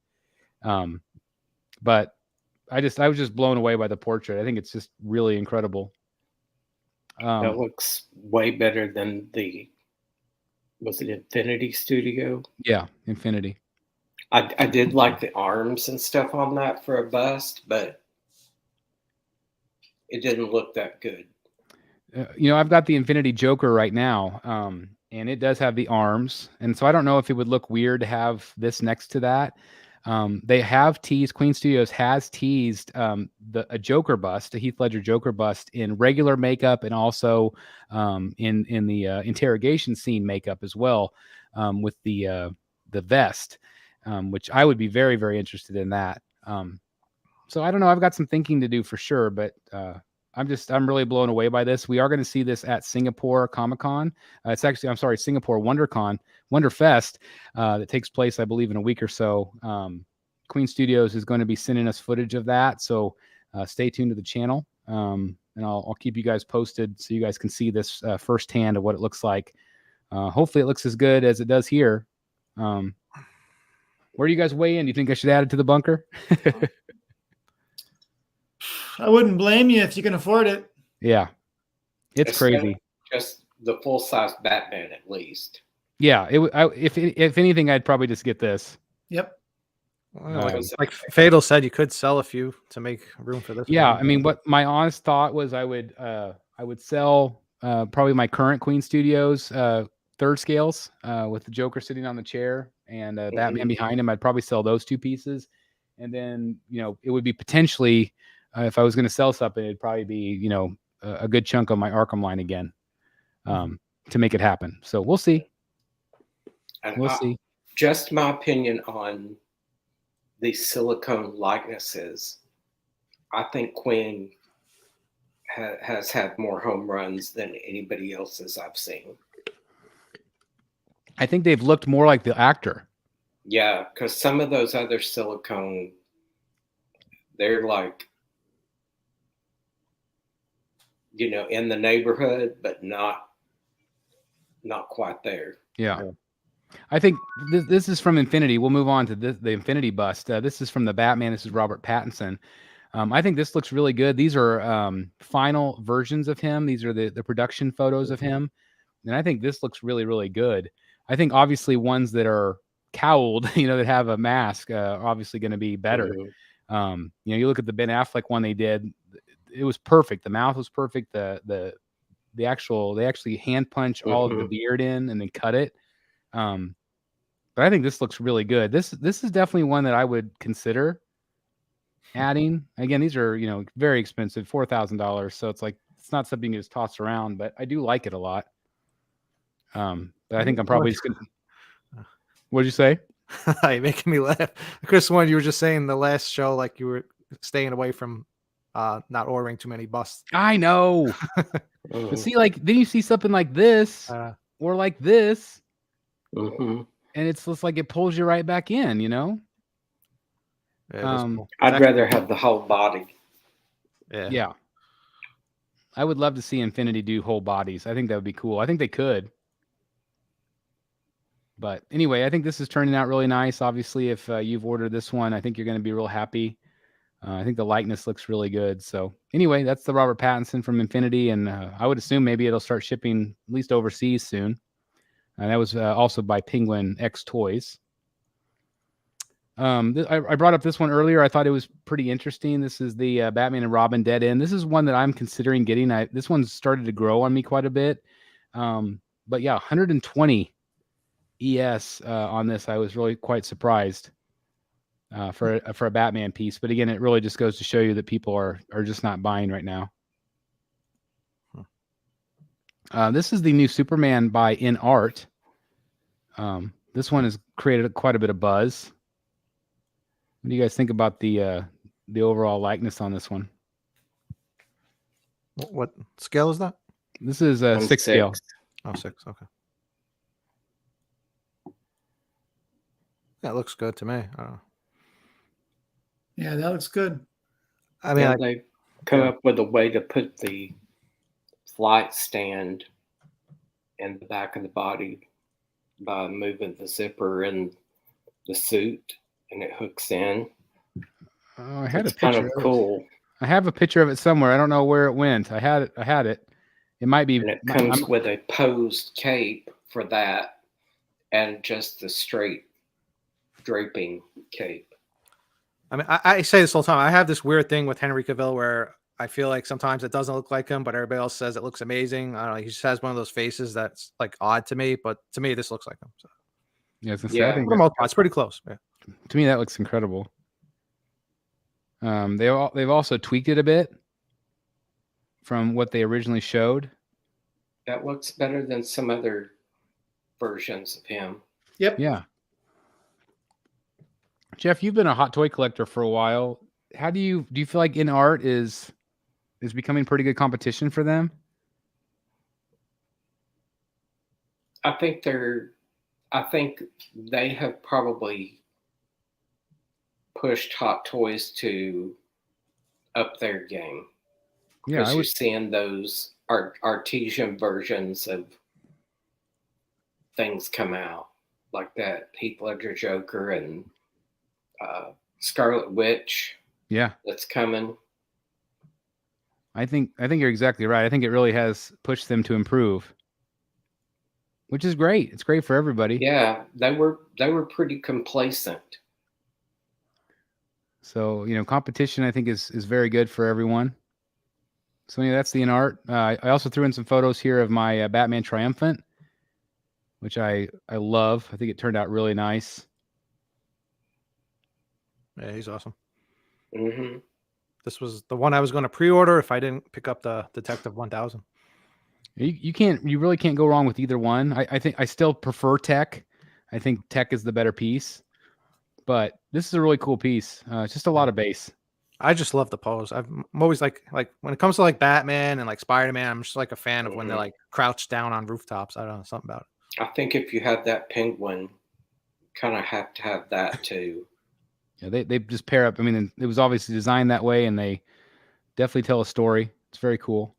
But I was just blown away by the portrait. I think it's just really incredible. That looks way better than was it Infinity Studio? Yeah, Infinity. I did like the arms and stuff on that for a bust, but it didn't look that good. I've got the Infinity Joker right now, and it does have the arms. And so I don't know if it would look weird to have this next to that. They have teased, Queen Studios has teased a Joker bust, a Heath Ledger Joker bust in regular makeup, and also in the interrogation scene makeup as well, with the vest, which I would be very, very interested in that. So I don't know. I've got some thinking to do for sure, but I'm really blown away by this. We are going to see this at Singapore Comic-Con. Singapore Wonderfest that takes place, I believe, in a week or so. Queen Studios is going to be sending us footage of that, so stay tuned to the channel, and I'll keep you guys posted so you guys can see this firsthand of what it looks like. Hopefully, it looks as good as it does here. Where do you guys weigh in? Do you think I should add it to the bunker? I wouldn't blame you if you can afford it. Yeah, it's crazy. Just the full size Batman, at least. Yeah, if anything, I'd probably just get this. Yep. Like Fatal said, you could sell a few to make room for this. Yeah, I mean, what my honest thought was, I would sell probably my current Queen Studios third scales with the Joker sitting on the chair and Batman behind him. I'd probably sell those two pieces, and then it would be potentially. If I was going to sell something, it'd probably be, a good chunk of my Arkham line again, to make it happen. So we'll see. We'll see. Just my opinion on the silicone likenesses. I think Queen has had more home runs than anybody else's I've seen. I think they've looked more like the actor. Yeah, because some of those other silicone, they're like, in the neighborhood, but not quite there. Yeah. I think this is from Infinity. We'll move on to the Infinity bust. This is from the Batman. This is Robert Pattinson. I think this looks really good. These are final versions of him. These are the production photos of him. And I think this looks really, really good. I think obviously ones that are cowled, that have a mask, are obviously going to be better. You look at the Ben Affleck one they did. It was perfect. The mouth was perfect. They actually hand punch all of the beard in and then cut it. But I think this looks really good. This is definitely one that I would consider adding. Again, these are very expensive, $4,000. So it's not something you just toss around. But I do like it a lot. But I think I'm probably just gonna. What'd you say? You're making me laugh, Chris. One you were just saying the last show, like you were staying away from. Not ordering too many busts. I know. But see, then you see something like this or like this, and it's just like it pulls you right back in. Yeah, cool. I'd rather have the whole body. Yeah. I would love to see Infinity do whole bodies. I think that would be cool. I think they could. But anyway, I think this is turning out really nice. Obviously, if you've ordered this one, I think you're going to be real happy. I think the likeness looks really good. So anyway, that's the Robert Pattinson from Infinity. And I would assume maybe it'll start shipping at least overseas soon. And that was also by Penguin X Toys. I brought up this one earlier. I thought it was pretty interesting. This is the Batman and Robin Dead End. This is one that I'm considering getting. This one's started to grow on me quite a bit. But yeah, 120 ES on this. I was really quite surprised for a Batman piece. But again, it really just goes to show you that people are just not buying right now. This is the new Superman by In Art. This one has created quite a bit of buzz. What do you guys think about the overall likeness on this one? What scale is that? This is a 6 scale. Oh, 6. Okay. That looks good to me. Yeah, that looks good. I mean, they come up with a way to put the flight stand in the back of the body by moving the zipper in the suit, and it hooks in. I had it's a picture. Kind of cool. I have a picture of it somewhere. I don't know where it went. I had it. It might be. And it comes with a posed cape for that, and just the straight draping cape. I mean, I say this all the time. I have this weird thing with Henry Cavill where I feel like sometimes it doesn't look like him, but everybody else says it looks amazing. I don't know. He just has one of those faces that's like odd to me, but to me, this looks like him. So. Yeah, I think it's pretty close. Yeah. To me, that looks incredible. They've also tweaked it a bit from what they originally showed. That looks better than some other versions of him. Yep. Yeah. Jeff, you've been a hot toy collector for a while. How do you feel like In Art is becoming pretty good competition for them? I think they have probably pushed Hot Toys to up their game. Yeah, because you're seeing those artesian versions of things come out, like that Heath Ledger Joker and Scarlet Witch. Yeah, that's coming. I think you're exactly right. I think it really has pushed them to improve, which is great. It's great for everybody. Yeah, they were pretty complacent. So, competition, I think, is very good for everyone. So, that's the In Art. I also threw in some photos here of my Batman Triumphant, which I love. I think it turned out really nice. Yeah, he's awesome. Mm-hmm. This was the one I was going to pre-order if I didn't pick up the Detective 1000. You really can't go wrong with either one. I think I still prefer Tech. I think Tech is the better piece. But this is a really cool piece. It's just a lot of bass. I just love the pose. I'm always like when it comes to like Batman and like Spider-Man, I'm just like a fan of when they're like crouched down on rooftops. I don't know, something about it. I think if you have that penguin, kind of have to have that too. Yeah, they just pair up. I mean, it was obviously designed that way, and they definitely tell a story. It's very cool.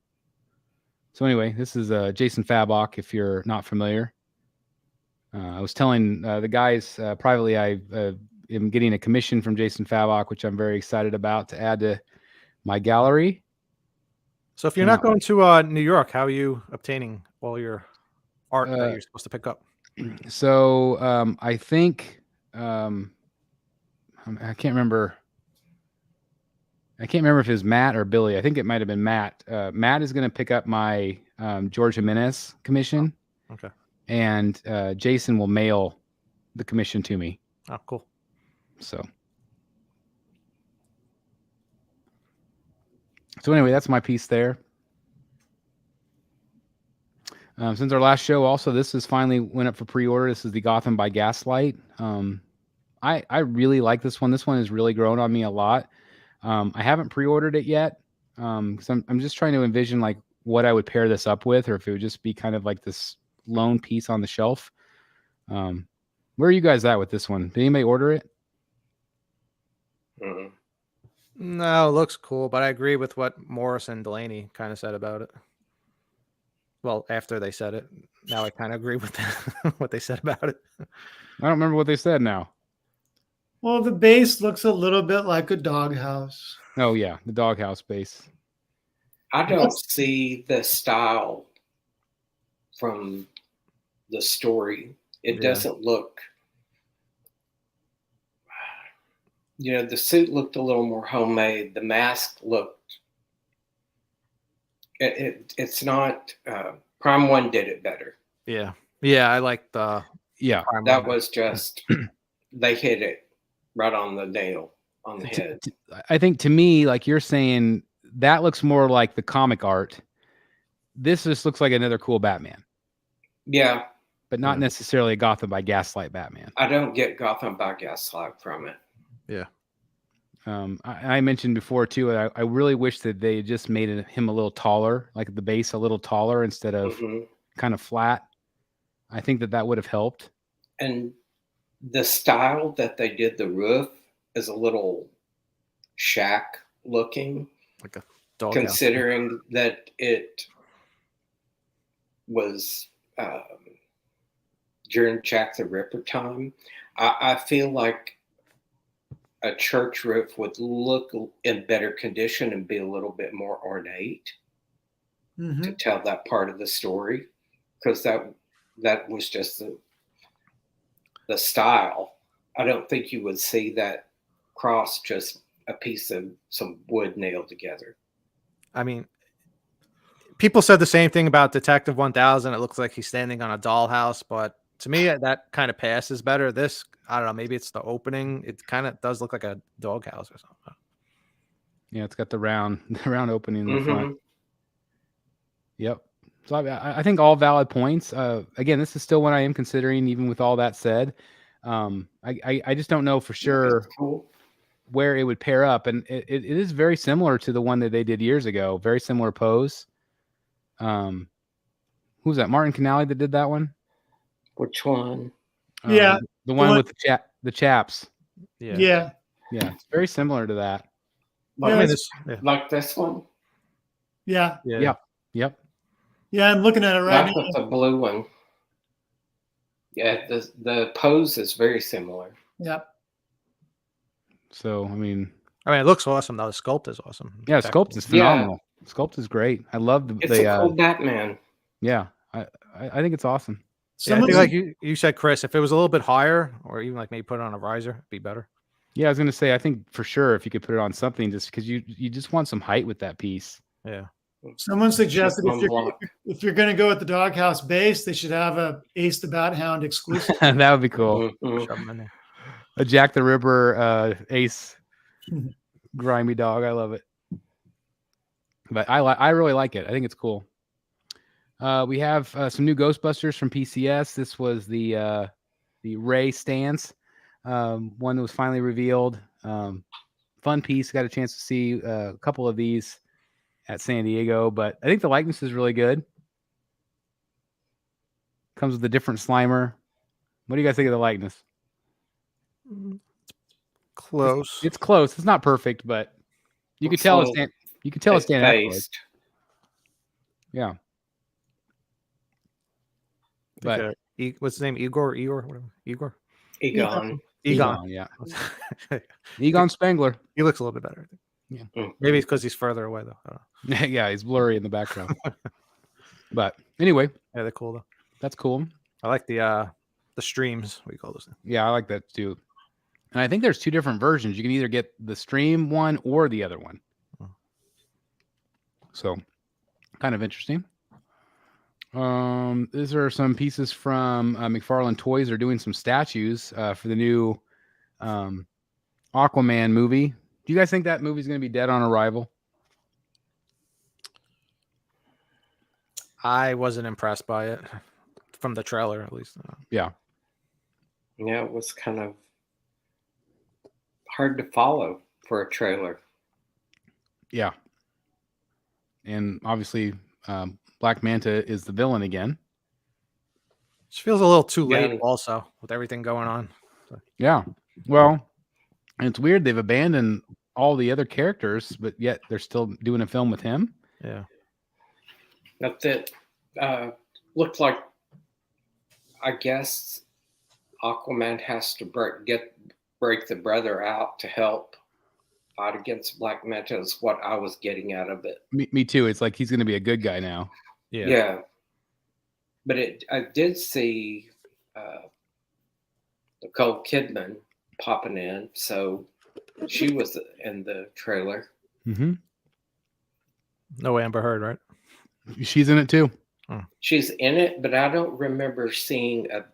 So anyway, this is Jason Fabok, if you're not familiar. I was telling the guys privately I am getting a commission from Jason Fabok, which I'm very excited about to add to my gallery. So if you're not going to New York, how are you obtaining all your art that you're supposed to pick up? So I think I can't remember. I can't remember if it was Matt or Billy. I think it might have been Matt. Matt is going to pick up my George Jimenez commission. Oh, okay. And Jason will mail the commission to me. Oh, cool. So anyway, that's my piece there. Since our last show, also, this is finally went up for pre-order. This is the Gotham by Gaslight. I really like this one. This one has really grown on me a lot. I haven't pre-ordered it yet because I'm just trying to envision like what I would pair this up with, or if it would just be kind of like this lone piece on the shelf. Where are you guys at with this one? Did anybody order it? No, it looks cool, but I agree with what Morris and Delaney kind of said about it. Well, after they said it, now I kind of agree with what they said about it. I don't remember what they said now. Well, the base looks a little bit like a doghouse. Oh yeah, the doghouse base. I don't see the style from the story. It doesn't look. the suit looked a little more homemade. The mask looked. It's not. Prime One did it better. Yeah. Yeah, I like the Yeah. Prime That one. was just. They hit it right on the nail on the head. I think to me, like you're saying, that looks more like the comic art. This just looks like another cool Batman. Yeah. But not Yeah. necessarily a Gotham by Gaslight Batman. I don't get Gotham by Gaslight from it. Yeah. I mentioned before too. I really wish that they just made him a little taller, like the base a little taller instead of kind of flat. I think that would have helped. And the style that they did the roof is a little shack looking, Like a dog considering that it was during Jack the Ripper time. I feel like a church roof would look in better condition and be a little bit more ornate to tell that part of the story, because that was just the style. I don't think you would see that cross just a piece of some wood nailed together. I mean, people said the same thing about Detective 1000. It looks like he's standing on a dollhouse, but to me, that kind of passes better. This, I don't know, maybe it's the opening. It kind of does look like a doghouse or something. Yeah, it's got the round opening in the front. Yep. So I think all valid points. Again, this is still one I am considering, even with all that said. I just don't know for sure where it would pair up, and it is very similar to the one that they did years ago. Very similar pose. Who's that? Martin Canale that did that one? Which one? Yeah, the one with the chaps. Yeah. It's very similar to that. Like, like this one. Yeah. Yep. Yeah, I'm looking at it right now. That's the blue one. Yeah, the pose is very similar. Yep. So I mean, it looks awesome though. The sculpt is awesome. Yeah, sculpt is phenomenal. Sculpt is great. I love the. It's a cool Batman. Yeah, I think it's awesome. Yeah, I think like you said, Chris, if it was a little bit higher, or even like maybe put it on a visor, it'd be better. Yeah, I was gonna say, I think for sure if you could put it on something, just because you just want some height with that piece. Yeah. Someone suggested if you're going to go with the doghouse base, they should have a Ace the Bat Hound exclusive. That would be cool. A Jack the Ripper Ace grimy dog. I love it. But I really like it. I think it's cool. We have some new Ghostbusters from PCS. This was the Ray stance, one that was finally revealed. Fun piece. Got a chance to see a couple of these at San Diego, but I think the likeness is really good. Comes with a different Slimer. What do you guys think of the likeness? Close. It's close. It's not perfect, but you could tell it's Dan Aykroyd. Yeah. But what's his name? Igor, whatever. Egon. Yeah. Egon Spengler. He looks a little bit better. Yeah. Maybe it's because he's further away though. I don't know. Yeah, he's blurry in the background. But anyway, yeah, they're cool though. That's cool. I like the streams. What do you call those things? Yeah, I like that too. And I think there's two different versions. You can either get the stream one or the other one. So, kind of interesting. These are some pieces from McFarland Toys. They're doing some statues for the new Aquaman movie. Do you guys think that movie's going to be dead on arrival? I wasn't impressed by it from the trailer, at least. Yeah. Yeah, it was kind of hard to follow for a trailer. Yeah. And obviously, Black Manta is the villain again. It feels a little too late also with everything going on. So. Yeah. Well, and it's weird. They've abandoned all the other characters, but yet they're still doing a film with him. Yeah. That looked like, I guess, Aquaman has to break the brother out to help fight against Black Manta is what I was getting out of it. Me too. It's like he's going to be a good guy now. Yeah. But I did see Nicole Kidman popping in, so She was in the trailer. Mm-hmm. No Amber Heard, right? She's in it too. She's in it, but I don't remember seeing a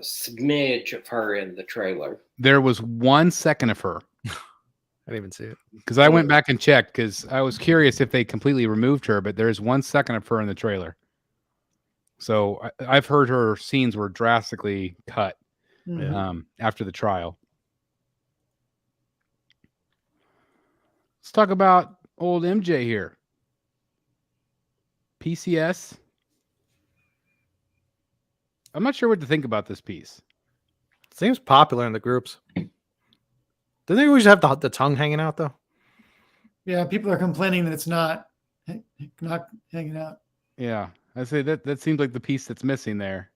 smidge of her in the trailer. There was 1 second of her. I didn't even see it. Because I went back and checked because I was curious if they completely removed her, but there's 1 second of her in the trailer. So I've heard her scenes were drastically cut after the trial. Let's talk about old MJ here. PCS. I'm not sure what to think about this piece. Seems popular in the groups. Didn't they always have the tongue hanging out though? Yeah, people are complaining that it's not hanging out. Yeah, I say that seems like the piece that's missing there.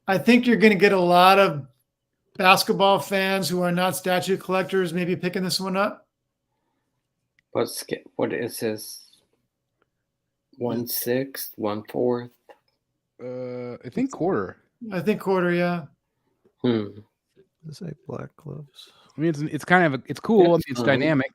I think you're going to get a lot of basketball fans who are not statue collectors maybe picking this one up. What is this? 1/6, 1/4. I think quarter. I think quarter, yeah. This ain't black gloves. I mean, it's kind of it's cool. It's dynamic.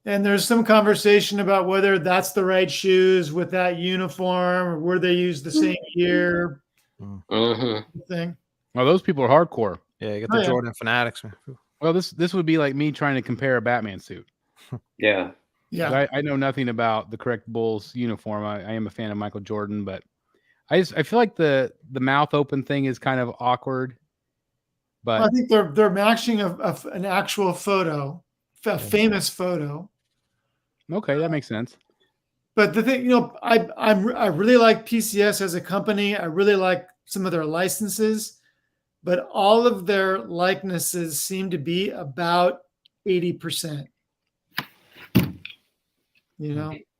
And there's some conversation about whether that's the right shoes with that uniform, or were they used the same year thing. Well, those people are hardcore. Yeah, you get the Jordan fanatics. Man. Well, this would be like me trying to compare a Batman suit. Yeah. Yeah. I know nothing about the correct Bulls uniform. I am a fan of Michael Jordan, but I feel like the mouth open thing is kind of awkward. But I think they're matching an actual photo, a famous photo. Okay, that makes sense. But the thing, I really like PCS as a company. I really like some of their licenses, but all of their likenesses seem to be about 80%.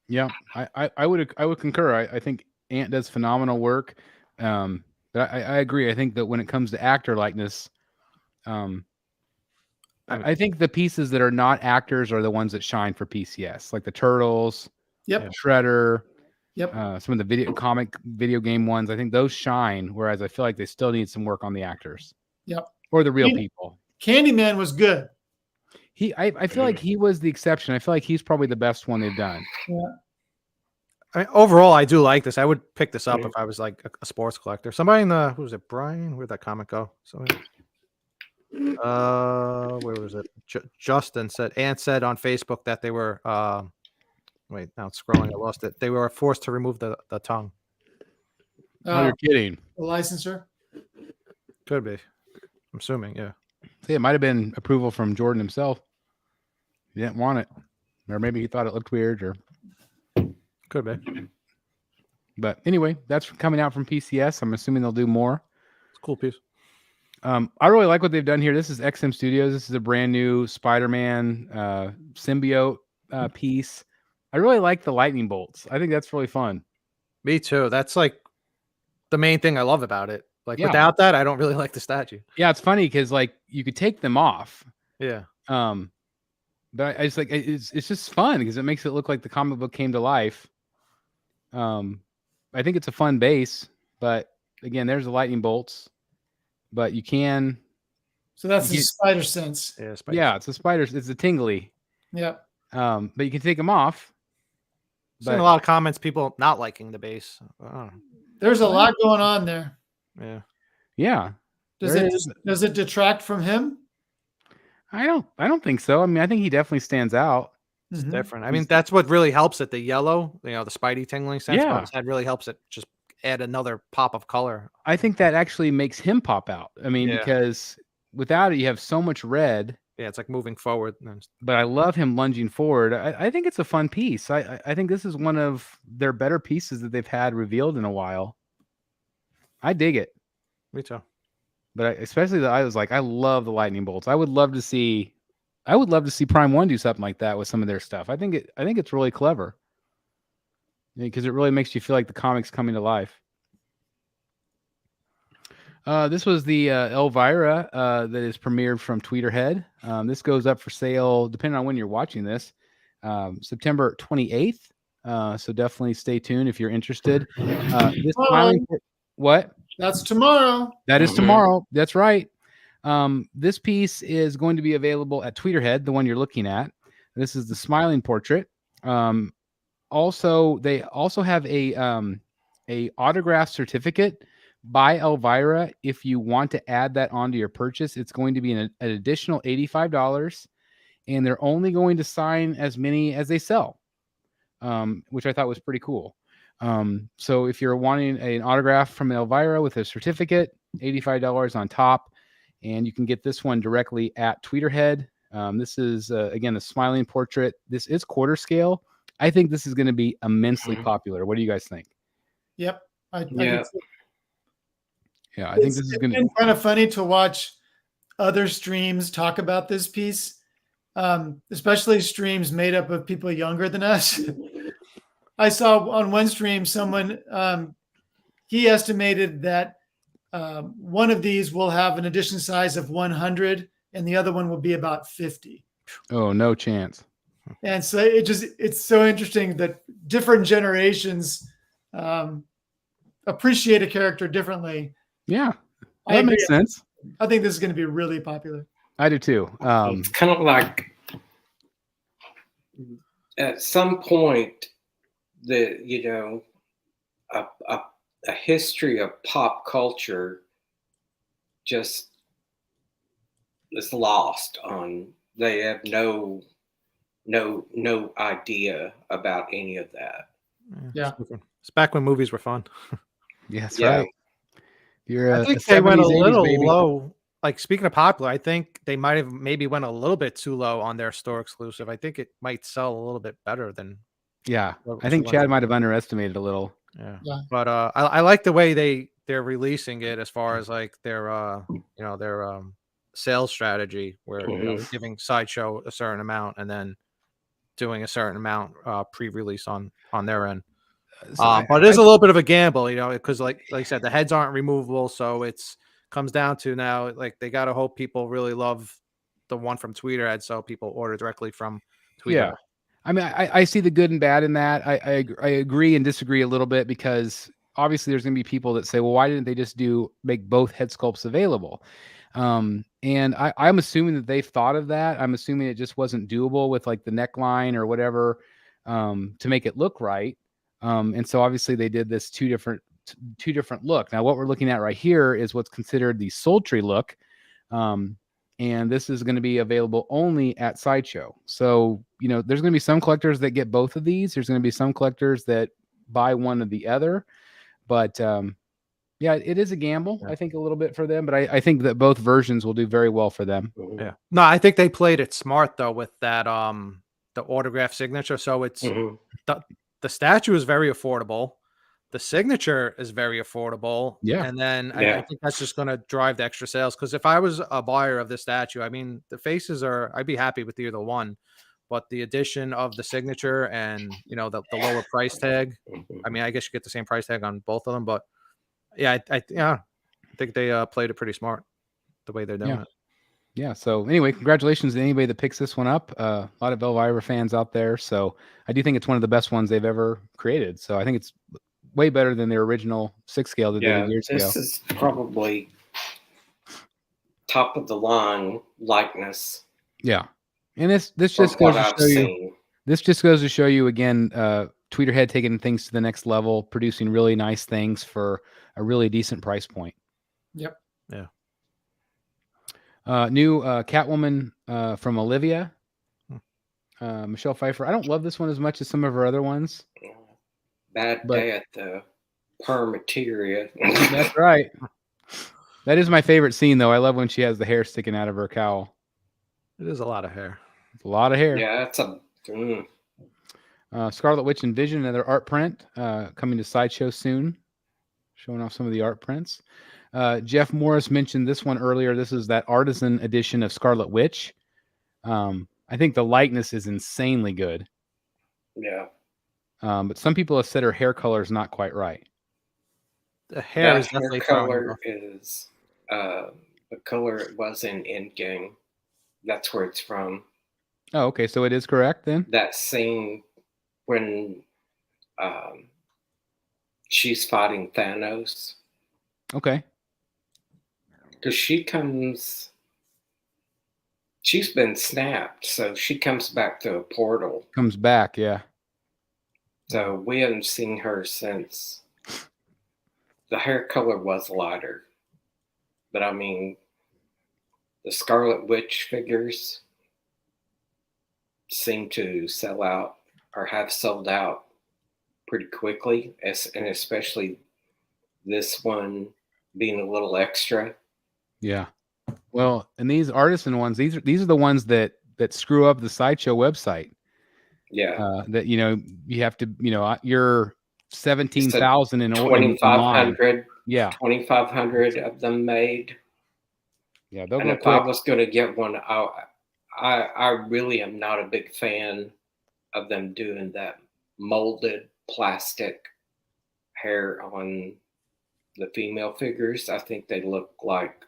Yeah, I would concur. I think Ant does phenomenal work. But I agree. I think that when it comes to actor likeness, I think the pieces that are not actors are the ones that shine for PCS, like the Turtles, Shredder, some of the video game ones. I think those shine, whereas I feel like they still need some work on the actors. Or the real people. Candyman was good. I feel like he was the exception. I feel like he's probably the best one they've done. Yeah. I mean, overall, I do like this. I would pick this up if I was like a sports collector. Somebody in the, who was it, Brian? Where'd that comic go? Where was it? Justin said, Ant said on Facebook that they were, wait, now it's scrolling. I lost it. They were forced to remove the tongue. Oh, you're kidding. The licensor? Could be. I'm assuming, yeah. See, it might have been approval from Jordan himself. He didn't want it. Or maybe he thought it looked weird, or could be. But anyway, that's coming out from PCS. I'm assuming they'll do more. It's a cool piece. I really like what they've done here. This is XM Studios. This is a brand new Spider-Man symbiote piece. I really like the lightning bolts. I think that's really fun. Me too. That's like the main thing I love about it. Like without that, I don't really like the statue. Yeah, it's funny because like you could take them off. Yeah. But I just like it's just fun because it makes it look like the comic book came to life. I think it's a fun base, but again, there's the lightning bolts. But you can. So that's the spider sense. Yeah, it's a spider. It's a tingly. Yeah. But you can take them off. Seen a lot of comments, people not liking the base. There's a lot going on there. Yeah. Yeah. Does it detract from him? I don't think so. I mean, I think he definitely stands out. It's different. I mean, that's what really helps it. The yellow, the Spidey tingling sense. Yeah. That really helps it just add another pop of color. I think that actually makes him pop out. I mean, because without it, you have so much red. Yeah, it's like moving forward. But I love him lunging forward. I think it's a fun piece. I think this is one of their better pieces that they've had revealed in a while. I dig it. Me too. But especially I was like, I love the lightning bolts. I would love to see Prime One do something like that with some of their stuff. I think it's really clever. Because it really makes you feel like the comic's coming to life. This was the Elvira that is premiered from Tweeterhead. This goes up for sale, depending on when you're watching this, September 28th. So definitely stay tuned if you're interested. What? That's tomorrow. That is tomorrow. That's right. This piece is going to be available at Tweeterhead, the one you're looking at. This is the smiling portrait. Also, they also have a autograph certificate by Elvira. If you want to add that onto your purchase, it's going to be an additional $85, and they're only going to sign as many as they sell, which I thought was pretty cool. So if you're wanting an autograph from Elvira with a certificate, $85 on top, and you can get this one directly at Tweeterhead. This is again the smiling portrait. This is quarter scale. I think this is going to be immensely popular. What do you guys think? Yep. I Yeah. Yeah, I think this is going to be kind of funny to watch other streams talk about this piece, especially streams made up of people younger than us. I saw on one stream someone, he estimated that one of these will have an edition size of 100 and the other one will be about 50. Oh, no chance. And so it's so interesting that different generations appreciate a character differently. Yeah, that makes sense. I think this is going to be really popular. I do too. It's kind of like at some point a history of pop culture just is lost on. They have no idea about any of that. Yeah. It's back when movies were fun. Yes, right. I think they went a little low. Like, speaking of popular, I think they might have maybe went a little bit too low on their store exclusive. I think it might sell a little bit better than. Yeah, I think Chad might have underestimated a little. Yeah. But I like the way they're releasing it as far as like their sales strategy, where giving Sideshow a certain amount and then doing a certain amount pre-release on their end. But it is a little bit of a gamble, because like I said, the heads aren't removable, so it's comes down to now, like, they got to hope people really love the one from Tweeterhead, so people order directly from Tweeterhead. Yeah, I mean, I see the good and bad in that. I agree and disagree a little bit, because obviously there's going to be people that say, well, why didn't they just make both head sculpts available? And I'm assuming that they've thought of that. I'm assuming it just wasn't doable with like the neckline or whatever to make it look right. And so obviously they did this two different look. Now what we're looking at right here is what's considered the sultry look. And this is going to be available only at Sideshow. So, there's going to be some collectors that get both of these. There's going to be some collectors that buy one or the other. But yeah, it is a gamble, I think, a little bit for them. But I think that both versions will do very well for them. Yeah. No, I think they played it smart, though, with that the autograph signature. So it's the statue is very affordable. The signature is very affordable. Yeah. And then I think that's just going to drive the extra sales. Because if I was a buyer of this statue, I mean, the faces I'd be happy with either one. But the addition of the signature and, the lower price tag, I mean, I guess you get the same price tag on both of them. But yeah, I think they played it pretty smart the way they're doing it. Yeah. So anyway, congratulations to anybody that picks this one up. A lot of Elvira fans out there. So I do think it's one of the best ones they've ever created. So I think it's way better than their original 6 scale that they did years ago. This is probably top of the line likeness. Yeah. And this just goes to show you. This just goes to show you again, Tweeterhead taking things to the next level, producing really nice things for a really decent price point. Yep. Yeah. New Catwoman from Olivia, Michelle Pfeiffer. I don't love this one as much as some of her other ones. Bad day at the Permateria. That's right. That is my favorite scene, though. I love when she has the hair sticking out of her cowl. It is a lot of hair. It's a lot of hair. Yeah, that's a. Scarlet Witch and Vision, another art print coming to Sideshow soon. Showing off some of the art prints. Jeff Morris mentioned this one earlier. This is that artisan edition of Scarlet Witch. I think the likeness is insanely good. Yeah. But some people have said her hair color is not quite right. The hair is definitely color is the color it was in Endgame. That's where it's from. Oh, okay. So it is correct then? That scene when she's fighting Thanos. Okay. Because she comes she's been snapped, so she comes back to a portal. Comes back, yeah. So we haven't seen her since. The hair color was lighter, but I mean, the Scarlet Witch figures seem to sell out or have sold out pretty quickly, and especially this one being a little extra. Yeah. Well, and these artisan ones, these are the ones that screw up the Sideshow website. Yeah. That you have to, you're 17,000 in 2,500. Yeah. 2,500 of them made. Yeah, they'll and go if quick. I was going to get one, I really am not a big fan of them doing that molded plastic hair on the female figures. I think they look like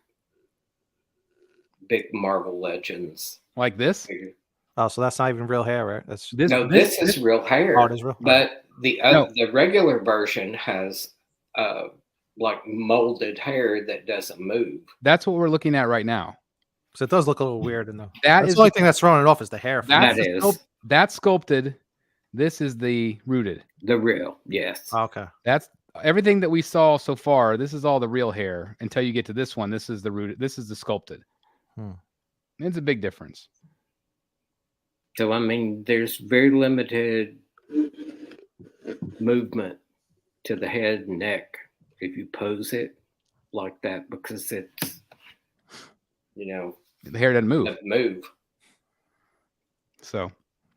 big Marvel Legends. Like this? Oh, so that's not even real hair, right? That's This is real hair. Oh, it is real. But the regular version has like molded hair that doesn't move. That's what we're looking at right now. So it does look a little weird in the. That's the only thing that's throwing it off is the hair. That's sculpted. This is the rooted. The real, yes. Okay. That's everything that we saw so far. This is all the real hair until you get to this one. This is the rooted. This is the sculpted. It's a big difference. So I mean, there's very limited movement to the head and neck if you pose it like that, because it's, the hair doesn't move. So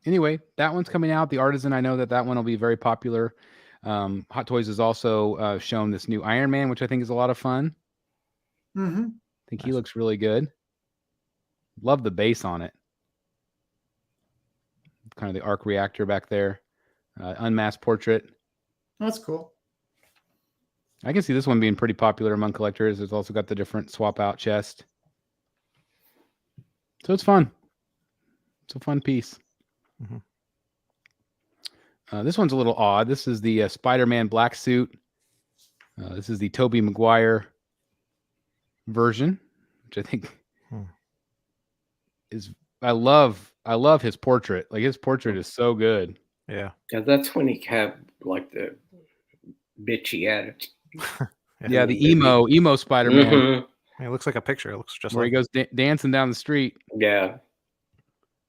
anyway, that one's coming out. The Artisan, I know that one will be very popular. Hot Toys has also shown this new Iron Man, which I think is a lot of fun. Mm-hmm. I think he looks really good. Love the base on it. Kind of the arc reactor back there. Unmasked portrait. That's cool. I can see this one being pretty popular among collectors. It's also got the different swap out chest. So it's fun. It's a fun piece. This one's a little odd. This is the Spider-Man black suit. This is the Tobey Maguire version, which I think is. I love his portrait. Like, his portrait is so good. Yeah. That's when he had like the bitchy attitude. Yeah, the emo Spider-Man. Mm-hmm. It looks like a picture. It looks just where like he goes dancing down the street. Yeah.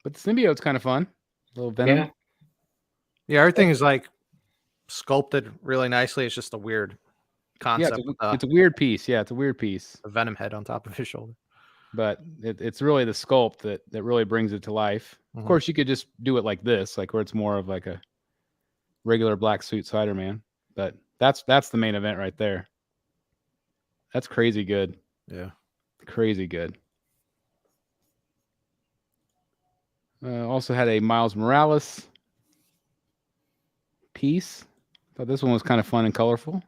But the symbiote's kind of fun. A little Venom. Yeah, everything is like sculpted really nicely. It's just a weird concept. Yeah, it's a weird piece. Yeah, it's a weird piece. A Venom head on top of his shoulder. But it's really the sculpt that really brings it to life. Of course, you could just do it like this, like where it's more of like a regular black suit Spider-Man. But that's the main event right there. That's crazy good. Yeah. Crazy good. Also had a Miles Morales piece. Thought this one was kind of fun and colorful.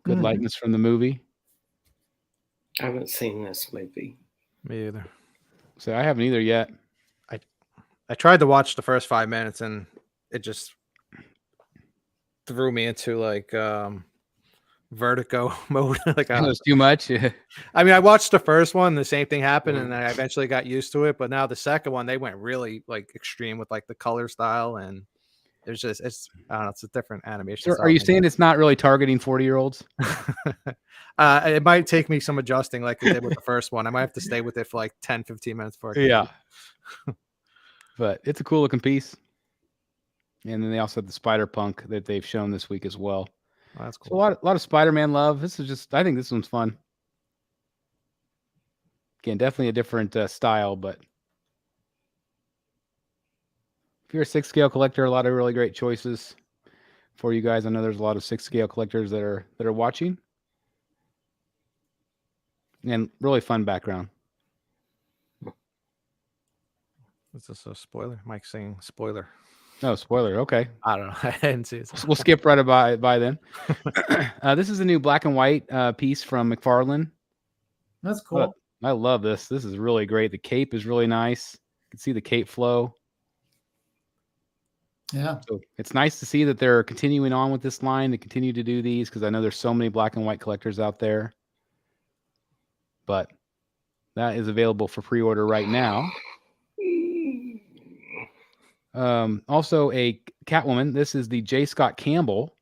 Good likeness from the movie. I haven't seen this movie. Me either. So I haven't either yet. I tried to watch the first 5 minutes and it just threw me into like vertigo mode. Like, it was too much. I mean, I watched the first one, the same thing happened, and I eventually got used to it. But now the second one, they went really like extreme with like the color style, and it's I don't know, it's a different animation. So are you saying it's not really targeting 40-year-olds? It might take me some adjusting like it did with the first one. I might have to stay with it for like 10, 15 minutes for it. Yeah. But it's a cool looking piece. And then they also have the Spider-Punk that they've shown this week as well. Oh, that's cool. So a lot of Spider-Man love. I think this one's fun. Again, definitely a different style, but if you're a 6-scale collector, a lot of really great choices for you guys. I know there's a lot of 6-scale collectors that are watching. And really fun background. Is this a spoiler? Mike's saying spoiler. No, spoiler. Okay. I don't know. I didn't see it. We'll skip right by then. This is a new black and white piece from McFarland. That's cool. I love this. This is really great. The cape is really nice. You can see the cape flow. Yeah. So it's nice to see that they're continuing on with this line to continue to do these, because I know there's so many black and white collectors out there. But That is available for pre-order right now. Also a Catwoman. This is the J. Scott Campbell,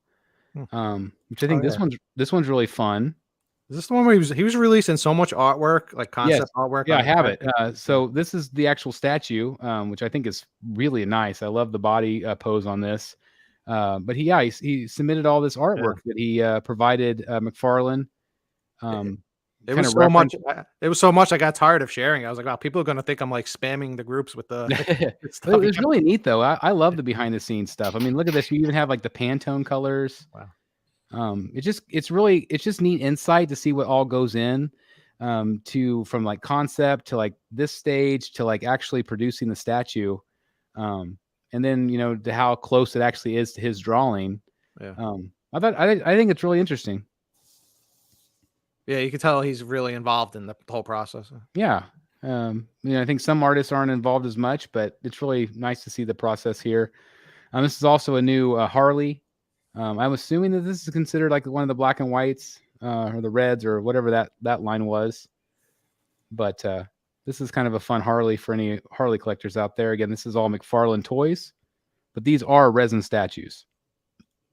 which I think this one's really fun. Is this the one where he was releasing so much artwork, like concept artwork? Yeah, I have it. So this is the actual statue, which I think is really nice. I love the body pose on this. But he submitted all this artwork that he provided McFarland. It was so much. It was so much. I got tired of sharing. I was like, "Wow, people are going to think I'm like spamming the groups with the." It was really neat, though. I love the behind the scenes stuff. I mean, look at this. You even have like the Pantone colors. Wow. It's just neat insight to see what all goes in, from like concept to like this stage to like actually producing the statue, and then to how close it actually is to his drawing. Yeah. I think it's really interesting. Yeah, you can tell he's really involved in the whole process. Yeah. I think some artists aren't involved as much, but it's really nice to see the process here. This is also a new Harley. I'm assuming that this is considered like one of the black and whites or the reds or whatever that line was. But this is kind of a fun Harley for any Harley collectors out there. Again, this is all McFarland toys, but these are resin statues.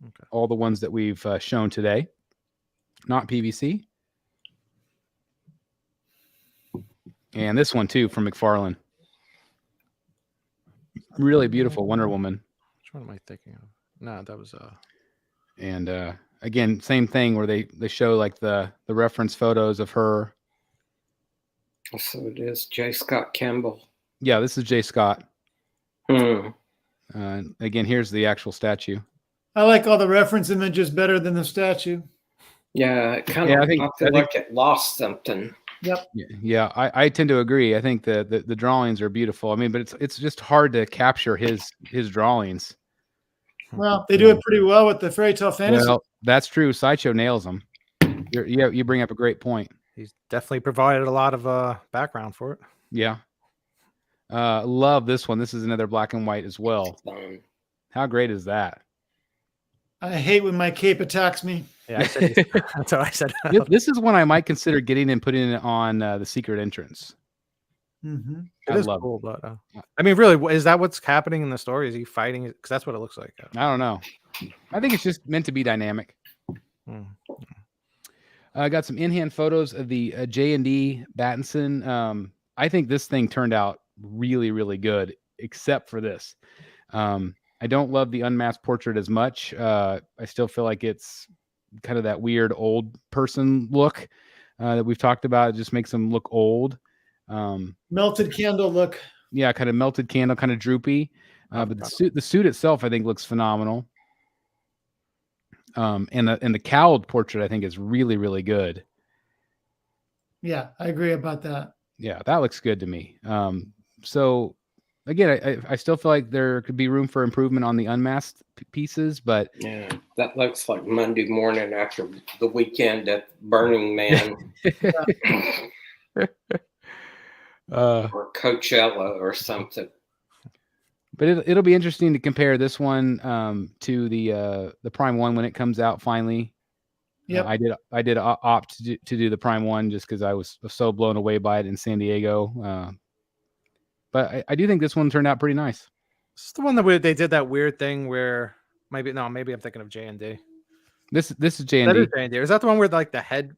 Okay. All the ones that we've shown today, not PVC. And this one too from McFarland. Really beautiful Wonder Woman. Which one am I thinking of? No, that was And again, same thing where they show like the reference photos of her. So it is J. Scott Campbell. Yeah, this is J. Scott. Again, here's the actual statue. I like all the reference images better than the statue. Yeah, it kind of. I feel like it lost something. Yep. Yeah, I tend to agree. I think the drawings are beautiful. I mean, but it's just hard to capture his drawings. Well, they do it pretty well with the Fairy Tale Fantasy. Well, that's true. Sideshow nails them. You bring up a great point. He's definitely provided a lot of background for it. Yeah. Love this one. This is another black and white as well. How great is that? I hate when my cape attacks me. Yeah, that's what I said. This is one I might consider getting and putting it on the secret entrance. Mm-hmm. It is cool, but I mean, really, is that what's happening in the story? Is he fighting? Because that's what it looks like. I don't know. I think it's just meant to be dynamic. I got some in-hand photos of the J&D Battinson. I think this thing turned out really, really good, except for this. I don't love the unmasked portrait as much. I still feel like it's kind of that weird old person look that we've talked about. It just makes them look old. Melted candle look. Yeah, kind of melted candle, kind of droopy. But the suit itself, I think, looks phenomenal. And the cowled portrait, I think, is really, really good. Yeah, I agree about that. Yeah, that looks good to me. So again, I still feel like there could be room for improvement on the unmasked pieces, but yeah, that looks like Monday morning after the weekend at Burning Man. Or Coachella or something. But it'll be interesting to compare this one to the Prime 1 when it comes out finally. Yep. I did opt to do the Prime 1 just because I was so blown away by it in San Diego. But I do think this one turned out pretty nice. This is the one that they did that weird thing where maybe I'm thinking of J&D. This is J&D. That is J&D. Is that the one where like the head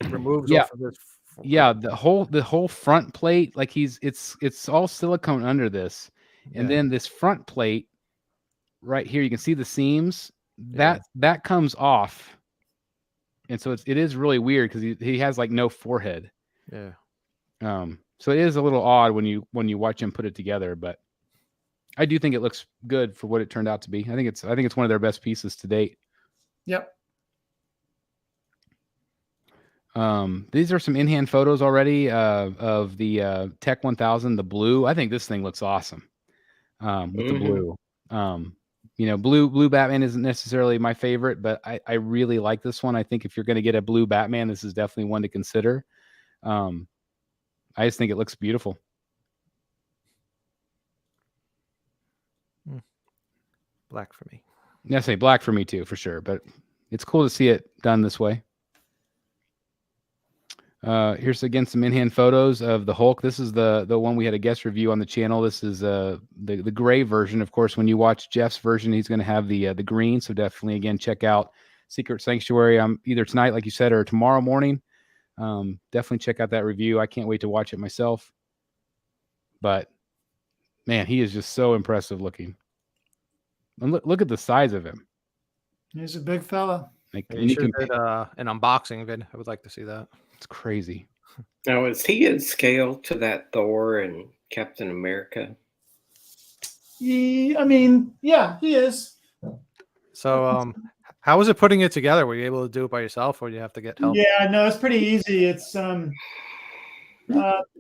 removes? Yeah. Off of his... Yeah, the whole front plate, like it's all silicone under this, and then this front plate right here, you can see the seams that comes off, and so it is really weird because he has like no forehead. Yeah. So it is a little odd when you watch him put it together, but I do think it looks good for what it turned out to be. I think it's one of their best pieces to date. Yep. These are some in-hand photos already of the Tech 1000, the blue. I think this thing looks awesome with the blue. Blue Batman isn't necessarily my favorite, but I really like this one. I think if you're going to get a blue Batman, this is definitely one to consider. I just think it looks beautiful. Black for me. Yeah, I say black for me too, for sure. But it's cool to see it done this way. Here's again some in-hand photos of the Hulk. This is the one we had a guest review on the channel. This is the gray version. Of course, when you watch Jeff's version, he's going to have the green. So definitely, again, check out Secret Sanctuary either tonight, like you said, or tomorrow morning. Definitely check out that review. I can't wait to watch it myself. But man, he is just so impressive looking. And look at the size of him. He's a big fella. Like, Yeah, you should have did an unboxing vid. I would like to see that. It's crazy. Now, is he in scale to that Thor and Captain America? I mean, yeah, he is. So, how was it putting it together? Were you able to do it by yourself, or do you have to get help? Yeah, no, it's pretty easy. It's the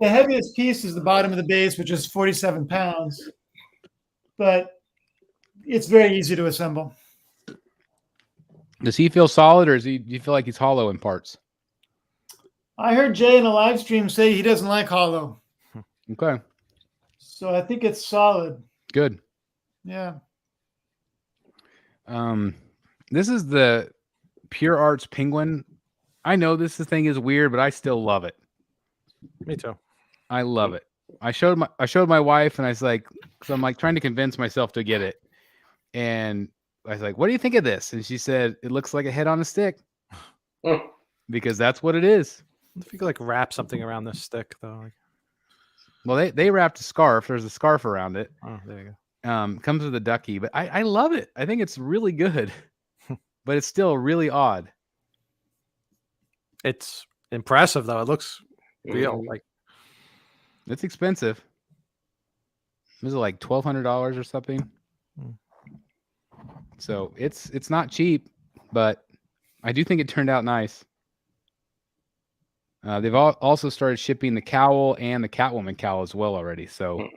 heaviest piece is the bottom of the base, which is 47 pounds, but it's very easy to assemble. Does he feel solid, or do you feel like he's hollow in parts? I heard Jay in a live stream say he doesn't like hollow. Okay. So I think it's solid. Good. Yeah. This is the Pure Arts Penguin. I know this thing is weird, but I still love it. Me too. I love it. I showed my wife, and I was like, so I'm like trying to convince myself to get it. And I was like, what do you think of this? And she said, it looks like a head on a stick. Because that's what it is. If you could like wrap something around this stick, though. Like... Well, they wrapped a scarf. There's a scarf around it. Oh, there you go. Comes with a ducky, but I love it. I think it's really good, but it's still really odd. It's impressive, though. It looks real. Like, it's expensive. Was it like $1,200 or something? So it's not cheap, but I do think it turned out nice. They've also started shipping the cowl and the Catwoman cowl as well already. So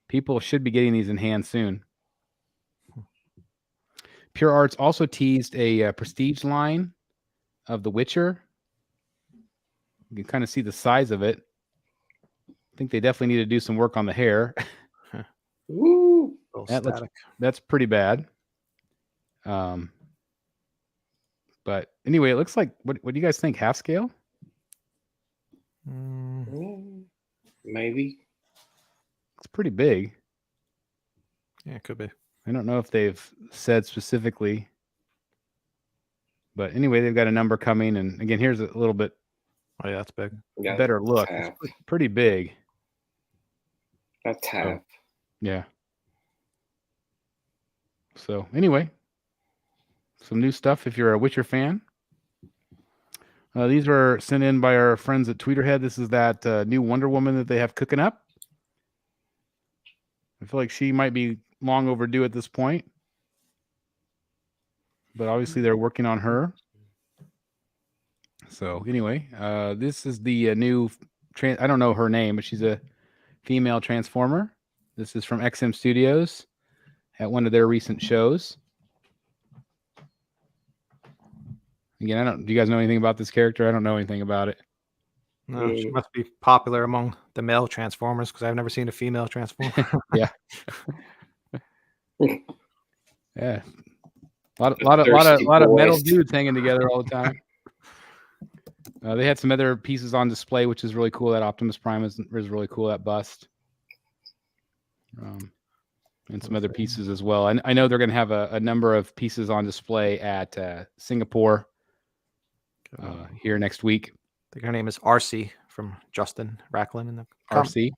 people should be getting these in hand soon. Pure Arts also teased a prestige line of The Witcher. You can kind of see the size of it. I think they definitely need to do some work on the hair. Woo! That's pretty bad. But anyway, it looks like, what do you guys think? Half scale? Maybe. It's pretty big. Yeah, it could be. I don't know if they've said specifically, but anyway, they've got a number coming. And again, here's a little bit. Oh yeah, that's big. Yeah, better look. It's pretty big. That's half. Yeah. So anyway, some new stuff if you're a Witcher fan. These were sent in by our friends at Tweeterhead. This is that new Wonder Woman that they have cooking up. I feel like she might be long overdue at this point. But obviously they're working on her. So anyway, this is the new... I don't know her name, but she's a female Transformer. This is from XM Studios at one of their recent shows. Again, do you guys know anything about this character? I don't know anything about it. No, she must be popular among the male Transformers because I've never seen a female Transformer. Yeah. Yeah. A lot of metal dudes hanging together all the time. They had some other pieces on display, which is really cool. That Optimus Prime is really cool. That bust. And some other pieces as well. I know they're going to have a number of pieces on display at Singapore here next week. I think her name is RC from Justin Racklin in the RC.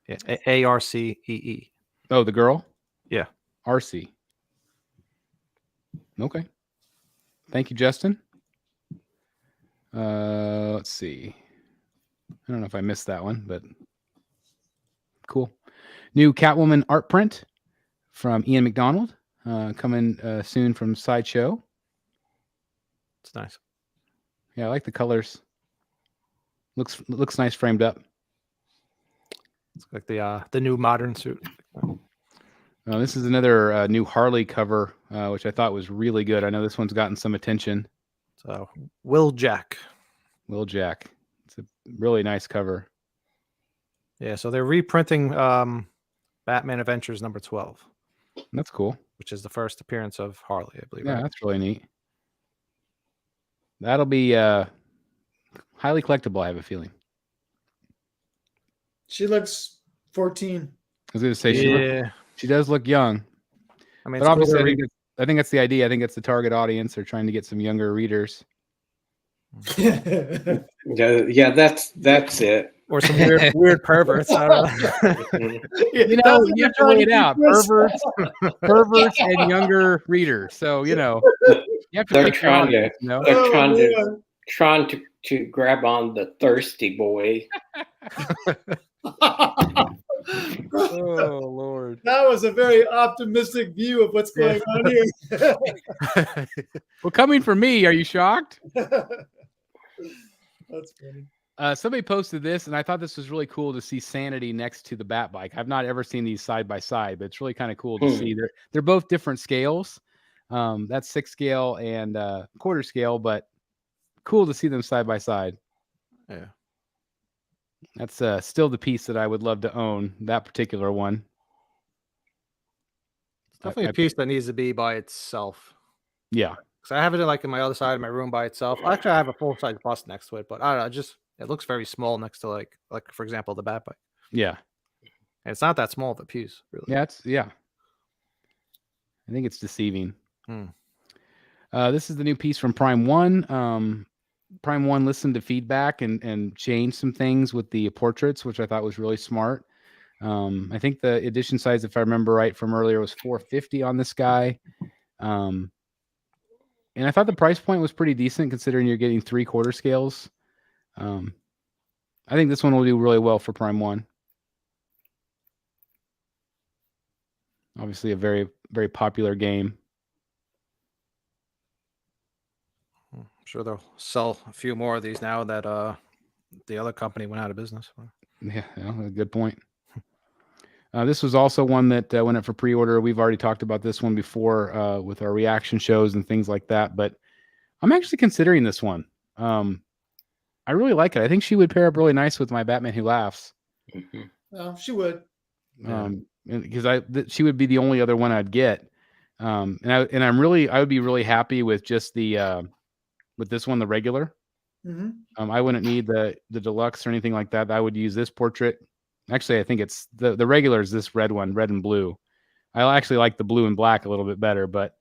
Yeah, ARCEE. Oh, the girl? Yeah. RC. Okay. Thank you, Justin. Let's see. I don't know if I missed that one, but cool. New Catwoman art print from Ian McDonald, coming soon from Sideshow. It's nice. Yeah, I like the colors. Looks nice framed up. It's like the new modern suit. This is another new Harley cover, which I thought was really good. I know this one's gotten some attention. So Will Jack. It's a really nice cover. Yeah, so they're reprinting Batman Adventures number 12. That's cool. Which is the first appearance of Harley, I believe. Yeah, right? That's really neat. That'll be Highly collectible, I have a feeling. She looks 14. I was going to say Yeah. she does look young. I mean, But it's cool obviously, to I think that's the idea. I think it's the target audience. They're trying to get some younger readers. Yeah, that's it. or some weird perverts. I don't know. You know, you have to weigh it out. Perverts and younger readers. So, you know, you have to They're pick your trying audience, to you know? they're Oh, trying to grab on the thirsty boy. Oh, Lord. That was a very optimistic view of what's going on here. Well, coming from me, are you shocked? That's funny. Somebody posted this, and I thought this was really cool to see Sanity next to the Bat Bike. I've not ever seen these side by side, but it's really kind of cool to see. They're both different scales. That's 6 scale and quarter scale, but cool to see them side by side. Yeah. That's still the piece that I would love to own, that particular one. It's definitely a piece that needs to be by itself. Yeah. Because I have it in my other side of my room by itself. Actually, I have a full-size bust next to it, but I don't know, it looks very small next to like for example, the Bat Bike. Yeah. And it's not that small of a piece, really. Yeah. I think it's deceiving. Hmm. This is the new piece from Prime One. Prime One listened to feedback and changed some things with the portraits, which I thought was really smart. I think the edition size, if I remember right from earlier, was $450 on this guy. And I thought the price point was pretty decent considering you're getting 3 quarter scales. I think this one will do really well for Prime One. Obviously a very, very popular game. I'm sure they'll sell a few more of these now that the other company went out of business. Yeah, good point. This was also one that went up for pre-order. We've already talked about this one before with our reaction shows and things like that, but I'm actually considering this one. I really like it. I think she would pair up really nice with my Batman Who Laughs. Well, she would. Because she would be the only other one I'd get. And I would be really happy with just the with this one, the regular. Mm-hmm. I wouldn't need the deluxe or anything like that. I would use this portrait. Actually, I think it's the regular is this red one, red and blue. I actually like the blue and black a little bit better, but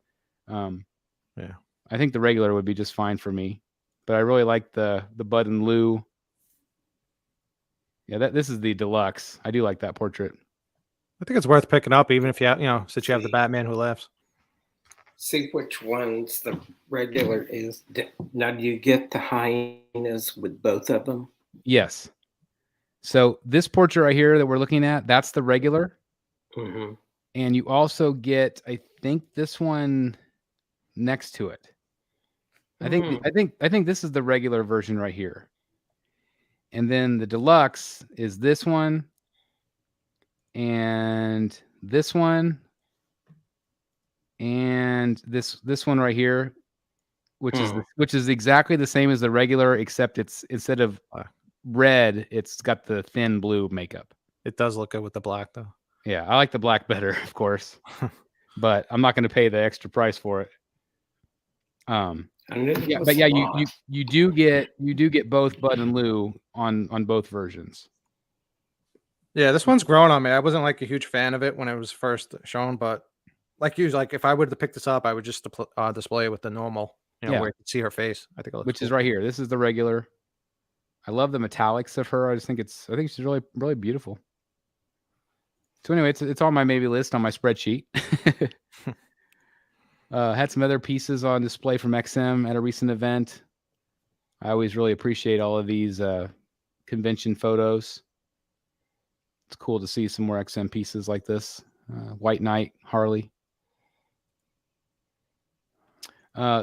yeah, I think the regular would be just fine for me. But I really like the Bud and Lou. Yeah, this is the deluxe. I do like that portrait. I think it's worth picking up, even if you have, since you have the Batman Who Laughs. See which ones the regular is. Now, do you get the hyenas with both of them? Yes. So this portrait right here that we're looking at, that's the regular. Mm-hmm. And you also get, I think, this one next to it. I think this is the regular version right here. And then the deluxe is this one and this one and this one right here, which is exactly the same as the regular, except it's instead of red, it's got the thin blue makeup. It does look good with the black, though. Yeah, I like the black better, of course, but I'm not going to pay the extra price for it. You do get both Bud and Lou on both versions. Yeah, this one's grown on me. I wasn't like a huge fan of it when it was first shown, but like usually, like if I were to pick this up, I would just display it with the normal, where you can see her face. I think it looks which cool. is right here. This is the regular. I love the metallics of her. I think she's really, really beautiful. So anyway, it's on my maybe list on my spreadsheet. Had some other pieces on display from XM at a recent event. I always really appreciate all of these convention photos. It's cool to see some more XM pieces like this. White Knight, Harley.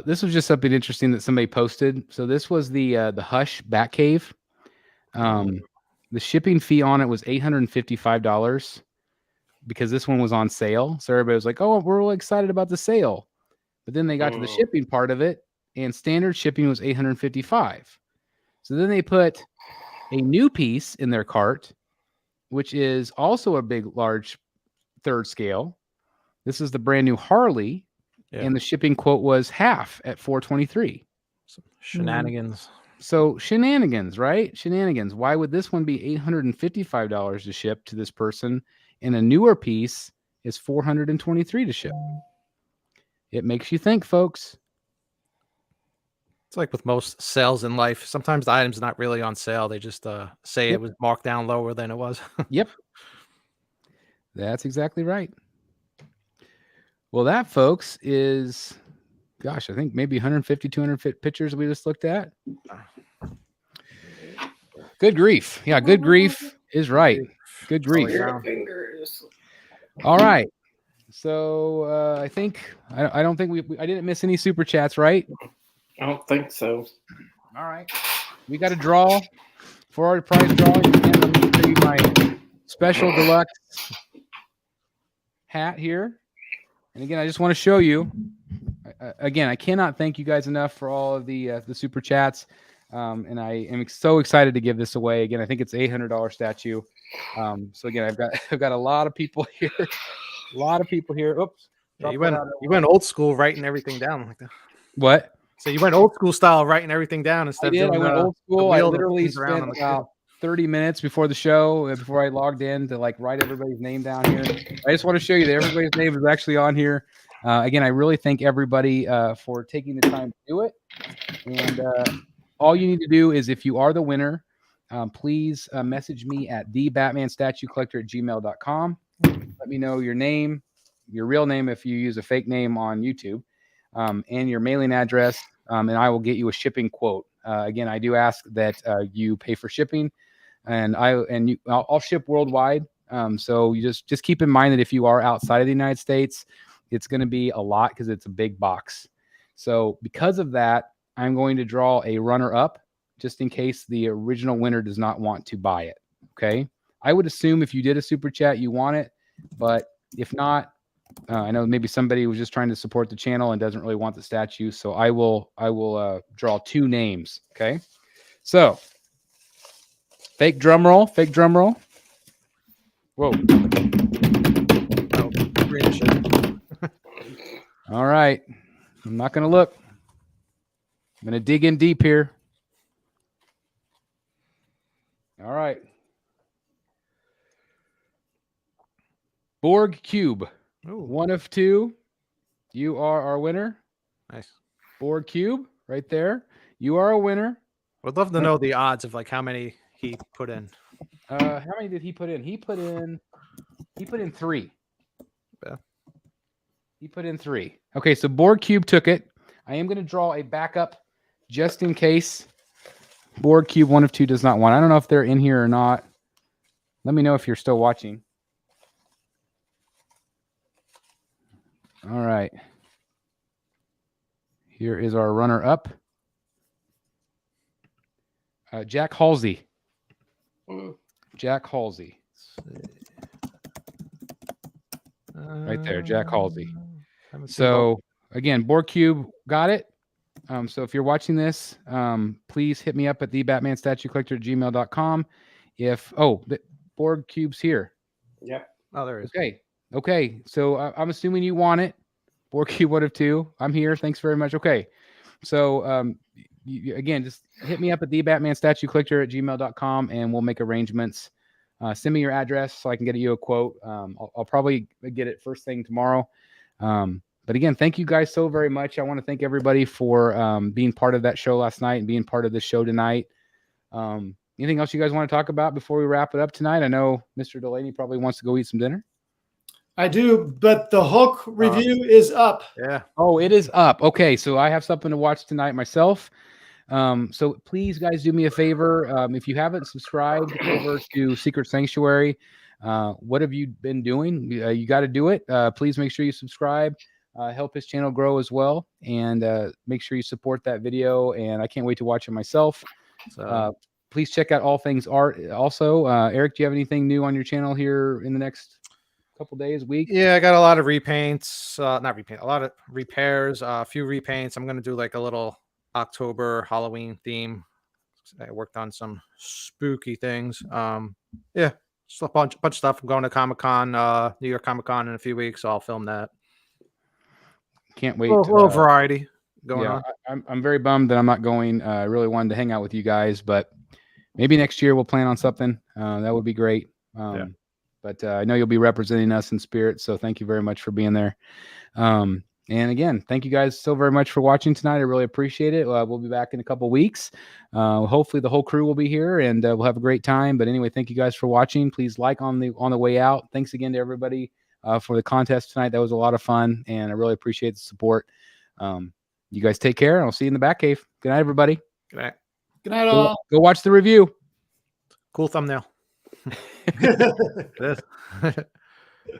This was just something interesting that somebody posted. So this was the Hush Batcave. The shipping fee on it was $855 because this one was on sale. So everybody was like, "Oh, we're really excited about the sale." But then they got to the shipping part of it, and standard shipping was $855. So then they put a new piece in their cart, which is also a big, large third scale. This is the brand new Harley, and the shipping quote was half at $423. Some shenanigans. So shenanigans, right? Shenanigans. Why would this one be $855 to ship to this person, and a newer piece is $423 to ship? It makes you think, folks. It's like with most sales in life. Sometimes the item's not really on sale. They just say Yep. it was marked down lower than it was. Yep. That's exactly right. Well, that, folks, is, gosh, I think maybe 150, 200 pictures we just looked at. Good grief. Yeah, good grief is right. Good grief. Your fingers. All right. So I think I don't think I didn't miss any super chats, right? I don't think so. All right. We got a draw for our prize drawing. And let me show you my special deluxe hat here. And again, I just want to show you. Again, I cannot thank you guys enough for all of the super chats. And I am so excited to give this away. Again, I think it's $800 statue. So again, I've got a lot of people here. A lot of people here. Oops. Yeah, you went old school writing everything down like that. What? So you went old school style writing everything down instead I of doing went old school. I literally spent around about 30 minutes before the show, before I logged in, to like write everybody's name down here. I just want to show you that everybody's name is actually on here. Again, I really thank everybody for taking the time to do it. And all you need to do is, if you are the winner, please message me at thebatmanstatuecollector@gmail.com. Let me know your name, your real name if you use a fake name on YouTube, and your mailing address, and I will get you a shipping quote. Again, I do ask that you pay for shipping, and I'll ship worldwide. So you just keep in mind that if you are outside of the United States, it's going to be a lot because it's a big box. So because of that, I'm going to draw a runner-up just in case the original winner does not want to buy it. Okay. I would assume if you did a super chat, you want it, but if not, I know maybe somebody was just trying to support the channel and doesn't really want the statue. So I will draw two names. Okay. So fake drum roll. Whoa. All right. I'm not going to look. I'm going to dig in deep here. All right. Borg Cube. Ooh. 1 of 2. You are our winner. Nice. Borg Cube right there. You are a winner. Would love to know the odds of like how many he put in. How many did he put in? He put in 3. Yeah. He put in 3. Okay, so Borg Cube took it. I am going to draw a backup just in case Borg Cube 1 of 2 does not want. I don't know if they're in here or not. Let me know if you're still watching. All right. Here is our runner-up. Jack Halsey. Jack Halsey. Right there, Jack Halsey. So, again, Borg Cube got it. So if you're watching this, please hit me up at thebatmanstatuecollector@gmail.com. The Borg Cube's here. Yep. Oh, there is. Okay. So I'm assuming you want it. Borg Cube 1 of 2. I'm here. Thanks very much. Okay. So again, just hit me up at thebatmanstatuecollector@gmail.com and we'll make arrangements. Send me your address so I can get you a quote. I'll probably get it first thing tomorrow. But again, thank you guys so very much. I want to thank everybody for being part of that show last night and being part of the show tonight. Anything else you guys want to talk about before we wrap it up tonight? I know Mr. Delaney probably wants to go eat some dinner. I do, but the Hulk review is up. Yeah. Oh, it is up. Okay, so I have something to watch tonight myself. So please, guys, do me a favor. If you haven't subscribed over to Secret Sanctuary, what have you been doing? You got to do it. Please make sure you subscribe. Help his channel grow as well, and make sure you support that video. And I can't wait to watch it myself. So please check out All Things Art. Also, Eric, do you have anything new on your channel here in the next couple days, week? Yeah, I got a lot of repaints. Not repaint, a lot of repairs. A few repaints. I'm gonna do like a little October Halloween theme. I worked on some spooky things. Yeah, just a bunch of stuff. I'm going to Comic-Con, New York Comic-Con in a few weeks, so I'll film that. Can't wait. A little variety. going on. I'm very bummed that I'm not going. I really wanted to hang out with you guys, but maybe next year we'll plan on something. That would be great. But I know you'll be representing us in spirit, so thank you very much for being there. And again, thank you guys so very much for watching tonight. I really appreciate it. We'll be back in a couple weeks. Hopefully the whole crew will be here and we'll have a great time. But anyway, thank you guys for watching. Please like on the way out. Thanks again to everybody for the contest tonight. That was a lot of fun and I really appreciate the support. You guys take care and I'll see you in the back cave. Good night, everybody. Good night. Good night, all. Go watch the review. Cool thumbnail.